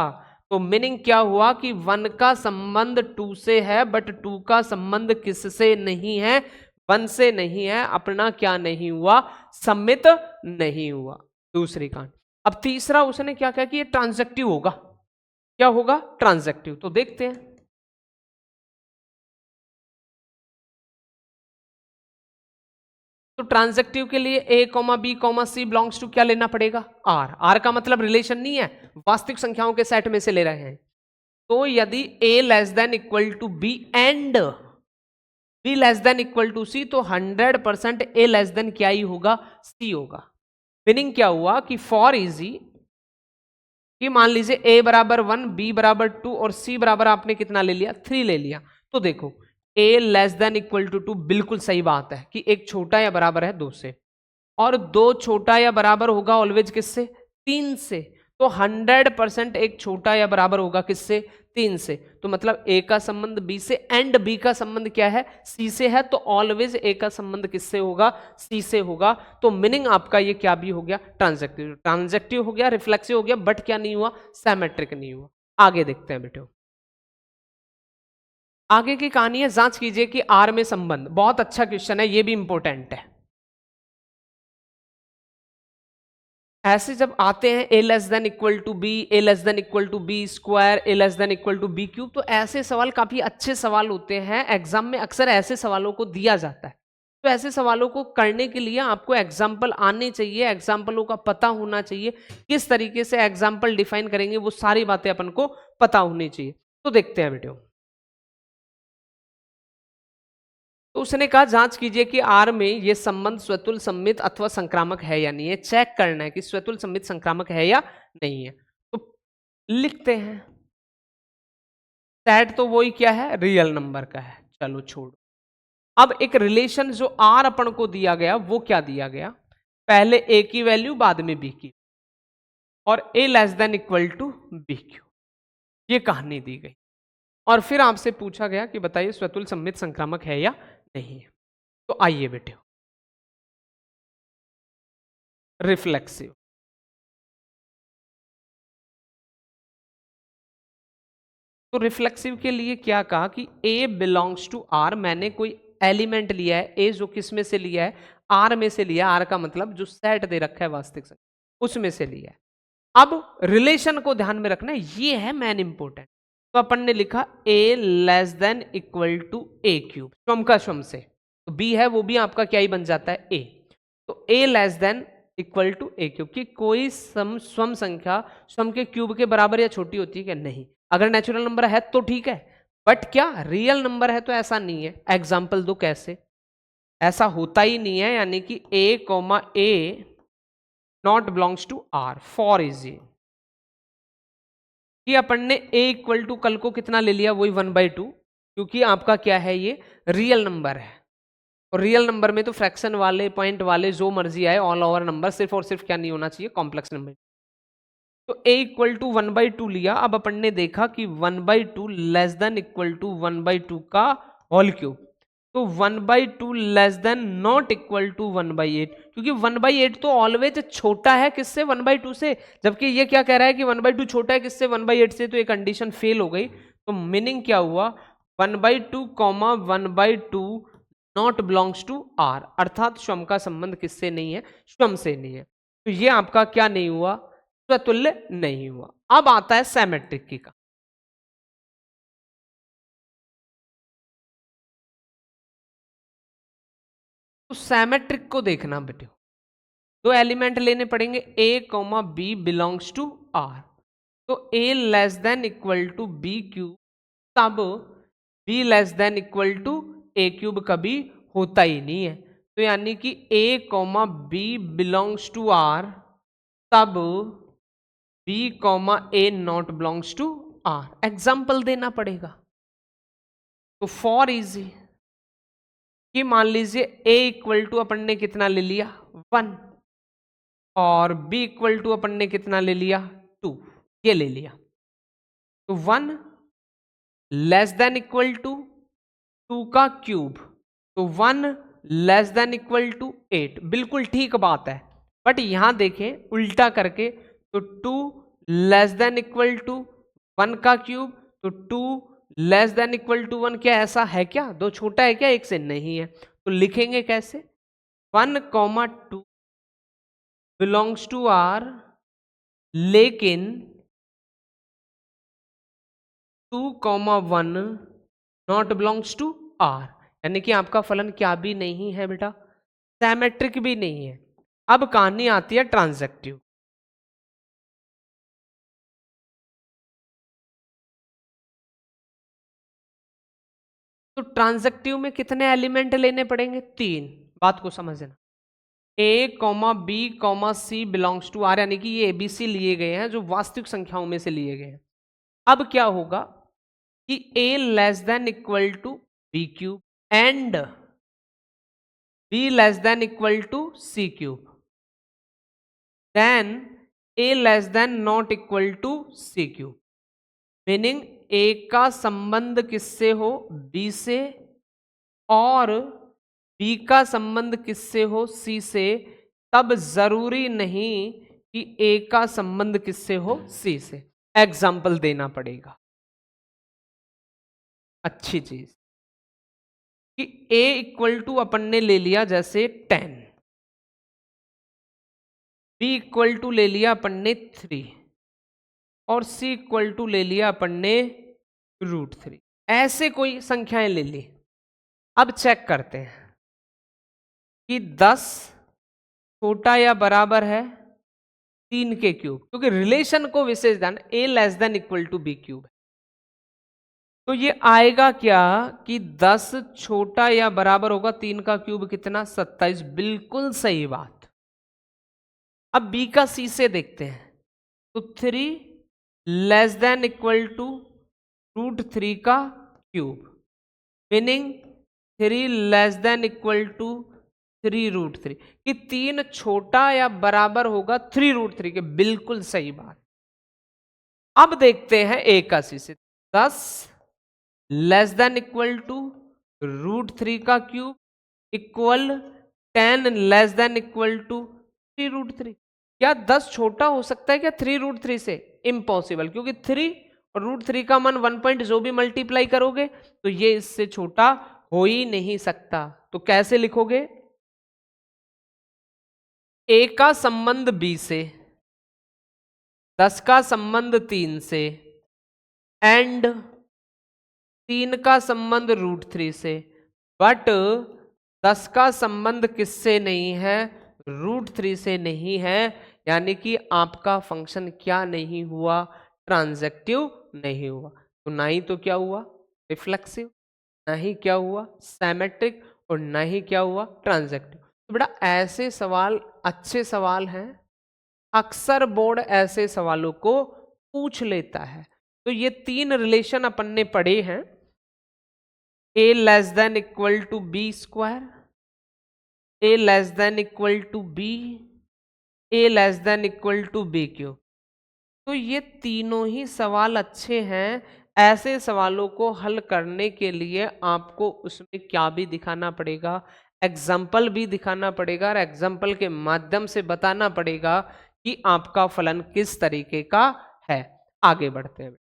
तो मीनिंग क्या हुआ कि 1 का संबंध 2 से है, बट 2 का संबंध किससे नहीं है, 1 से नहीं है, अपना क्या नहीं हुआ, सम्मित नहीं हुआ। दूसरी कांड। अब तीसरा उसने क्या कहा कि ये ट्रांजैक्टिव होगा, क्या होगा, ट्रांजैक्टिव। तो देखते हैं, तो ट्रांजैक्टिव के लिए a comma B comma C belongs to क्या लेना पड़ेगा, आर। आर का मतलब रिलेशन नहीं है, वास्तविक संख्याओं के सेट में से ले रहे हैं। तो यदि a less than equal to b and b less than equal to c, तो 100% ए लेस देन क्या ही होगा, सी होगा। मीनिंग क्या हुआ कि फॉर इजी कि मान लीजिए ए बराबर 1, बी बराबर 2 और सी बराबर आपने कितना ले लिया, 3 ले लिया। तो देखो ए लेस देन इक्वल टू 2 बिल्कुल सही बात है कि एक छोटा या बराबर है 2 से, और 2 छोटा या बराबर होगा ऑलवेज किससे, 3 से। तो 100% एक छोटा या बराबर होगा किससे, 3 से। तो मतलब ए का संबंध बी से एंड बी का संबंध क्या है, सी से है। तो ऑलवेज ए का संबंध किससे होगा, सी से होगा। तो मीनिंग आपका ये क्या भी हो गया, ट्रांजैक्टिव। ट्रांजैक्टिव हो गया, रिफ्लेक्सिव हो गया, बट क्या नहीं हुआ, सिमेट्रिक नहीं हुआ। आगे देखते हैं बेटे, आगे की कहानी है, जांच कीजिए कि आर में संबंध। बहुत अच्छा क्वेश्चन है, ये भी इंपॉर्टेंट है। ऐसे जब आते हैं a less than equal to b, A less than equal to B square, a less than equal to B cube, तो ऐसे सवाल काफी अच्छे सवाल होते हैं। एग्जाम में अक्सर ऐसे सवालों को दिया जाता है। तो ऐसे सवालों को करने के लिए आपको एग्जाम्पल आने चाहिए, एग्जाम्पलों का पता होना चाहिए, किस तरीके से एग्जाम्पल डिफाइन करेंगे, वो सारी बातें अपन को पता होनी चाहिए। तो देखते हैं बेटे, तो उसने कहा जांच कीजिए कि आर में ये संबंध स्वतुल सम्मित अथवा संक्रामक है या नहीं है। चेक करना है कि स्वतुल सम्मित संक्रामक है या नहीं है। तो लिखते हैं, सेट तो वही क्या है, रियल नंबर का है, चलो छोड़ो। अब एक रिलेशन जो आर अपन को दिया गया, वो क्या दिया गया, पहले ए की वैल्यू बाद में बी की, और a less than equal to b cube, ये कहानी दी गई। और फिर आपसे पूछा गया कि बताइए स्वतुल सम्मित संक्रामक है या नहीं है। तो आइए बेटे, रिफ्लेक्सिव। तो रिफ्लेक्सिव के लिए क्या कहा कि ए बिलोंग्स टू आर, मैंने कोई एलिमेंट लिया है, ए जो किस में से लिया है, आर में से लिया। आर का मतलब जो सेट दे रखा है वास्तविक संख्या, उसमें से लिया है। अब रिलेशन को ध्यान में रखना, ये है मेन इंपोर्टेंट। तो अपन ने लिखा a less than equal to a cube, स्वम का स्वम से, तो बी है वो भी आपका क्या ही बन जाता है, ए। तो a less than equal to a cube, कि कोई स्वम संख्या स्वम के क्यूब के बराबर या छोटी होती है क्या, नहीं। अगर नेचुरल नंबर है तो ठीक है, बट क्या रियल नंबर है तो ऐसा नहीं है। एग्जाम्पल दो कैसे, ऐसा होता ही नहीं है। यानी कि ए comma a not belongs to R, for is कि अपन ने ए इक्वल टू कल को कितना ले लिया, वही 1/2, क्योंकि आपका क्या है, ये रियल नंबर है। और रियल नंबर में तो फ्रैक्शन वाले, पॉइंट वाले, जो मर्जी आए, ऑल ओवर नंबर, सिर्फ और सिर्फ क्या नहीं होना चाहिए, कॉम्प्लेक्स नंबर। तो a इक्वल टू 1/2 लिया। अब अपन ने देखा कि 1/2 लेस देन इक्वल टू 1/2 का होल क्यूब, तो 1/2 less than not equal to 1/8, क्योंकि 1/8 तो ऑलवेज छोटा है किससे, 1/2 से। जबकि ये क्या कह रहा है कि 1/2 छोटा है किससे, 1/8 से, तो ये कंडीशन फेल हो गई। तो मीनिंग क्या हुआ, 1/2 comma 1/2 not belongs to R, अर्थात स्वम का संबंध किससे नहीं है, स्वम से नहीं है। तो ये आपका क्या नहीं हुआ, स्वतुल्य नहीं हुआ। अब आता है सिमेट्रिक की का। तो सिमेट्रिक को देखना बेटे, दो एलिमेंट लेने पड़ेंगे, a comma B belongs to R. तो a less than equal to B cube, तब b less than equal to a cube कभी होता ही नहीं है। तो यानी कि a comma B belongs to R, तब b comma a not belongs to R. Example देना पड़ेगा। तो फॉर इजी कि मान लीजिए a इक्वल टू अपन ने कितना ले लिया 1, और b इक्वल टू अपन ने कितना ले लिया 2, ये ले लिया। तो 1 लेस देन इक्वल टू 2 का क्यूब, तो 1 लेस देन इक्वल टू 8, बिल्कुल ठीक बात है। बट यहां देखें उल्टा करके, तो 2 लेस देन इक्वल टू 1 का क्यूब, तो 2 लेस देन इक्वल टू 1, क्या ऐसा है क्या? दो छोटा है क्या एक से? नहीं है। तो लिखेंगे कैसे? 1 कॉमा 2 बिलोंग्स टू आर, लेकिन 2 comma 1 not belongs to R. यानी कि आपका फलन क्या भी नहीं है बेटा? सिमेट्रिक भी नहीं है। अब कहानी आती है ट्रांजैक्टिव। तो ट्रांजैक्टिव में कितने एलिमेंट लेने पड़ेंगे? 3। बात को समझना, a comma B comma C belongs to R, यानी कि ये एबीसी लिए गए हैं जो वास्तविक संख्याओं में से लिए गए हैं। अब क्या होगा कि a less than equal to B cube and b less than equal to C cube, then a less than not equal to C cube. Meaning a का संबंध किससे हो? b से, और b का संबंध किससे हो? c से। तब जरूरी नहीं कि a का संबंध किससे हो? c से। एग्जाम्पल देना पड़ेगा। अच्छी चीज कि a इक्वल टू अपन ने ले लिया जैसे 10, b इक्वल टू ले लिया अपन ने 3, और c इक्वल टू ले लिया अपन ने √3। ऐसे कोई संख्याएं ले ली। अब चेक करते हैं कि 10 छोटा या बराबर है 3 के क्यूब, क्योंकि रिलेशन को विशेष ध्यान, a less than equal to B cube है। तो ये आएगा क्या कि 10 छोटा या बराबर होगा 3 का क्यूब कितना? 27। बिल्कुल सही बात। अब b का c से देखते हैं, तो 3 लेस देन इक्वल टू √3 का cube, meaning 3 less than equal to 3√3, कि 3 छोटा या बराबर होगा 3√3 के। बिल्कुल सही बात। अब देखते हैं a का c से, 10 लेस देन इक्वल टू √3 का cube equal 10 less than equal to 3√3। क्या 10 छोटा हो सकता है क्या 3√3 से? इम्पॉसिबल, क्योंकि 3 और √3 का मान 1 पॉइंट जो भी मल्टीप्लाई करोगे तो ये इससे छोटा हो ही नहीं सकता। तो कैसे लिखोगे? a का संबंध b से, 10 का संबंध 3 से, एंड 3 का संबंध √3 से। बट 10 का संबंध किससे नहीं है? √3 से नहीं है। यानी कि आपका फंक्शन क्या नहीं हुआ? ट्रांजैक्टिव नहीं हुआ। तो ना ही तो क्या हुआ? रिफ्लेक्सिव, ना ही क्या हुआ? सिमेट्रिक, और ना ही क्या हुआ? ट्रांजैक्टिव। तो बेटा ऐसे सवाल अच्छे सवाल हैं, अक्सर बोर्ड ऐसे सवालों को पूछ लेता है। तो ये 3 रिलेशन अपन ने पढ़े हैं, a less than equal to B square, a less than equal to B, a less than equal to B cube. तो ये तीनों ही सवाल अच्छे हैं। ऐसे सवालों को हल करने के लिए आपको उसमें क्या भी दिखाना पड़ेगा? एग्जाम्पल भी दिखाना पड़ेगा, और एग्जाम्पल के माध्यम से बताना पड़ेगा कि आपका फलन किस तरीके का है। आगे बढ़ते हैं।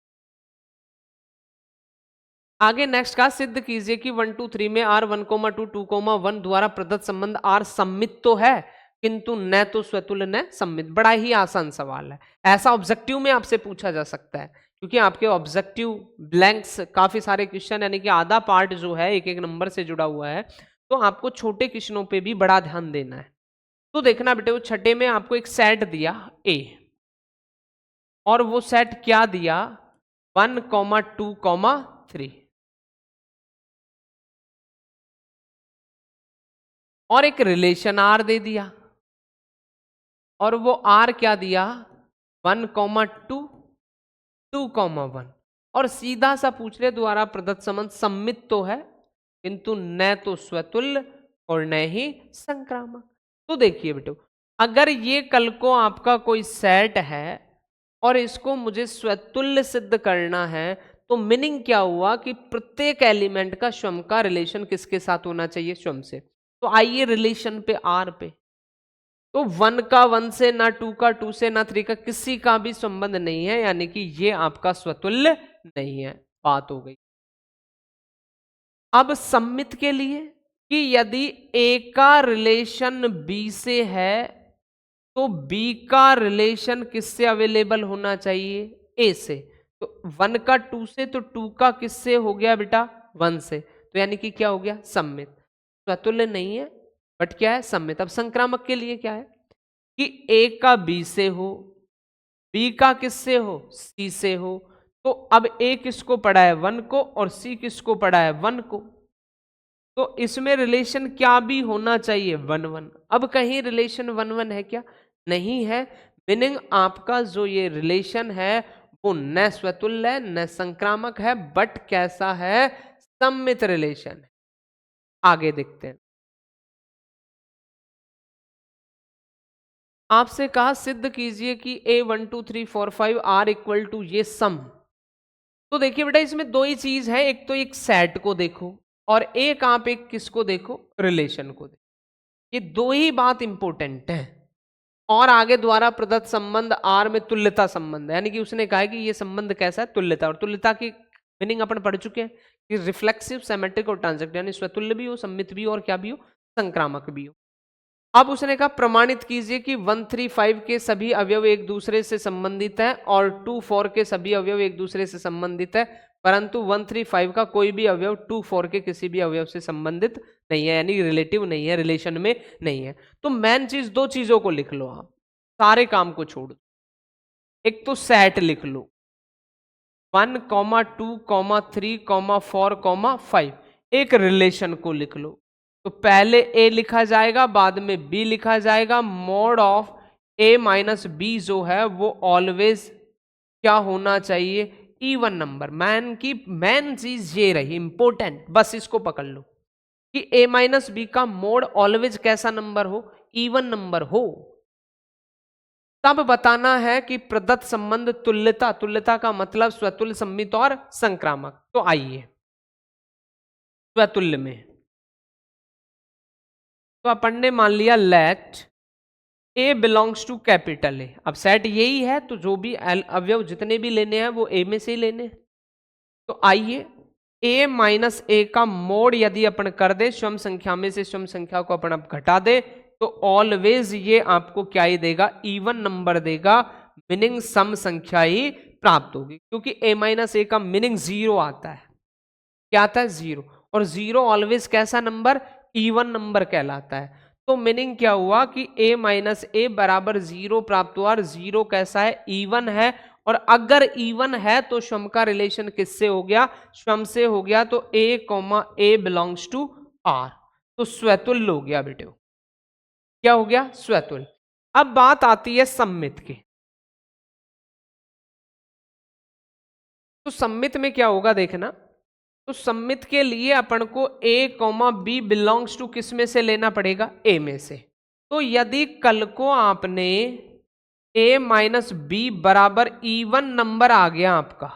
आगे नेक्स्ट का सिद्ध कीजिए कि 1 2 3 में r 1 2 2 1 द्वारा प्रदत्त संबंध r सममित तो है। किंतु न तो स्वतुल्य न सम्मित। बड़ा ही आसान सवाल है, ऐसा ऑब्जेक्टिव में आपसे पूछा जा सकता है, क्योंकि आपके ऑब्जेक्टिव ब्लैंक्स काफी सारे क्वेश्चन यानी कि आधा पार्ट जो है एक एक नंबर से जुड़ा हुआ है, तो आपको छोटे क्वेश्चनों पे भी बड़ा ध्यान देना है। तो देखना बेटे, वो छठे में आपको एक सेट दिया ए, और वो सेट क्या दिया 1, 2, 3, और एक रिलेशन आर दे दिया, और वो आर क्या दिया 1, 2, 2, 1, और सीधा सा पूछ रहे द्वारा प्रदत्त संबंध सम्मित तो है किंतु न तो स्वतुल्य और न ही संक्रामक। तो देखिए बेटो, अगर ये कल को आपका कोई सेट है और इसको मुझे स्वतुल्य सिद्ध करना है, तो मीनिंग क्या हुआ कि प्रत्येक एलिमेंट का स्वयं का रिलेशन किसके साथ होना चाहिए, स्वयं से। तो आइए रिलेशन पे आर पे, तो 1 का 1 से, ना 2 का 2 से, ना 3 का किसी का भी संबंध नहीं है, यानी कि ये आपका स्वतुल्य नहीं है। बात हो गई। अब सम्मित के लिए कि यदि ए का रिलेशन बी से है तो बी का रिलेशन किससे अवेलेबल होना चाहिए, ए से। तो 1 का 2 से, तो 2 का किससे हो गया बेटा 1 से, तो यानी कि क्या हो गया सम्मित। स्वतुल्य नहीं है बट क्या है सम्मित। अब संक्रामक के लिए क्या है कि ए का बी से हो, बी का किससे हो सी से हो, तो अब ए किसको पढ़ा है 1 को और सी किसको पढ़ा है 1 को, तो इसमें रिलेशन क्या भी होना चाहिए 1, 1। अब कहीं रिलेशन 1, 1 है क्या, नहीं है। मीनिंग आपका जो ये रिलेशन है वो न स्वतुल्य है न संक्रामक है, बट कैसा है सम्मित रिलेशन है। आगे देखते हैं। आपसे कहा सिद्ध कीजिए कि a 1 2 3 4 5 आर इक्वल टू ये सम। तो देखिए बेटा, इसमें दो ही चीज है, एक तो एक सेट को देखो और एक आप एक किसको देखो रिलेशन को देखो। ये दो ही बात इंपॉर्टेंट है। और आगे द्वारा प्रदत्त संबंध आर में तुल्यता संबंध है, यानी कि उसने कहा कि ये संबंध कैसा है तुल्यता, और तुल्यता की मीनिंग अपन पढ़ चुके हैं कि रिफ्लेक्सिव, सिमेट्रिक और ट्रांजेक्ट, यानी स्वतुल्य भी हो, सम्मित भी हो और क्या भी हो संक्रामक भी हो। अब उसने कहा प्रमाणित कीजिए कि 1 3 5 के सभी अवयव एक दूसरे से संबंधित है और 2 4 के सभी अवयव एक दूसरे से संबंधित है, परंतु 1 3 5 का कोई भी अवयव 2 4 के किसी भी अवयव से संबंधित नहीं है, यानी रिलेटिव नहीं है, रिलेशन में नहीं है। तो मेन चीज दो चीजों को लिख लो आप, सारे काम को छोड़ दो। एक तो सेट लिख लो 1, 2, 3, 4, 5, एक रिलेशन को लिख लो। तो पहले ए लिखा जाएगा, बाद में बी लिखा जाएगा। Mod of A minus B जो है वो ऑलवेज क्या होना चाहिए, इवन नंबर। मैन चीज ये रही इंपॉर्टेंट, बस इसको पकड़ लो कि ए माइनस बी का मोड ऑलवेज कैसा नंबर हो, इवन नंबर हो। तब बताना है कि प्रदत्त संबंध तुल्यता, तुल्यता का मतलब स्वतुल्य, सम्मित और संक्रामक। तो आइए स्वतुल्य में, तो अपन ने मान लिया let A belongs to capital A. अब सेट यही है तो जो भी अवयव जितने भी लेने हैं वो ए में से ही लेने हैं। तो आइए ए माइनस ए का मोड यदि अपन कर दे, स्वयं संख्या में से स्वयं संख्या को अपन अब घटा दे, तो ऑलवेज ये आपको क्या ही देगा, इवन नंबर देगा। मीनिंग सम संख्या ही प्राप्त होगी, क्योंकि ए माइनस ए का मीनिंग जीरो आता है। क्या आता है जीरो, और जीरो ऑलवेज कैसा नंबर, इवन नंबर कहलाता है। तो मीनिंग क्या हुआ कि a माइनस ए बराबर जीरो प्राप्त हुआ, और जीरो कैसा है इवन है, और अगर इवन है तो स्वयं का रिलेशन किससे हो गया, स्वयं से हो गया। तो a बिलोंग्स टू r, तो स्वतुल्य हो गया बेटे। क्या हो गया स्वतुल्य। अब बात आती है सम्मित की। तो सम्मित में क्या होगा देखना, तो सम्मित के लिए अपन को a, b बिलोंग्स टू किस में से लेना पड़ेगा, a में से। तो यदि कल को आपने a माइनस बी बराबर इवन नंबर आ गया आपका,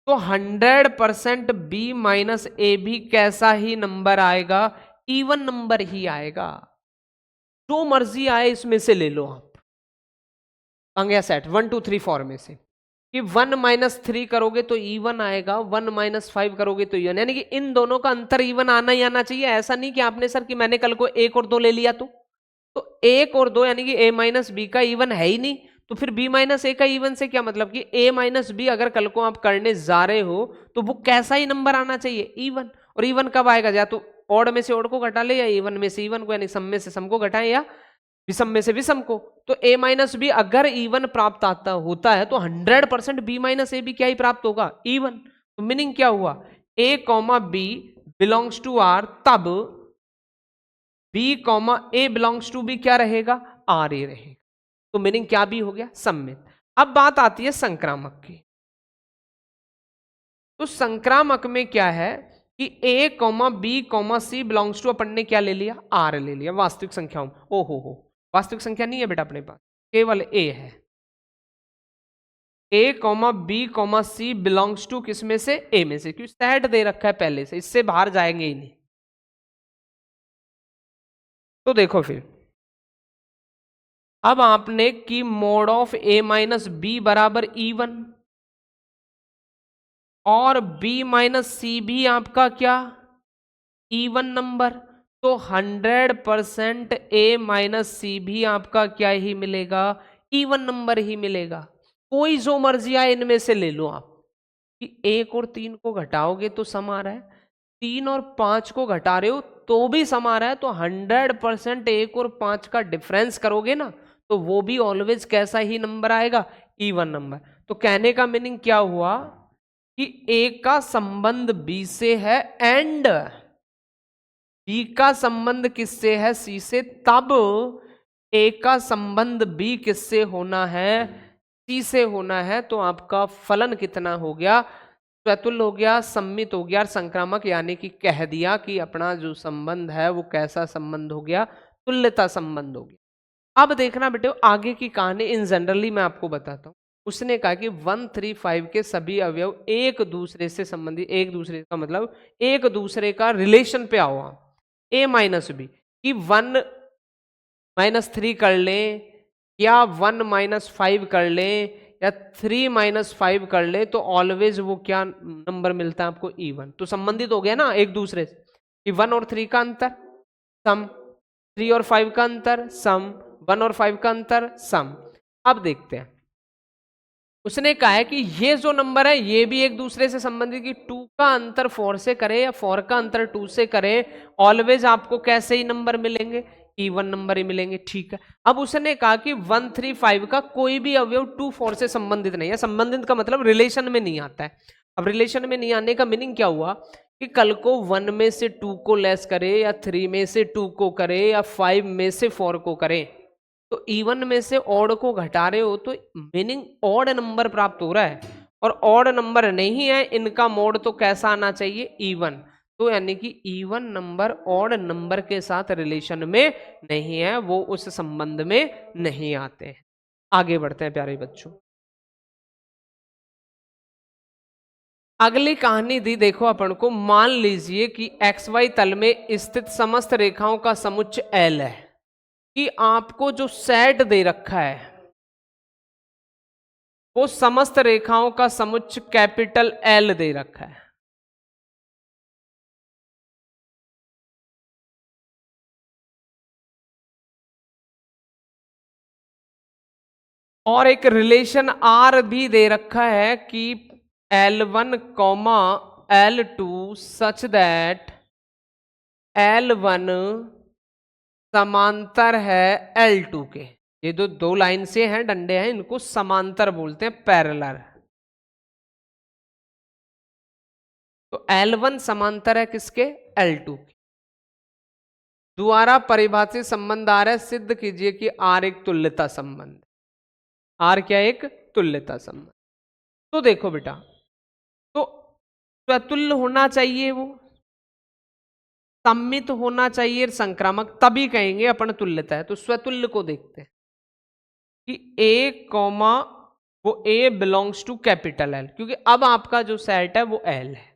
तो 100% b माइनस ए भी कैसा ही नंबर आएगा, इवन नंबर ही आएगा। जो मर्जी आए इसमें से ले लो आप। आ गया सेट 1 2 3 4 में से कि 1 माइनस 3 करोगे तो इवन आएगा, 1 माइनस 5 करोगे तो इवन, यानी कि इन दोनों का अंतर इवन आना ही आना चाहिए। ऐसा नहीं कि आपने सर कि मैंने कल को 1 और 2 ले लिया तो तो 1 और 2 यानी कि a माइनस बी का इवन है ही नहीं, तो फिर b माइनस ए का इवन से क्या मतलब कि a माइनस बी अगर कल को आप करने जा रहे हो तो वो कैसा ही नंबर आना चाहिए, इवन। और इवन कब आएगा, या तो ऑड में से ऑड को घटा ले या इवन में से इवन को, यानी सम में से सम को घटाएं या विषम में से विषम को। तो a माइनस बी अगर इवन प्राप्त आता होता है तो 100% b माइनस ए भी क्या ही प्राप्त होगा, इवन। तो मीनिंग क्या हुआ, a comma B belongs to R, तब b comma A belongs to B क्या रहेगा, आर ए रहेगा। तो मीनिंग क्या भी हो गया, सम्मित। अब बात आती है संक्रामक की। तो संक्रामक में क्या है कि a comma B comma C belongs to, अपन ने क्या ले लिया, आर ले लिया वास्तविक संख्याओं। ओहो हो, वास्तविक संख्या नहीं है बेटा अपने पास, केवल a है। a comma B comma C belongs to किस में से, a में से, क्योंकि सेट दे रखा है पहले से, इससे बाहर जाएंगे ही नहीं। तो देखो फिर अब आपने की mod of a minus B बराबर इवन, और b माइनस सी भी आपका क्या, इवन नंबर। तो 100% a माइनस सी भी आपका क्या ही मिलेगा, इवन नंबर ही मिलेगा। कोई जो मर्जी आए इनमें से ले लो आप, कि 1 और 3 को घटाओगे तो सम आ रहा है, 3 और 5 को घटा रहे हो तो भी सम आ रहा है। तो 100% 1 और 5 का डिफरेंस करोगे ना तो वो भी ऑलवेज कैसा ही नंबर आएगा, इवन नंबर। तो कहने का मीनिंग क्या हुआ कि a का संबंध b से है एंड b का संबंध किससे है, c से, तब a का संबंध b किससे होना है, c से होना है। तो आपका फलन कितना हो गया, स्वतुल्य हो गया, सम्मित हो गया, संक्रामक, यानी कि कह दिया कि अपना जो संबंध है वो कैसा संबंध हो गया, तुल्यता संबंध हो गया। अब देखना बेटे आगे की कहानी इन जनरली मैं आपको बताता हूं। उसने कहा कि 135 के सभी अवयव एक दूसरे से संबंधित, एक दूसरे का मतलब एक दूसरे का रिलेशन पे आओ आप, a माइनस बी कि 1 माइनस 3 कर लें या 1 माइनस 5 कर लें या 3 माइनस 5 कर ले, तो ऑलवेज वो क्या नंबर मिलता है आपको, इवन। तो संबंधित हो गया ना एक दूसरे से, कि 1 और 3 का अंतर सम, 3 और 5 का अंतर सम, 1 और 5 का अंतर सम। अब देखते हैं, उसने कहा है कि ये जो नंबर है ये भी एक दूसरे से संबंधित, कि 2 का अंतर 4 से करे या 4 का अंतर 2 से करे, ऑलवेज आपको कैसे ही नंबर मिलेंगे, इवन नंबर ही मिलेंगे। ठीक है, अब उसने कहा कि 135 का कोई भी अवयव 2 4 से संबंधित नहीं है। संबंधित का मतलब रिलेशन में नहीं आता है। अब रिलेशन में नहीं आने का मीनिंग क्या हुआ कि कल को 1 में से 2 को लेस करे या 3 में से 2 को करे या 5 में से 4 को करे, तो इवन में से ऑड को घटा रहे हो तो मीनिंग ऑड नंबर प्राप्त हो रहा है, और ऑड नंबर नहीं है, इनका मोड तो कैसा आना चाहिए, इवन। तो यानी कि इवन नंबर ऑड नंबर के साथ रिलेशन में नहीं है, वो उस संबंध में नहीं आते हैं। आगे बढ़ते हैं प्यारे बच्चों। अगली कहानी दी देखो अपन को, मान लीजिए कि एक्स वाई तल में स्थित समस्त रेखाओं का समुच्चय एल है, कि आपको जो सेट दे रखा है वो समस्त रेखाओं का समुच्चय कैपिटल एल दे रखा है। और एक रिलेशन आर भी दे रखा है कि L1 comma L2 such that L1 समांतर है L2 के। ये जो दो लाइन से हैं डंडे हैं इनको समांतर बोलते हैं, पैरेलल। तो L1 समांतर है किसके, L2 के। द्वारा परिभाषित संबंध आर है, सिद्ध कीजिए कि आर एक तुल्यता संबंध। आर क्या, एक तुल्यता संबंध। तो देखो बेटा, तो स्वतुल्य होना चाहिए, वो सम्मित होना चाहिए, संक्रामक, तभी कहेंगे अपन तुल्यता है। तो स्वतुल्य को देखते हैं कि ए कॉमा वो ए बिलोंग्स टू कैपिटल एल, क्योंकि अब आपका जो सेट है वो एल है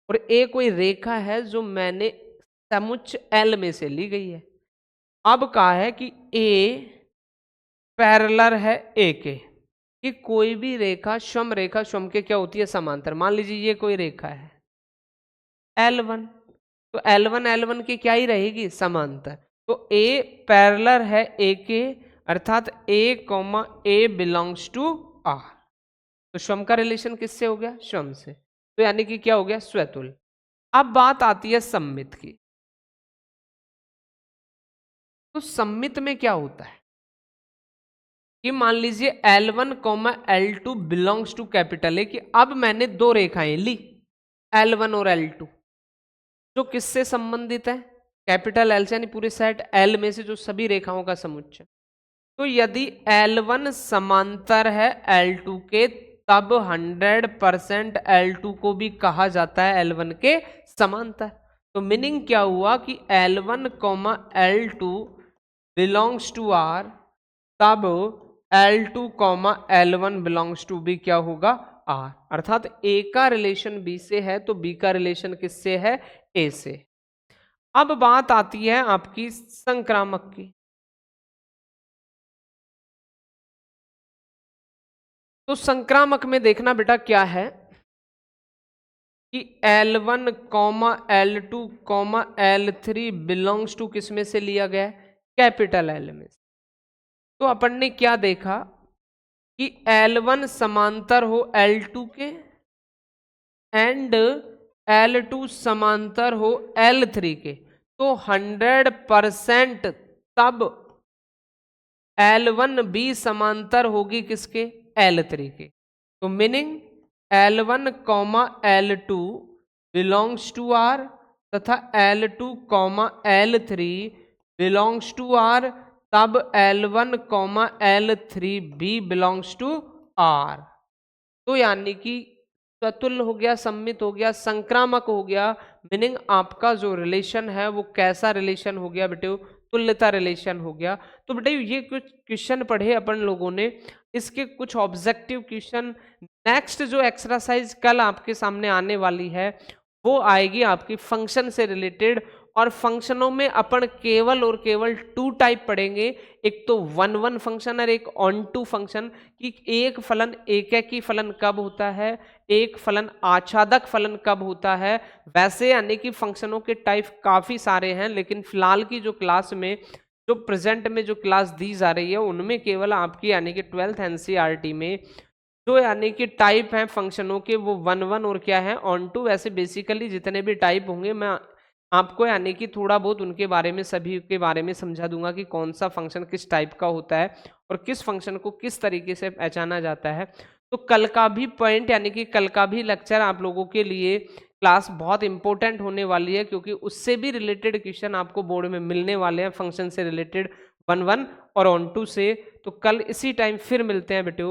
और ए कोई रेखा है जो मैंने समुच्चय एल में से ली गई है। अब कहा है कि ए पैरेलल है ए के, कि कोई भी रेखा स्वम रेखा स्वम के क्या होती है, समांतर। मान लीजिए ये कोई रेखा है L1, तो L1 L1 की क्या ही रहेगी, समांतर। तो तो ए पैरेलल है ए के, अर्थात a comma A belongs to R. तो स्वयं का रिलेशन किससे हो गया? स्वयं से। तो यानी कि क्या हो गया? स्वतुल्य। अब बात आती है सममित की। तो सममित में क्या होता है कि मान लीजिए L1 comma L2 belongs to capital A, कि अब मैंने दो रेखाएं ली L1 और L2 जो किससे संबंधित है? कैपिटल L से, यानी पूरे सेट L में से जो सभी रेखाओं का समुच्चय। तो यदि L1 समांतर है L2 के, तब 100% L2 को भी कहा जाता है L1 के समांतर। तो मीनिंग क्या हुआ कि L1 comma L2 belongs to R, तब L2 comma L1 belongs to भी क्या होगा? R। अर्थात A का रिलेशन B से है तो B का रिलेशन किससे है? A से। अब बात आती है आपकी संक्रामक की। तो संक्रामक में देखना बेटा क्या है कि L1 comma L2 comma L3 belongs to किस में से लिया गया है? कैपिटल L में से। तो अपन ने क्या देखा कि L1 समांतर हो L2 के एंड L2 समांतर हो L3 के, तो 100% तब L1 भी समांतर होगी किसके? L3 के। तो meaning L1 comma L2 belongs to R तथा L2 comma L3 belongs to R, तब L1 कॉमा L3 भी बिलोंग्स टू R। तो यानी कि स्वतुल्य हो गया, सम्मित हो गया, संक्रामक हो गया। मीनिंग आपका जो रिलेशन है वो कैसा रिलेशन हो गया बेटे? तुल्यता रिलेशन हो गया। तो बेटे ये कुछ क्वेश्चन पढ़े अपन लोगों ने, इसके कुछ ऑब्जेक्टिव क्वेश्चन नेक्स्ट जो एक्सरसाइज कल आपके सामने आने वाली है वो आएगी आपकी फंक्शन से रिलेटेड। और फंक्शनों में अपन केवल और केवल 2 टाइप पढ़ेंगे, एक तो 1-1 फंक्शन और एक ऑन-टू फंक्शन। कि एक फलन एकेकी फलन कब होता है, एक फलन आच्छादक फलन कब होता है। वैसे यानी कि फंक्शनों के टाइप काफी सारे हैं, लेकिन फिलहाल की जो क्लास में जो प्रेजेंट में जो क्लास दी जा रही है उनमें केवल आपकी यानी कि 12th NCERT में जो यानी कि टाइप हैं फंक्शनों के वो 1-1 और क्या है ऑन-टू। वैसे बेसिकली जितने भी टाइप होंगे मैं आपको यानी कि थोड़ा बहुत उनके बारे में सभी के बारे में समझा दूंगा कि कौन सा फंक्शन किस टाइप का होता है और किस फंक्शन को किस तरीके से पहचाना जाता है। तो कल का भी पॉइंट यानी कि कल का भी लेक्चर आप लोगों के लिए क्लास बहुत इंपॉर्टेंट होने वाली है, क्योंकि उससे भी रिलेटेड क्वेश्चन आपको बोर्ड में मिलने वाले हैं फंक्शन से रिलेटेड 1-1 और ऑन-टू से। तो कल इसी टाइम फिर मिलते हैं बेटे।